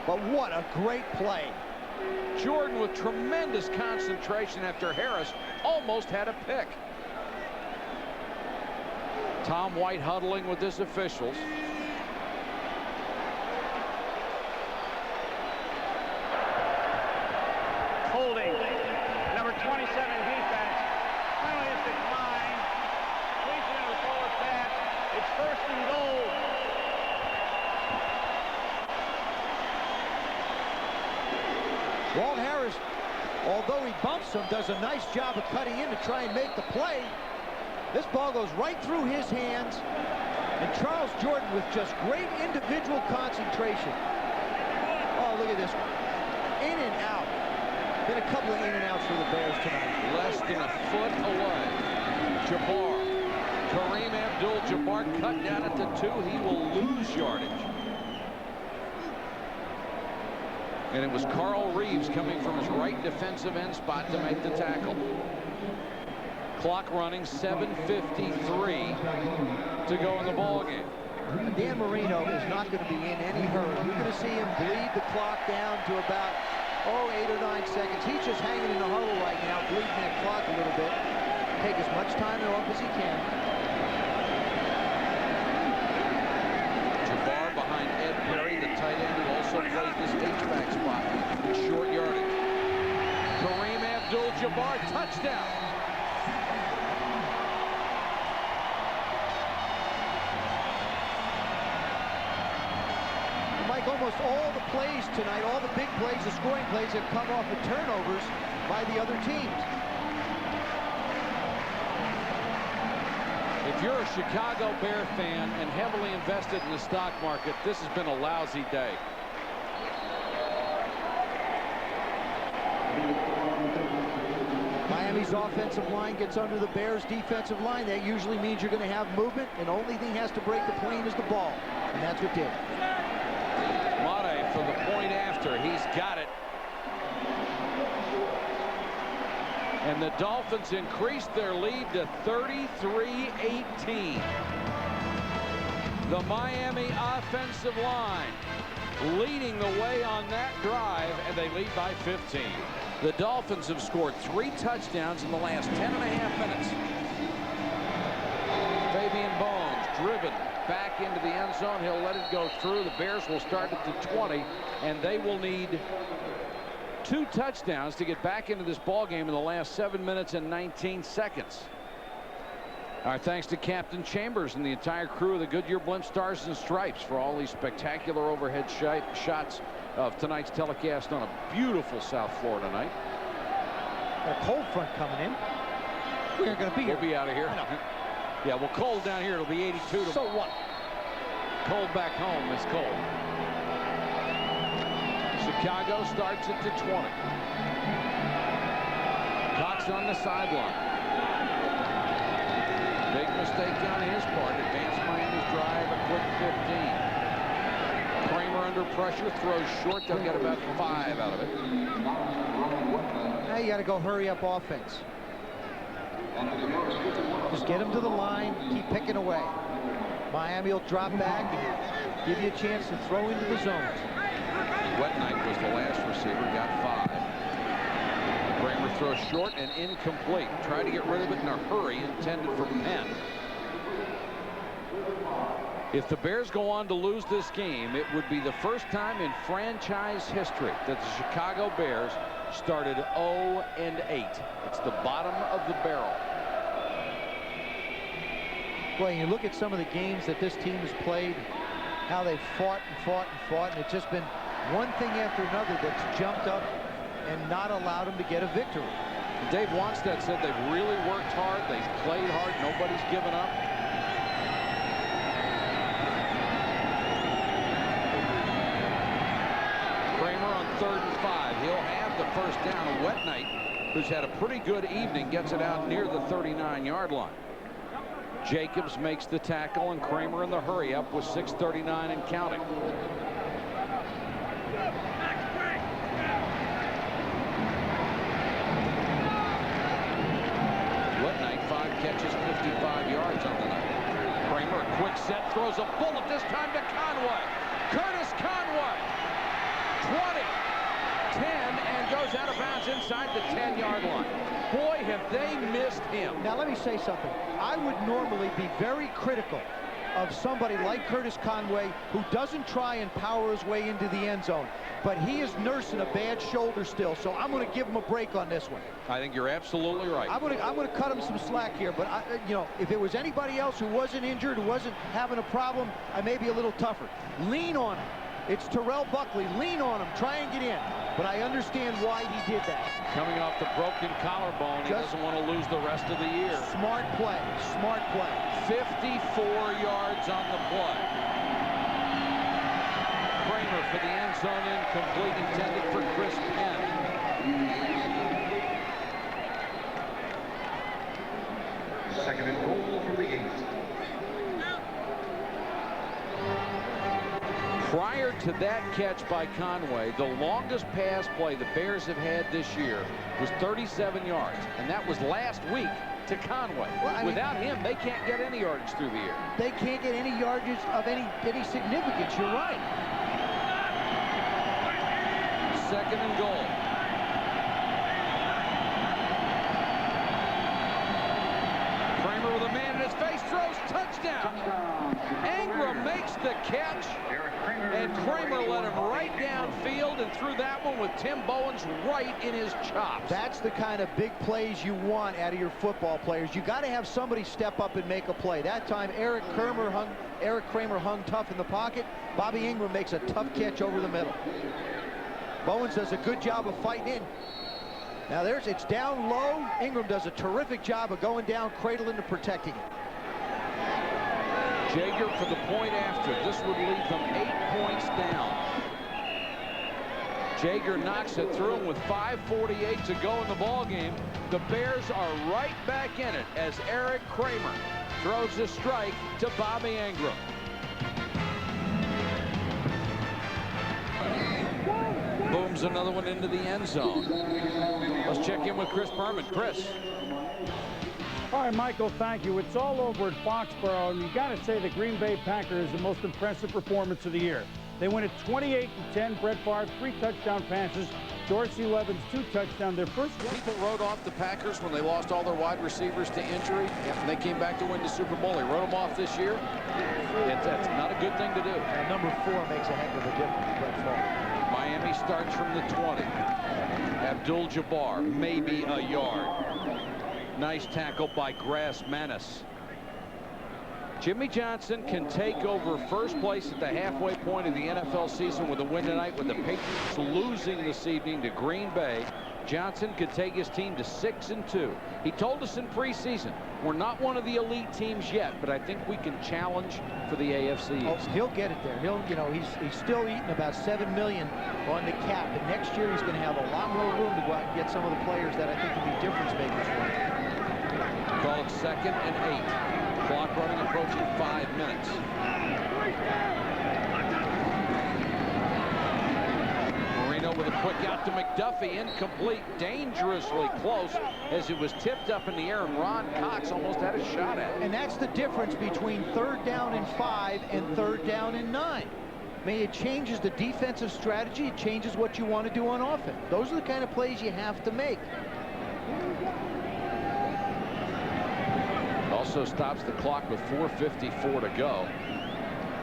But what a great play. Jordan with tremendous concentration after Harris almost had a pick. Tom White huddling with his officials. Holding. Number 27 defense. Penalty is declined. Completion of the forward pass. It's first and goal. Walt Harris, although he bumps him, does a nice job of cutting in to try and make the play. This ball goes right through his hands, and Charles Jordan with just great individual concentration. Oh, look at this one. In and out. Been a couple of in and outs for the Bears tonight. Less than a foot away. Jabbar. Kareem Abdul-Jabbar cut down at the 2. He will lose yardage. And it was Carl Reeves coming from his right defensive end spot to make the tackle. Clock running, 7:53 to go in the ball game. Dan Marino is not going to be in any hurry. You're going to see him bleed the clock down to about 8 or 9 seconds. He's just hanging in the huddle right now, bleeding that clock a little bit. Take as much time off as he can. Jabbar behind Ed Perry, the tight end who also plays this H-back spot in short yardage. Kareem Abdul-Jabbar, touchdown. Mike, almost all the plays tonight, all the big plays, the scoring plays have come off of turnovers by the other teams. If you're a Chicago Bear fan and heavily invested in the stock market, this has been a lousy day. Miami's offensive line gets under the Bears' defensive line. That usually means you're going to have movement, and the only thing has to break the plane is the ball, and that's what did. Mate for the point after. He's got it. And the Dolphins increased their lead to 33-18. The Miami offensive line leading the way on that drive, and they lead by 15. The Dolphins have scored 3 touchdowns in the last 10.5 minutes. Fabian Bones driven back into the end zone. He'll let it go through. The Bears will start at the 20, and they will need 2 touchdowns to get back into this ball game in the last 7 minutes and 19 seconds. Our thanks to Captain Chambers and the entire crew of the Goodyear Blimp Stars and Stripes for all these spectacular overhead shots of tonight's telecast on a beautiful South Florida night. A cold front coming in. We aren't going to be here. We'll be out of here. Yeah, well, cold down here. It'll be 82 tomorrow. So what? Cold back home is cold. Chicago starts at the 20. Cox on the sideline. Big mistake on his part. Advanced Miami's drive a quick 15. Kramer under pressure, throws short. They'll get about 5 out of it. Now you got to go hurry up offense. Just get him to the line, keep picking away. Miami will drop back and give you a chance to throw into the zones. Wetnight was the last receiver, got 5. Kramer throws short and incomplete. Tried to get rid of it in a hurry, intended for Penn. If the Bears go on to lose this game, it would be the first time in franchise history that the Chicago Bears started 0-8. It's the bottom of the barrel. Boy, you look at some of the games that this team has played, how they fought and fought and fought, and it's just been one thing after another that's jumped up and not allowed them to get a victory. Dave Wanstead said they've really worked hard. They've played hard. Nobody's given up. Kramer on 3rd and 5. He'll have the first down. Wetnight, who's had a pretty good evening, gets it out near the 39-yard line. Jacobs makes the tackle, and Kramer in the hurry up with 6:39 and counting. Wetnight, 5 catches, 55 yards on the night. Kramer, a quick set, throws a bullet this time to Conway. Curtis Conway, 20, 10, and goes out of bounds inside the 10-yard line. Boy, have they missed him. Now, let me say something. I would normally be very critical of somebody like Curtis Conway who doesn't try and power his way into the end zone, but he is nursing a bad shoulder still, so I'm going to give him a break on this one. I think you're absolutely right. I'm going to cut him some slack here, but you know, if it was anybody else who wasn't injured, who wasn't having a problem, I may be a little tougher. Lean on him. It's Terrell Buckley. Lean on him. Try and get in. But I understand why he did that. Coming off the broken collarbone, he doesn't want to lose the rest of the year. Smart play. Smart play. 54 yards on the play. Kramer for the end zone, incomplete, intended for Chris Penn. Second and goal from the 8. Prior to that catch by Conway, the longest pass play the Bears have had this year was 37 yards, and that was last week to Conway. Well, without him, they can't get any yardage through the air. They can't get any yardage of any significance. You're right. second and goal. Kramer with a man in his face, throws, touchdown. Ingram makes the catch, and Kramer let him right downfield and threw that one with Tim Bowens right in his chops. That's the kind of big plays you want out of your football players. You got to have somebody step up and make a play. That time, Eric Kramer hung tough in the pocket. Bobby Ingram makes a tough catch over the middle. Bowens does a good job of fighting in. Now it's down low. Ingram does a terrific job of going down, cradling and protecting it. Jaeger for the point after. This would leave them 8 points down. Jaeger knocks it through, and with 5:48 to go in the ball game, the Bears are right back in it as Eric Kramer throws a strike to Bobby Ingram. Booms another one into the end zone. Let's check in with Chris Berman. Chris. All right, Michael, thank you. It's all over at Foxborough, and you got to say the Green Bay Packers the most impressive performance of the year. They win it 28-10. Brett Favre, 3 touchdown passes. Dorsey Levens, 2 touchdowns. Their first. People wrote off the Packers when they lost all their wide receivers to injury, and they came back to win the Super Bowl. They wrote them off this year. That's not a good thing to do. And number 4 makes a heck of a difference, Brett Favre. Miami starts from the 20. Abdul-Jabbar, maybe a yard. Nice tackle by Grass Manis. Jimmy Johnson can take over first place at the halfway point of the NFL season with a win tonight, with the Patriots losing this evening to Green Bay. Johnson could take his team to 6-2. He told us in preseason, we're not one of the elite teams yet, but I think we can challenge for the AFC East. Oh, he'll get it there. He's still eating about $7 million on the cap, and next year he's going to have a lot more room to go out and get some of the players that I think can be difference makers for him. Call it 2nd and 8. Clock running, approaching 5 minutes. Marino with a quick out to McDuffie, incomplete, dangerously close as it was tipped up in the air, and Ron Cox almost had a shot at it. And that's the difference between 3rd down and 5 and 3rd down and 9. I mean, it changes the defensive strategy. It changes what you want to do on offense. Those are the kind of plays you have to make. Also stops the clock with 4:54 to go.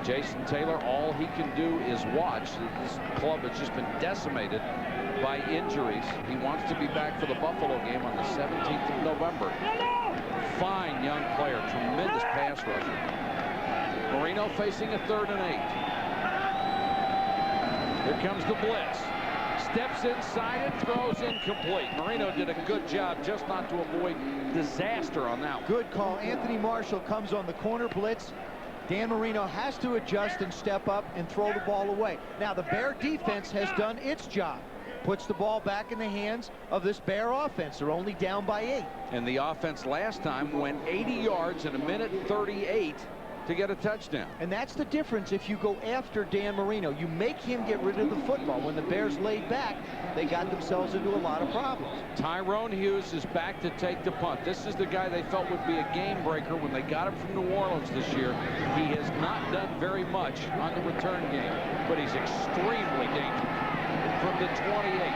Jason Taylor, all he can do is watch. This club has just been decimated by injuries. He wants to be back for the Buffalo game on the 17th of November. Fine young player, tremendous pass rusher. Marino facing a 3rd and 8. Here comes the blitz. Steps inside and throws incomplete. Marino did a good job just not to avoid disaster on that one. Good call. Anthony Marshall comes on the corner blitz. Dan Marino has to adjust and step up and throw the ball away. Now, the Bear defense has done its job. Puts the ball back in the hands of this Bear offense. They're only down by 8. And the offense last time went 80 yards in 1:38 to get a touchdown. And that's the difference if you go after Dan Marino. You make him get rid of the football. When the Bears laid back, they got themselves into a lot of problems. Tyrone Hughes is back to take the punt. This is the guy they felt would be a game breaker when they got him from New Orleans this year. He has not done very much on the return game, but he's extremely dangerous. From the 28,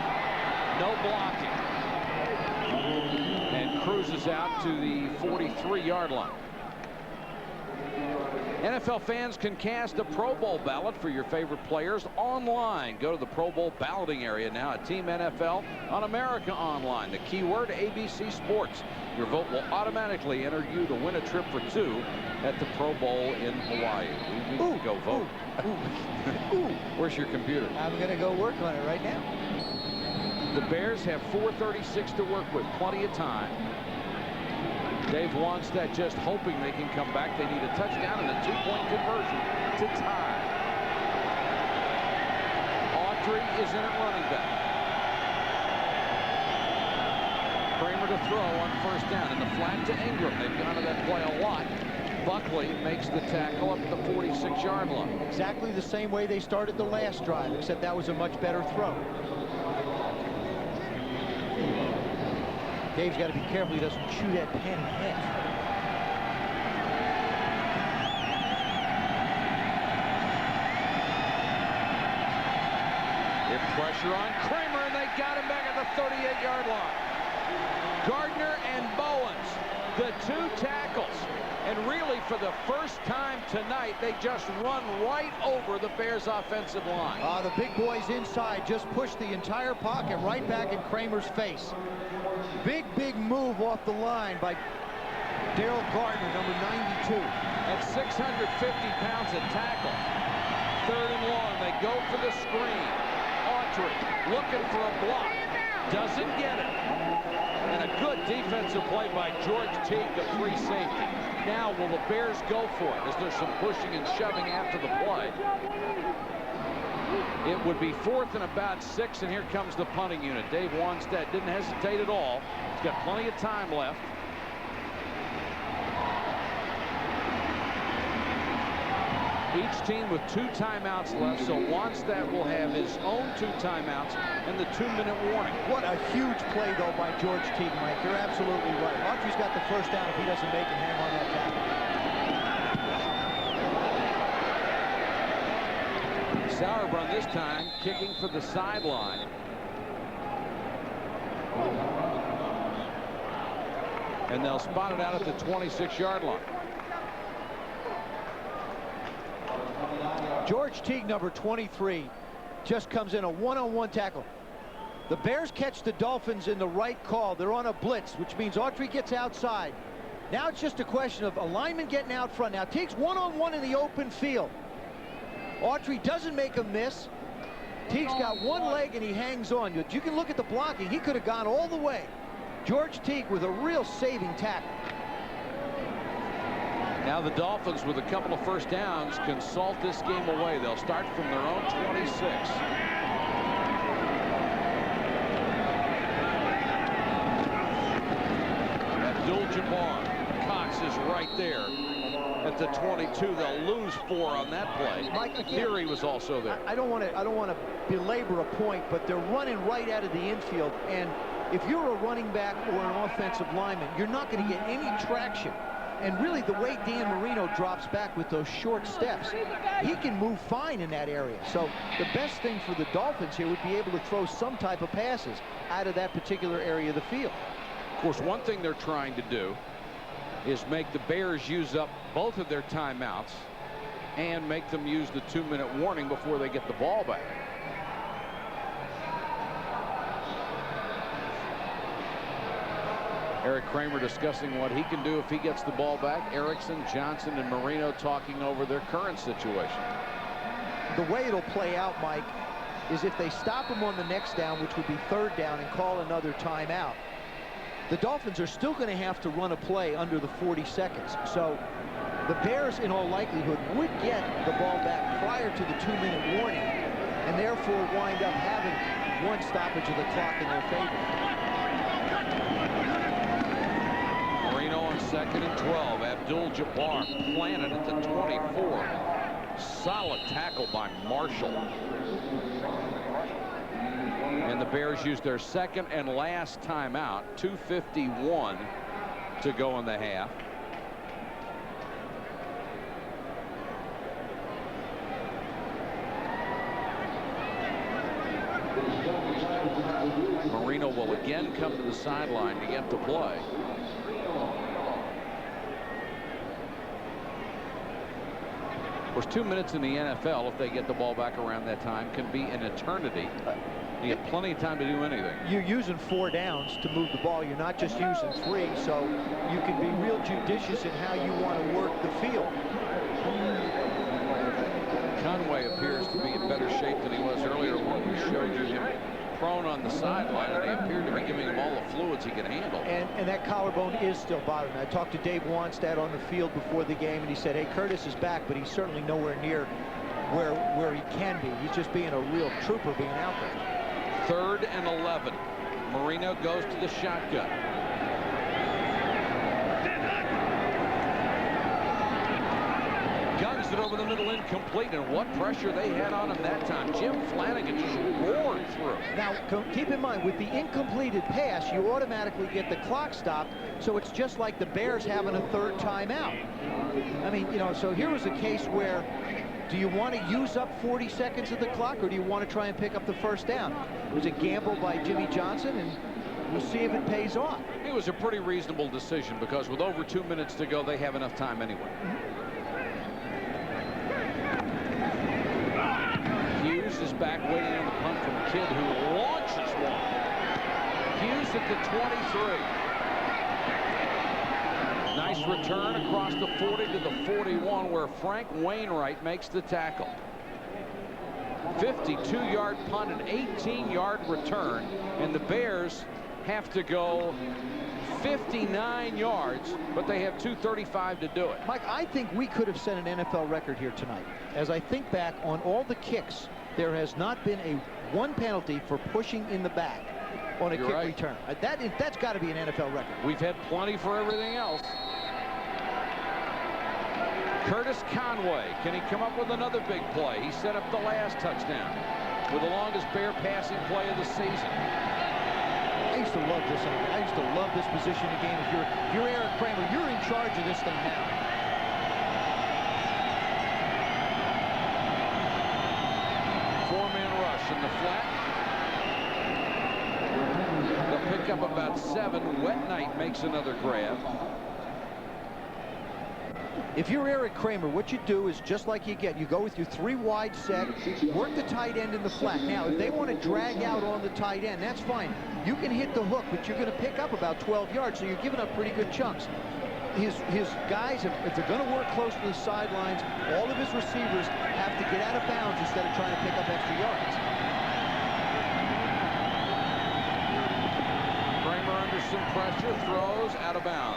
no blocking. And cruises out to the 43-yard line. NFL fans can cast a Pro Bowl ballot for your favorite players online. Go to the Pro Bowl balloting area now at Team NFL on America Online. The keyword ABC Sports. Your vote will automatically enter you to win a trip for 2 at the Pro Bowl in Hawaii. We need to go vote. Where's your computer? I'm going to go work on it right now. The Bears have 4:36 to work with. Plenty of time. Dave Wannstedt just hoping they can come back. They need a touchdown and a 2-point conversion to tie. Autry is in at running back. Kramer to throw on 1st down in the flat to Ingram. They've gone to that play a lot. Buckley makes the tackle up at the 46-yard line. Exactly the same way they started the last drive, except that was a much better throw. Dave's got to be careful he doesn't chew that pen in half. If pressure on Kramer, and they got him back at the 38-yard line. Gardner and Bowens, the two tackles. And really, for the first time tonight, they just run right over the Bears' offensive line. The big boys inside just pushed the entire pocket right back in Kramer's face. Big move off the line by Daryl Gardner, number 92. At 650 pounds at tackle. 3rd and long, they go for the screen. Autry looking for a block. Doesn't get it. And a good defensive play by George Teague, the free safety. Now will the Bears go for it as there's some pushing and shoving after the play. It would be 4th and about 6, and here comes the punting unit. Dave Wannstedt didn't hesitate at all. He's got plenty of time left. Each team with 2 timeouts left, so Wannstedt will have his own 2 timeouts and the 2-minute warning. What a huge play, though, by George Teague, Mike. You're absolutely right. Autry's got the first down. If he doesn't make it, hang on that tackle. Sauerbrunn this time kicking for the sideline. And they'll spot it out at the 26-yard line. George Teague, number 23, just comes in a one-on-one tackle. The Bears catch the Dolphins in the right call. They're on a blitz, which means Autry gets outside. Now it's just a question of a lineman getting out front. Now Teague's one-on-one in the open field. Autry doesn't make a miss. Teague's got one leg and he hangs on. You can look at the blocking. He could have gone all the way. George Teague with a real saving tackle. Now the Dolphins, with a couple of first downs, can salt this game away. They'll start from their own 26. Abdul-Jabbar. Cox is right there at the 22. They'll lose 4 on that play. Mike, Theory was also there. I don't want to belabor a point, but they're running right out of the infield, and if you're a running back or an offensive lineman, you're not going to get any traction. And really, the way Dan Marino drops back with those short steps, he can move fine in that area. So the best thing for the Dolphins here would be able to throw some type of passes out of that particular area of the field. Of course, one thing they're trying to do is make the Bears use up both of their timeouts and make them use the 2-minute warning before they get the ball back. Eric Kramer discussing what he can do if he gets the ball back. Erickson, Johnson, and Marino talking over their current situation. The way it'll play out, Mike, is if they stop him on the next down, which would be 3rd down, and call another timeout, the Dolphins are still going to have to run a play under the 40 seconds. So the Bears, in all likelihood, would get the ball back prior to the 2-minute warning, and therefore wind up having one stoppage of the clock in their favor. Marino on 2nd and 12. Abdul-Jabbar planted at the 24. Solid tackle by Marshall. And the Bears use their 2nd and last timeout. 2:51 to go in the half. Marino will again come to the sideline to get the play. Of course, 2 minutes in the NFL, if they get the ball back around that time, can be an eternity. You get plenty of time to do anything. You're using 4 downs to move the ball. You're not just using 3, so you can be real judicious in how you want to work the field. Conway appears to be in better shape than he was earlier when we showed you him prone on the sideline, and they appeared to be giving him all the fluids he could handle. And that collarbone is still bothering. I talked to Dave Wannstedt on the field before the game, and he said, hey, Curtis is back, but he's certainly nowhere near where he can be. He's just being a real trooper being out there. 3rd and 11. Marino goes to the shotgun. Guns it over the middle, incomplete, and what pressure they had on him that time. Jim Flanagan just roared through. Now, keep in mind, with the incompleted pass, you automatically get the clock stopped, so it's just like the Bears having a 3rd timeout. I mean, you know, so here was a case where, do you want to use up 40 seconds of the clock, or do you want to try and pick up the 1st down? It was a gamble by Jimmy Johnson, and we'll see if it pays off. It was a pretty reasonable decision because with over 2 minutes to go, they have enough time anyway. Hughes is back waiting on the punt from Kidd, who launches one. Hughes at the 23. Nice return across the 40 to the 41, where Frank Wainwright makes the tackle. 52-yard punt, an 18-yard return, and the Bears have to go 59 yards, but they have 2:35 to do it. Mike, I think we could have set an NFL record here tonight. As I think back on all the kicks, there has not been one penalty for pushing in the back on a kick return. That's got to be an NFL record. We've had plenty for everything else. Curtis Conway, can he come up with another big play? He set up the last touchdown with the longest Bear passing play of the season. I used to love this. I used to love this position of game. If you're Eric Kramer, you're in charge of this thing now. Four-man rush in the flat. They'll pick up about 7. Wet Knight makes another grab. If you're Eric Kramer, what you do is just like you go with your 3 wide set, work the tight end in the flat. Now, if they want to drag out on the tight end, that's fine. You can hit the hook, but you're going to pick up about 12 yards, so you're giving up pretty good chunks. His guys, if they're going to work close to the sidelines, all of his receivers have to get out of bounds instead of trying to pick up extra yards. Kramer under some pressure, throws out of bounds.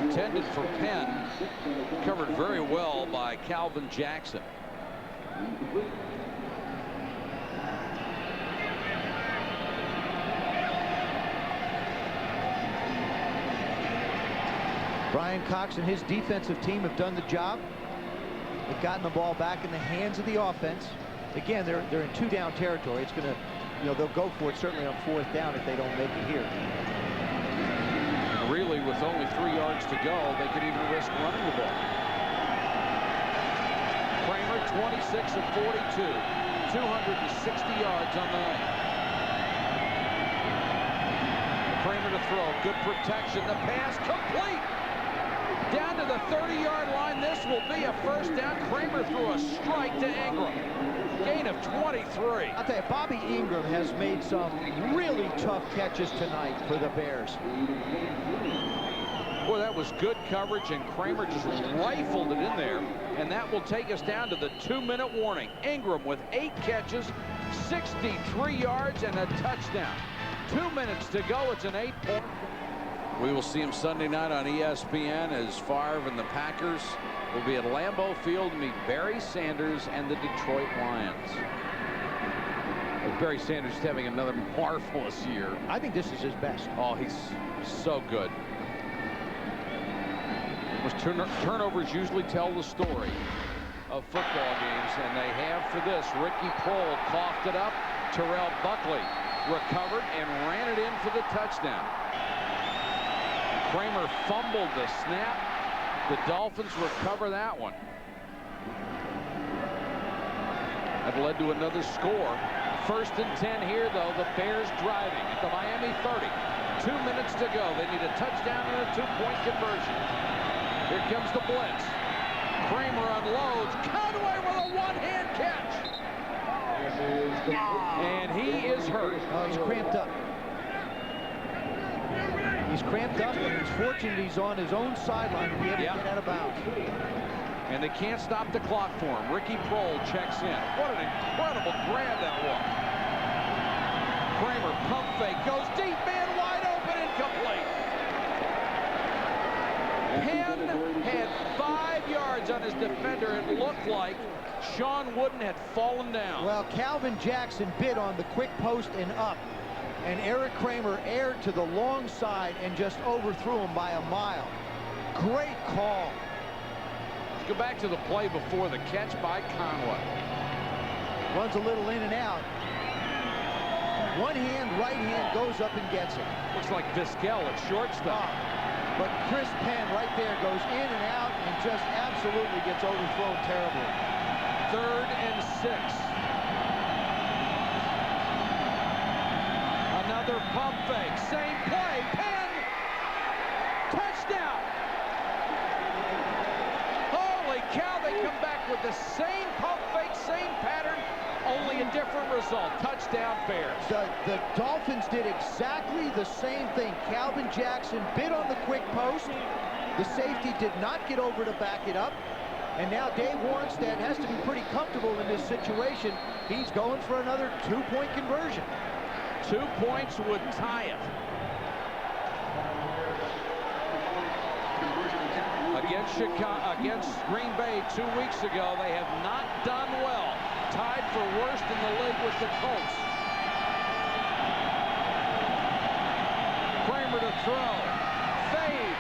Intended for Penn, covered very well by Calvin Jackson. Brian Cox and his defensive team have done the job. They've gotten the ball back in the hands of the offense. Again, they're in 2-down territory. It's going to, they'll go for it certainly on 4th down if they don't make it here. And really, with only 3 yards to go, they could even risk running the ball. Kramer, 26 of 42, 260 yards on the night. Kramer to throw, good protection, the pass complete. Down to the 30-yard line. This will be a first down. Kramer threw a strike to Ingram. Gain of 23. I'll tell you, Bobby Ingram has made some really tough catches tonight for the Bears. Boy, that was good coverage, and Kramer just rifled it in there. And that will take us down to the 2-minute warning. Ingram with 8 catches, 63 yards, and a touchdown. 2 minutes to go. It's an 8-point. We will see him Sunday night on ESPN as Favre and the Packers will be at Lambeau Field to meet Barry Sanders and the Detroit Lions. Barry Sanders is having another marvelous year. I think this is his best. Oh, he's so good. Turnovers usually tell the story of football games, and they have for this. Ricky Prohl coughed it up. Terrell Buckley recovered and ran it in for the touchdown. Kramer fumbled the snap. The Dolphins recover that one. That led to another score. 1st and 10 here, though. The Bears driving at the Miami 30. 2 minutes to go. They need a touchdown and a 2-point conversion. Here comes the blitz. Kramer unloads. Conway with a one-hand catch. And he is hurt. Oh, he's cramped up. He's cramped up, and he's fortunate he's on his own sideline to be able to get out of bounds. And they can't stop the clock for him. Ricky Prohl checks in. What an incredible grab that was. Kramer pump fake, goes deep, man wide open, incomplete. Penn had 5 yards on his defender. It looked like Sean Wooden had fallen down. Well, Calvin Jackson bid on the quick post and up. And Eric Kramer aired to the long side and just overthrew him by a mile. Great call. Let's go back to the play before the catch by Conway. Runs a little in and out. One hand, right hand, goes up and gets it. Looks like Vizquel at shortstop. But Chris Penn right there goes in and out and just absolutely gets overthrown terribly. 3rd and 6. pump fake. Same play. Penn. Touchdown. Holy cow, they come back with the same pump fake, same pattern, only a different result. Touchdown, Bears. The Dolphins did exactly the same thing. Calvin Jackson bit on the quick post. The safety did not get over to back it up. And now Dave Warnstead has to be pretty comfortable in this situation. He's going for another 2-point conversion. 2 points would tie it. Against Green Bay 2 weeks ago, they have not done well. Tied for worst in the league with the Colts. Kramer to throw. Fade.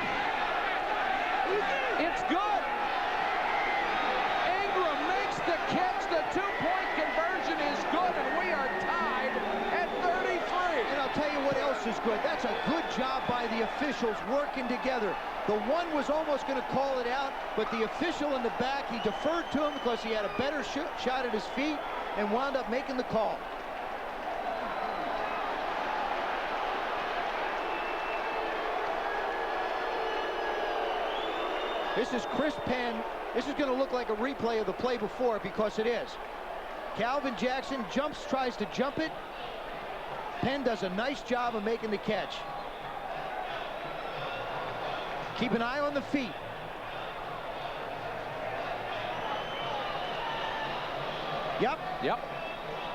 It's good. Ingram makes the catch. The 2-point conversion is good, and we are tied at 33. And I'll tell you what else is good. That's a good job by the officials working together. The one was almost going to call it out, but the official in the back, he deferred to him because he had a better shot at his feet and wound up making the call. This is Chris Penn. This is going to look like a replay of the play before, because it is. Calvin Jackson tries to jump it. Penn does a nice job of making the catch. Keep an eye on the feet. Yep.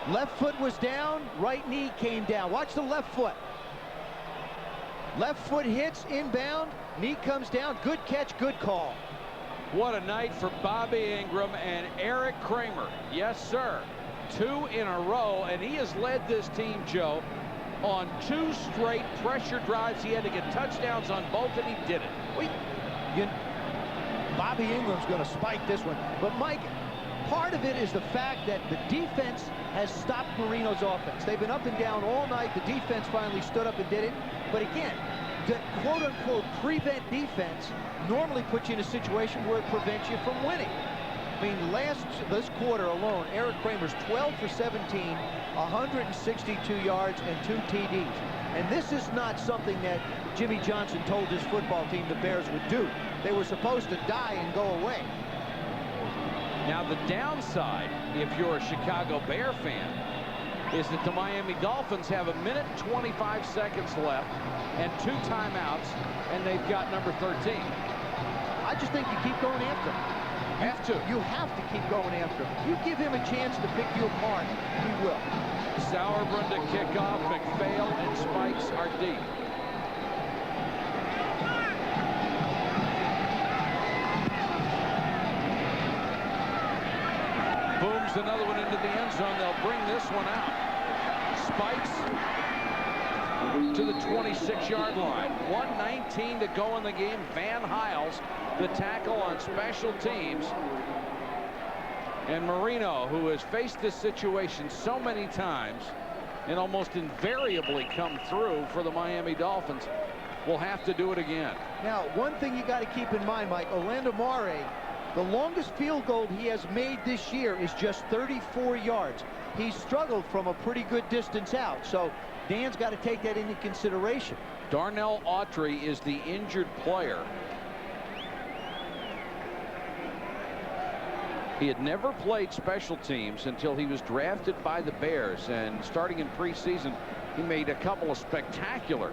Left foot was down, right knee came down. Watch the left foot. Left foot hits inbound, knee comes down. Good catch, good call. What a night for Bobby Ingram and Eric Kramer. Yes, sir. 2 in a row, and he has led this team, Joe, on 2 straight pressure drives. He had to get touchdowns on both, and he did it. Bobby Ingram's going to spike this one. But, Mike, part of it is the fact that the defense has stopped Marino's offense. They've been up and down all night. The defense finally stood up and did it. But, again, the quote-unquote prevent defense normally puts you in a situation where it prevents you from winning. I mean, this quarter alone, Eric Kramer's 12 for 17, 162 yards and 2 TDs. And this is not something that Jimmy Johnson told his football team the Bears would do. They were supposed to die and go away. Now, the downside, if you're a Chicago Bear fan, is that the Miami Dolphins have 1:25 seconds left and 2 timeouts, and they've got number 13. I just think you keep going after him. You have to keep going after him. You give him a chance to pick you apart, he will. Sauerbrunn to kickoff. McPhail and Spikes are deep. Booms another one into the end zone. They'll bring this one out. Spikes to the 26-yard line. 1:19 to go in the game. Van Hiles, the tackle on special teams. And Marino, who has faced this situation so many times and almost invariably come through for the Miami Dolphins, will have to do it again. Now, one thing you got to keep in mind, Mike, Orlando Mare, the longest field goal he has made this year is just 34 yards. He struggled from a pretty good distance out, so Dan's got to take that into consideration. Darnell Autry is the injured player. He had never played special teams until he was drafted by the Bears, and starting in preseason, he made a couple of spectacular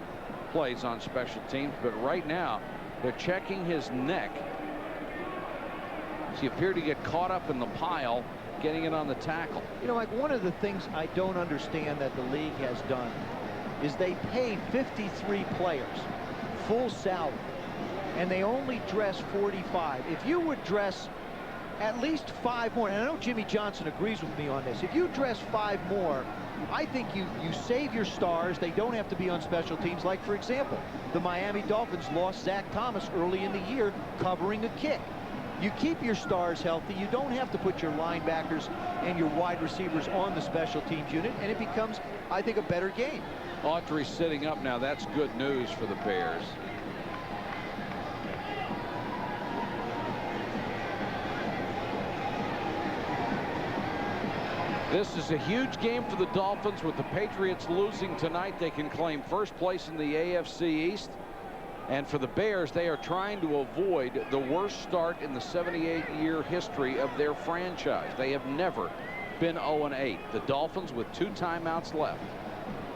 plays on special teams, but right now they're checking his neck. He appeared to get caught up in the pile, getting it on the tackle. You know, like, one of the things I don't understand that the league has done is they pay 53 players full salary, and they only dress 45. If you would dress at least 5 more, and I know Jimmy Johnson agrees with me on this, if you dress 5 more, I think you save your stars. They don't have to be on special teams. Like, for example, the Miami Dolphins lost Zach Thomas early in the year covering a kick. You keep your stars healthy. You don't have to put your linebackers and your wide receivers on the special teams unit, and it becomes, I think, a better game. Autry sitting up now. That's good news for the Bears. This is a huge game for the Dolphins. With the Patriots losing tonight, they can claim first place in the AFC East. And for the Bears, they are trying to avoid the worst start in the 78-year history of their franchise. They have never been 0-8. The Dolphins with 2 timeouts left.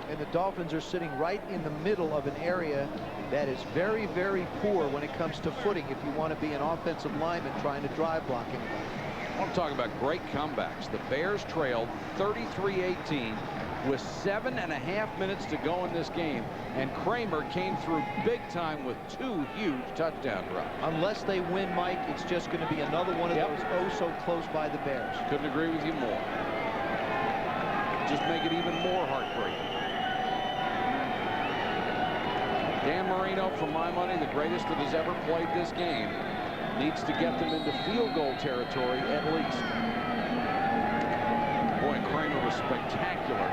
And the Dolphins are sitting right in the middle of an area that is very, very poor when it comes to footing if you want to be an offensive lineman trying to drive block anybody. I want to talk about great comebacks. The Bears trailed 33-18 with 7.5 minutes to go in this game, and Kramer came through big time with 2 huge touchdown drives. Unless they win, Mike, it's just going to be another one of those oh so close by the Bears. Couldn't agree with you more. Just make it even more heartbreaking. Dan Marino, for my money, the greatest that has ever played this game, needs to get them into field goal territory at least. Boy, Kramer was spectacular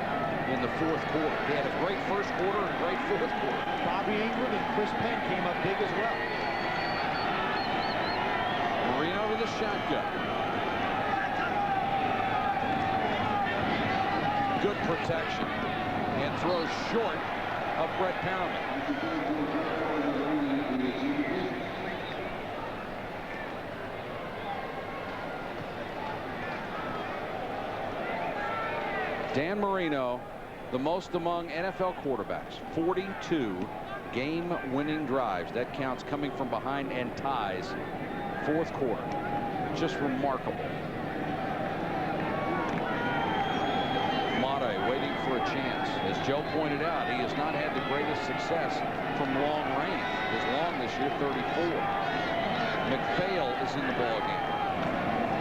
in the 4th quarter. He had a great 1st quarter and a great 4th quarter. Bobby Ingram and Chris Penn came up big as well. Marino with a shotgun. Good protection, and throws short of Brett Perriman. Dan Marino, the most among NFL quarterbacks, 42 game-winning drives. That counts coming from behind and ties 4th quarter. Just remarkable. Mate waiting for a chance. As Joe pointed out, he has not had the greatest success from long range. His long this year, 34. McPhail is in the ballgame.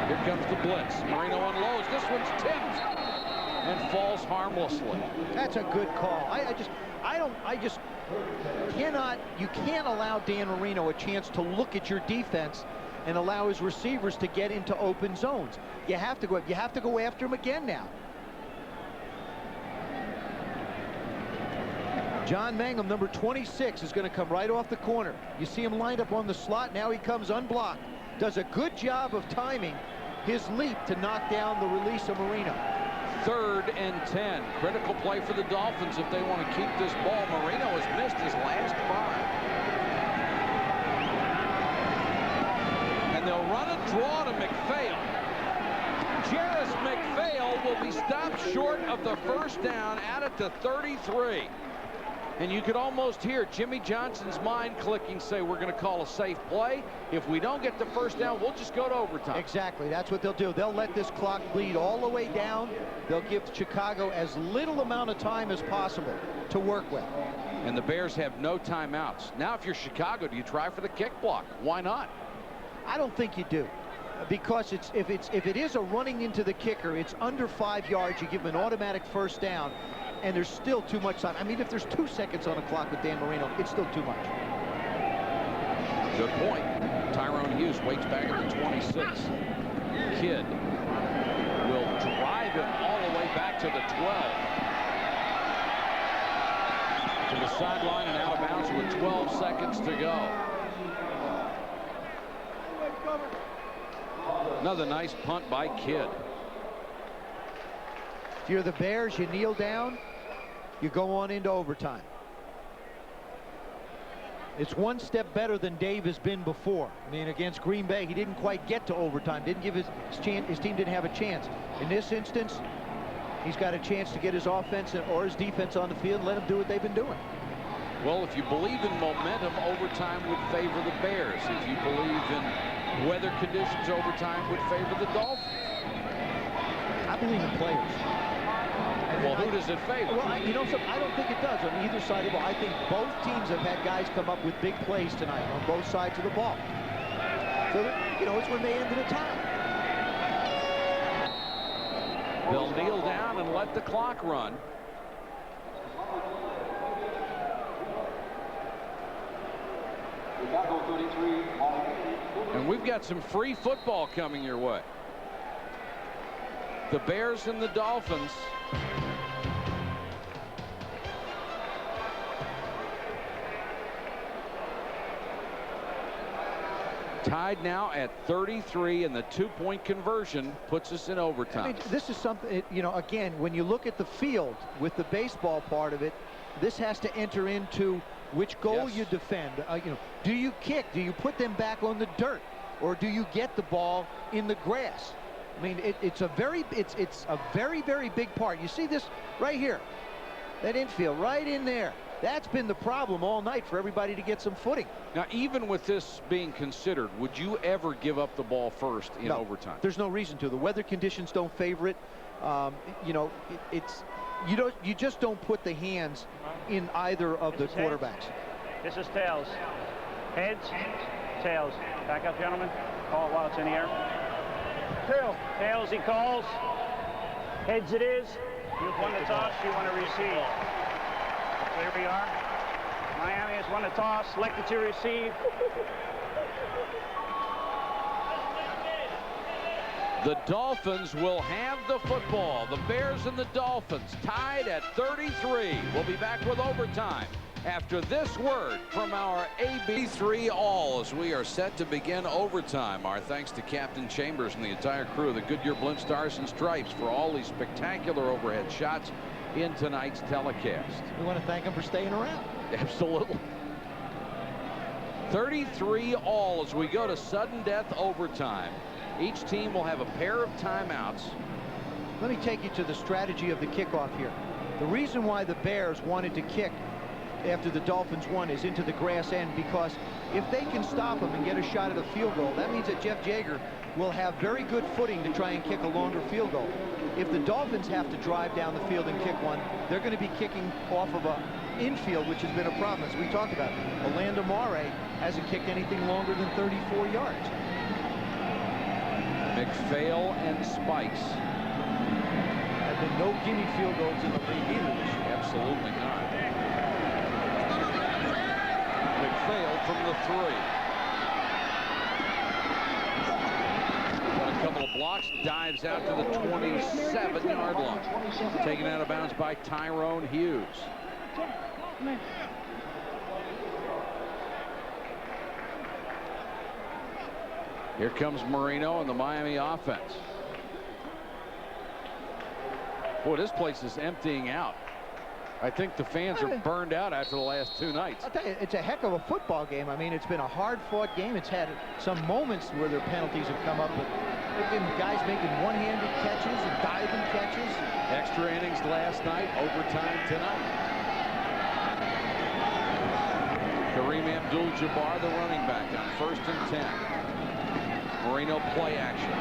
Here comes the blitz. Marino unloads. This one's tipped and falls harmlessly. That's a good call. You can't allow Dan Marino a chance to look at your defense and allow his receivers to get into open zones. You have to go after him again now. John Mangum, number 26, is going to come right off the corner. You see him lined up on the slot. Now he comes unblocked. Does a good job of timing his leap to knock down the release of Marino. 3rd and 10. Critical play for the Dolphins if they want to keep this ball. Marino has missed his last 5. And they'll run a draw to McPhail. Jarris McPhail will be stopped short of the 1st down out at the 33. And you could almost hear Jimmy Johnson's mind clicking, say, we're going to call a safe play. If we don't get the 1st down, we'll just go to overtime. Exactly. That's what they'll do. They'll let this clock bleed all the way down. They'll give Chicago as little amount of time as possible to work with. And the Bears have no timeouts. Now, if you're Chicago, do you try for the kick block? Why not? I don't think you do. Because if it is a running into the kicker, it's under 5 yards. You give him an automatic 1st down. And there's still too much time. I mean, if there's 2 seconds on the clock with Dan Marino, it's still too much. Good point. Tyrone Hughes waits back at the 26. Kidd will drive him all the way back to the 12. To the sideline and out of bounds with 12 seconds to go. Another nice punt by Kidd. If you're the Bears, you kneel down, you go on into overtime. It's one step better than Dave has been before. I mean, against Green Bay, he didn't quite get to overtime, didn't give his team didn't have a chance. In this instance, he's got a chance to get his offense or his defense on the field and let them do what they've been doing. Well, if you believe in momentum, overtime would favor the Bears. If you believe in weather conditions, overtime would favor the Dolphins. I believe in players. Well, who does it favor? Well, you know something? I don't think it does on either side of the ball. I think both teams have had guys come up with big plays tonight on both sides of the ball. So, you know, it's when they end in a tie. They'll kneel down and let the clock run. And we've got some free football coming your way. The Bears and the Dolphins. Tied now at 33, and the 2-point conversion puts us in overtime. I mean, this is something, you know, again, when you look at the field with the baseball part of it, this has to enter into which goal you defend. You know, do you kick? Do you put them back on the dirt? Or do you get the ball in the grass? I mean, it's a very big part. You see this right here, that infield right in there. That's been the problem all night for everybody to get some footing. Now, even with this being considered, would you ever give up the ball first in overtime? There's no reason to. The weather conditions don't favor it. You know, you just don't put the hands in either of the quarterbacks. This is tails. Heads, tails. Back up, gentlemen. Call while it's in the air. Tails. Tails, he calls. Heads it is. You've won the toss. You want to receive. So here we are. Miami has won the toss. Selected to receive. The Dolphins will have the football. The Bears and the Dolphins tied at 33. We'll be back with overtime after this word from our AB3 all as we are set to begin overtime. Our thanks to Captain Chambers and the entire crew of the Goodyear Blimp Stars and Stripes for all these spectacular overhead shots in tonight's telecast. We want to thank them for staying around. Absolutely. 33 all as we go to sudden death overtime. Each team will have a pair of timeouts. Let me take you to the strategy of the kickoff here. The reason why the Bears wanted to kick after the Dolphins won is into the grass end, because if they can stop them and get a shot at a field goal, that means that Jeff Jaeger will have very good footing to try and kick a longer field goal. If the Dolphins have to drive down the field and kick one, they're going to be kicking off of a infield, which has been a problem, as we talked about. Orlando Mare hasn't kicked anything longer than 34 yards. McPhail and Spikes. Have been no gimme field goals in the league either this year. Absolutely not. McPhail from the 3. Got a couple of blocks, dives out to the 27-yard line. Taken out of bounds by Tyrone Hughes. Here comes Marino and the Miami offense. Boy, this place is emptying out. I think the fans are burned out after the last 2 nights. I'll tell you, it's a heck of a football game. I mean, it's been a hard-fought game. It's had some moments where their penalties have come up, but there've been guys making one-handed catches and diving catches. Extra innings last night, overtime tonight. Kareem Abdul-Jabbar, the running back, on 1st and 10. Marino play action.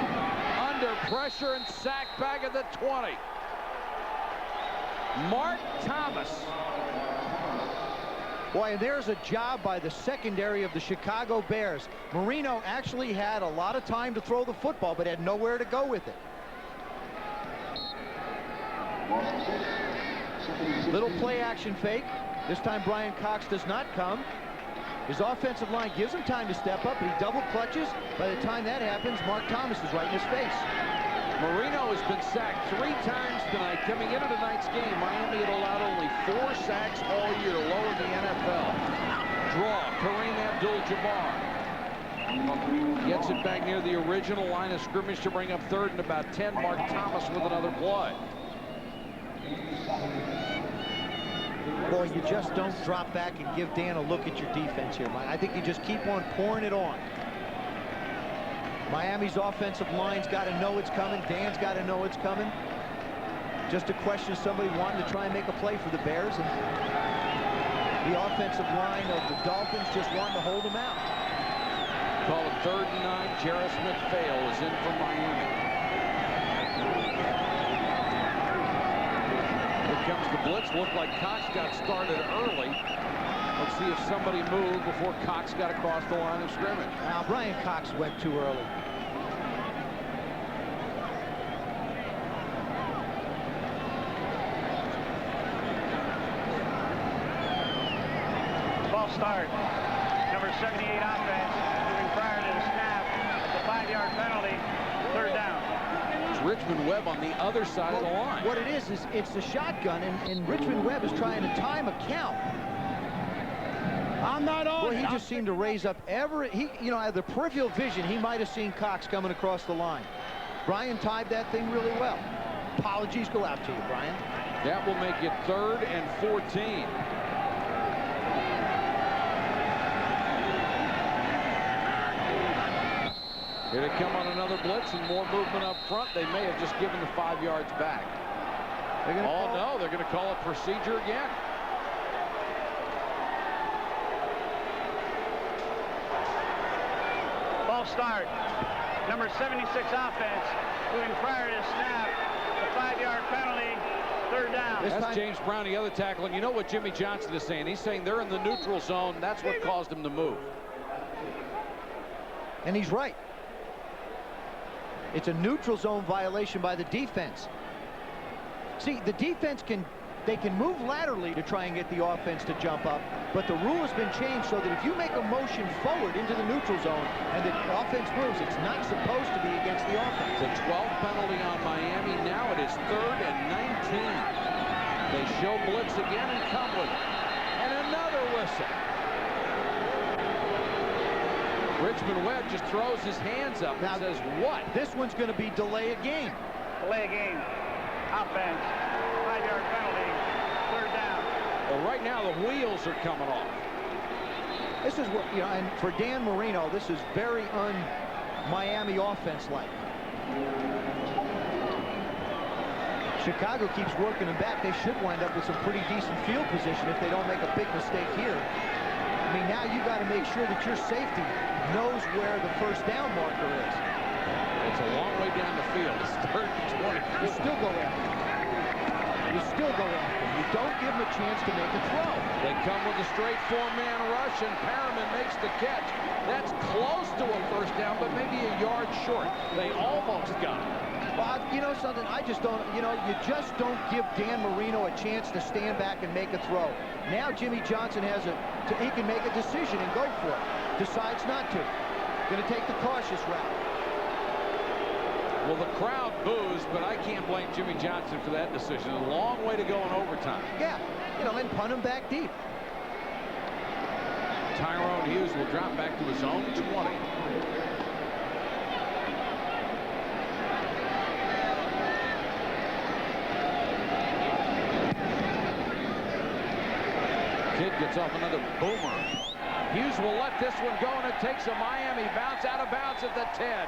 Under pressure and sacked back at the 20. Mark Thomas. Boy, and there's a job by the secondary of the Chicago Bears. Marino actually had a lot of time to throw the football, but had nowhere to go with it. Little play action fake. This time Brian Cox does not come. His offensive line gives him time to step up, but he double clutches. By the time that happens, Mark Thomas is right in his face. Marino has been sacked 3 times tonight. Coming into tonight's game, Miami had allowed only 4 sacks all year, low in the NFL. Draw, Kareem Abdul-Jabbar. Gets it back near the original line of scrimmage to bring up 3rd and about 10. Mark Thomas with another play. Boy, you just don't drop back and give Dan a look at your defense here. I think you just keep on pouring it on. Miami's offensive line's got to know it's coming. Dan's got to know it's coming. Just a question of somebody wanting to try and make a play for the Bears. And the offensive line of the Dolphins just wanting to hold them out. Call it 3rd and 9. Jarris McPhail is in for Miami. Here comes the blitz. Looked like Cox got started early. Let's see if somebody moved before Cox got across the line of scrimmage. Now, Brian Cox went too early. False start. Number 78 offense moving prior to the snap. It's a 5-yard penalty. 3rd down. It's Richmond Webb on the other side of the line. What it is it's the shotgun, and Richmond Webb is trying to time a count. I'm not on Boy, it. he just seemed to raise up you know, out of the peripheral vision, he might have seen Cox coming across the line. Brian timed that thing really well. Apologies go out to you, Brian. That will make it 3rd and 14. Here they come on another blitz and more movement up front. They may have just given the 5 yards back. Oh, no, they're going to call it procedure again. False start. Number 76 offense, moving prior to snap. The 5-yard penalty. 3rd down. That's James Brown, the other tackle. And you know what Jimmy Johnson is saying? He's saying they're in the neutral zone. That's what caused them to move. And he's right. It's a neutral zone violation by the defense. See, the defense can move laterally to try and get the offense to jump up, but the rule has been changed so that if you make a motion forward into the neutral zone and the offense moves, it's not supposed to be against the offense. The 12th penalty on Miami. Now it is 3rd and 19. They show blitz again and come with it. And another whistle. Richmond Webb just throws his hands up and says, what? This one's going to be delay a game. Delay a game. Offense. 5-yard penalty. 3rd down. Well, right now the wheels are coming off. This is what, you know, and for Dan Marino, this is very un-Miami offense-like. Chicago keeps working them back. They should wind up with some pretty decent field position if they don't make a big mistake here. I mean, now you got to make sure that your safety knows where the 1st down marker is. It's a long way down the field. It's 3rd and 20. You still go after him. You still go after him. You don't give him a chance to make a throw. They come with a straight 4-man rush, and Perriman makes the catch. That's close to a 1st down, but maybe a yard short. They almost got it. Well, you know something, I just don't, you know, you just don't give Dan Marino a chance to stand back and make a throw. Now Jimmy Johnson has he can make a decision and go for it. Decides not to. Going to take the cautious route. Well, the crowd boos, but I can't blame Jimmy Johnson for that decision. A long way to go in overtime. Yeah, you know, and punt him back deep. Tyrone Hughes will drop back to his own 20. Kidd gets off another boomer. Hughes will let this one go, and it takes a Miami bounce out of bounds at the 10.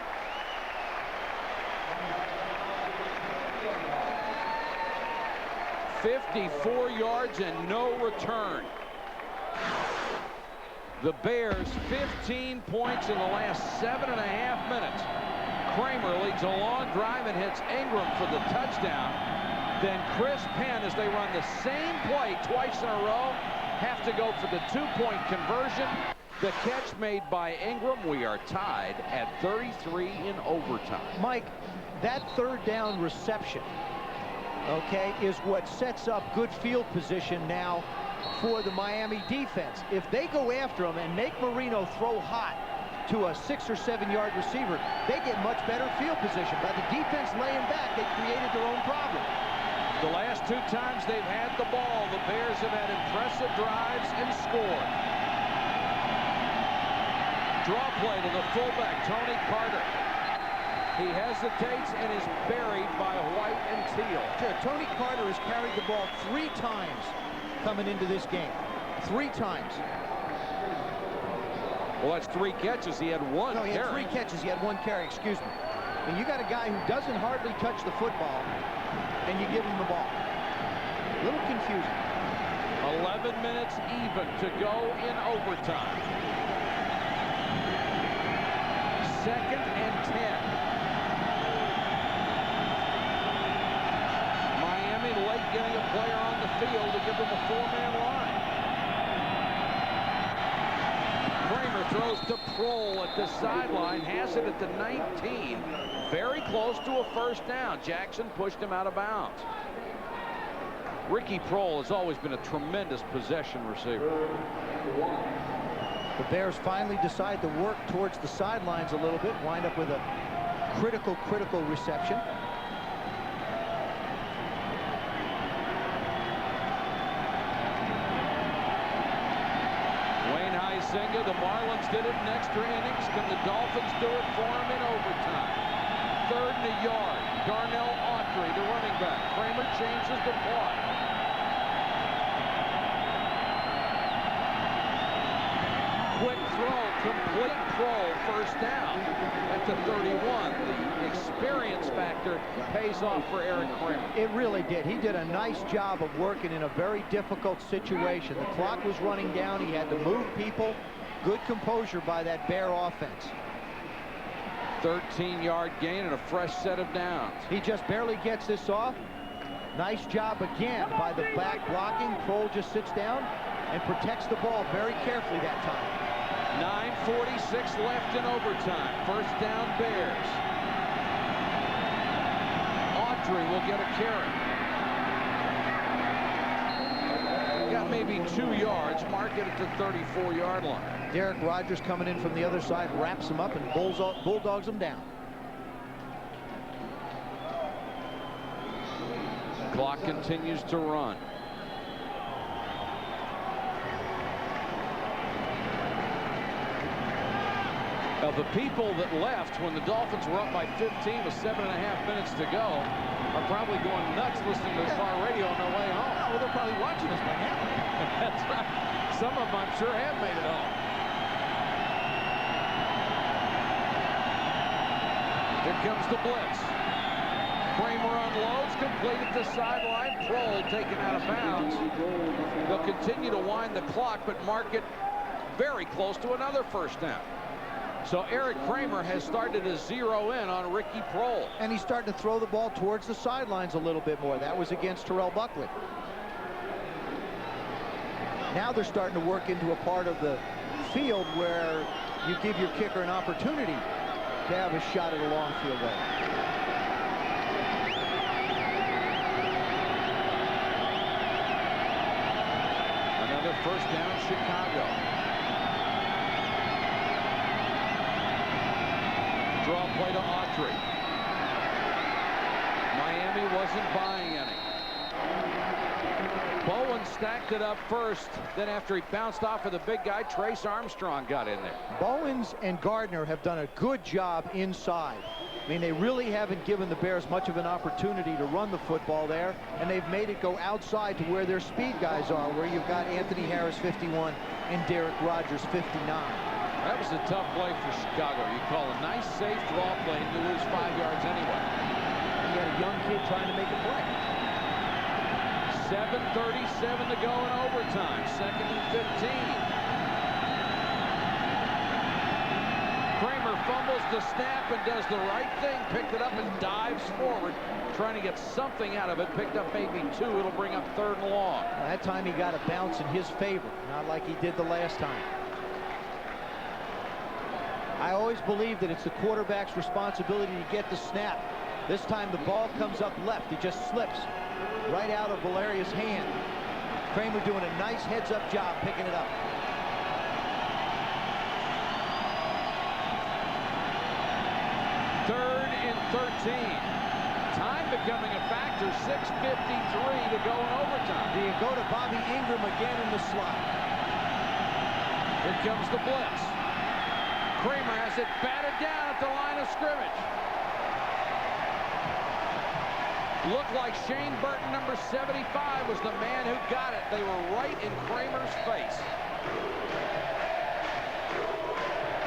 $54 yards and no return. The Bears 15 points in the last 7.5 minutes. Kramer leads a long drive and hits Ingram for the touchdown. Then Chris Penn, as they run the same play twice in a row, have to go for the 2-point conversion. The catch made by Ingram. We are tied at 33 in overtime. Mike, that 3rd down reception, okay, is what sets up good field position now for the Miami defense. If they go after him and make Marino throw hot to a 6- or 7-yard receiver, they get much better field position. By the defense laying back, they created their own problem. The last 2 times they've had the ball, the Bears have had impressive drives and scored. Draw play to the fullback, Tony Carter. He hesitates and is buried by White and Teal. Sure, Tony Carter has carried the ball 3 times coming into this game. 3 times. Well, that's 3 catches. He had 1 No, he had carry. 3 catches. He had 1 carry, excuse me. And you got a guy who doesn't hardly touch the football, and you give him the ball. A little confusing. 11 minutes even to go in overtime. 2nd and 10. Miami late getting a player on the field to give them a 4-man line. Kramer throws to Prohl at the sideline, has it at the 19. Very close to a 1st down. Jackson pushed him out of bounds. Ricky Prohl has always been a tremendous possession receiver. The Bears finally decide to work towards the sidelines a little bit, wind up with a critical reception. Way Huizenga. The Marlins did it in extra innings. Can the Dolphins do it for him in overtime? 3rd and a yard. Darnell Autry, the running back. Kramer changes the plot. Quick throw, complete throw, first down at the 31. The experience factor pays off for Eric Kramer. It really did. He did a nice job of working in a very difficult situation. The clock was running down. He had to move people. Good composure by that Bear offense. 13-yard gain and a fresh set of downs. He just barely gets this off. Nice job again by the back blocking. Kroll just sits down and protects the ball very carefully that time. 9:46 left in overtime. First down, Bears. Autry will get a carry. Got maybe 2 yards. Mark it at the 34-yard line. Derek Rogers coming in from the other side, wraps him up and bulldogs him down. Clock continues to run. Now, the people that left when the Dolphins were up by 15 with 7.5 minutes to go are probably going nuts listening to the car radio on their way home. Oh, well, they're probably watching us by now. That's right. Some of them, I'm sure, have made it home. Here comes the blitz. Kramer unloads, complete at the sideline. Kroll taken out of bounds. They'll continue to wind the clock, but mark it very close to another first down. So Eric Kramer has started to zero in on Ricky Proehl. And he's starting to throw the ball towards the sidelines a little bit more. That was against Terrell Buckley. Now they're starting to work into a part of the field where you give your kicker an opportunity to have a shot at a long field goal. Another first down, Chicago. Draw play to Autry. Miami wasn't buying any. Bowen stacked it up first. Then after he bounced off of the big guy, Trace Armstrong got in there. Bowens and Gardner have done a good job inside. I mean, they really haven't given the Bears much of an opportunity to run the football there, and they've made it go outside to where their speed guys are, where you've got Anthony Harris 51 and Derek Rogers 59. That was a tough play for Chicago. You call a nice, safe draw play and you lose 5 yards anyway. You got a young kid trying to make a play. 7:37 to go in overtime. 2nd and 15. Kramer fumbles the snap and does the right thing. Picked it up and dives forward, trying to get something out of it. Picked up maybe 2. It'll bring up 3rd and long. That time he got a bounce in his favor, not like he did the last time. I always believe that it's the quarterback's responsibility to get the snap. This time the ball comes up left. He just slips right out of Valeria's hand. Kramer doing a nice heads-up job picking it up. Third and 13. Time becoming a factor. 6:53 to go in overtime. Do you go to Bobby Ingram again in the slot? Here comes the blitz. Kramer has it batted down at the line of scrimmage. Looked like Shane Burton, number 75, was the man who got it. They were right in Kramer's face.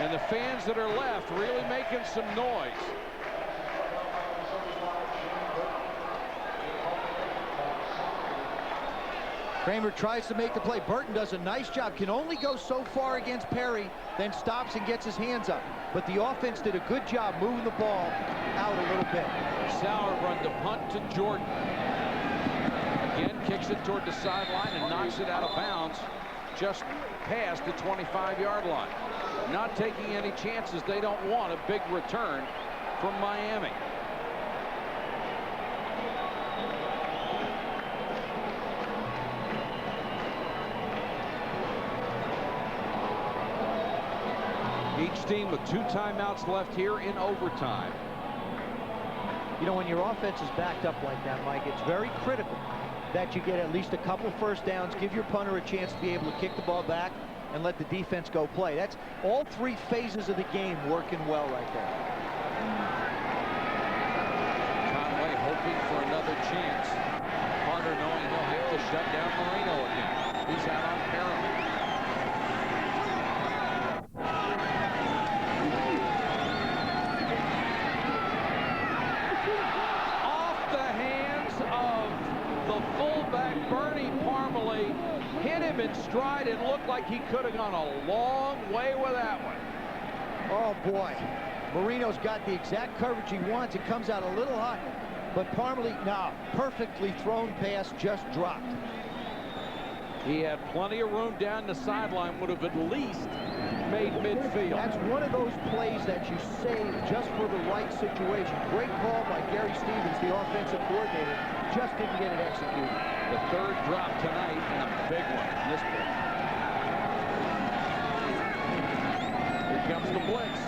And the fans that are left really making some noise. Kramer tries to make the play. Burton does a nice job. Can only go so far against Perry, then stops and gets his hands up. But the offense did a good job moving the ball out a little bit. Sauer run the punt to Jordan. Again, kicks it toward the sideline and knocks it out of bounds just past the 25-yard line. Not taking any chances. They don't want a big return from Miami. Each team with 2 timeouts left here in overtime. You know, when your offense is backed up like that, Mike, it's very critical that you get at least a couple first downs, give your punter a chance to be able to kick the ball back, and let the defense go play. That's all three phases of the game working well right there. Conway hoping for another chance. Carter knowing he'll have to shut down Marino again. He's out on Perriman. Off the hands of the fullback, Bernie Parmalee. Hit him in stride. It looked like he could have gone a long way with that one. Oh, boy. Marino's got the exact coverage he wants. It comes out a little hot. But Parmalee, perfectly thrown pass, just dropped. He had plenty of room down the sideline, would have at least made midfield. That's one of those plays that you save just for the right situation. Great call by Gary Stevens, the offensive coordinator. Just didn't get it executed. The third drop tonight, and a big one in this play. Here comes the blitz.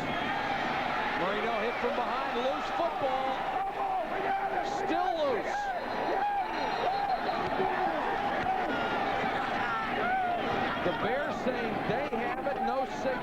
Marino hit from behind, loose football. Still loose. The Bears saying they have it, no signal.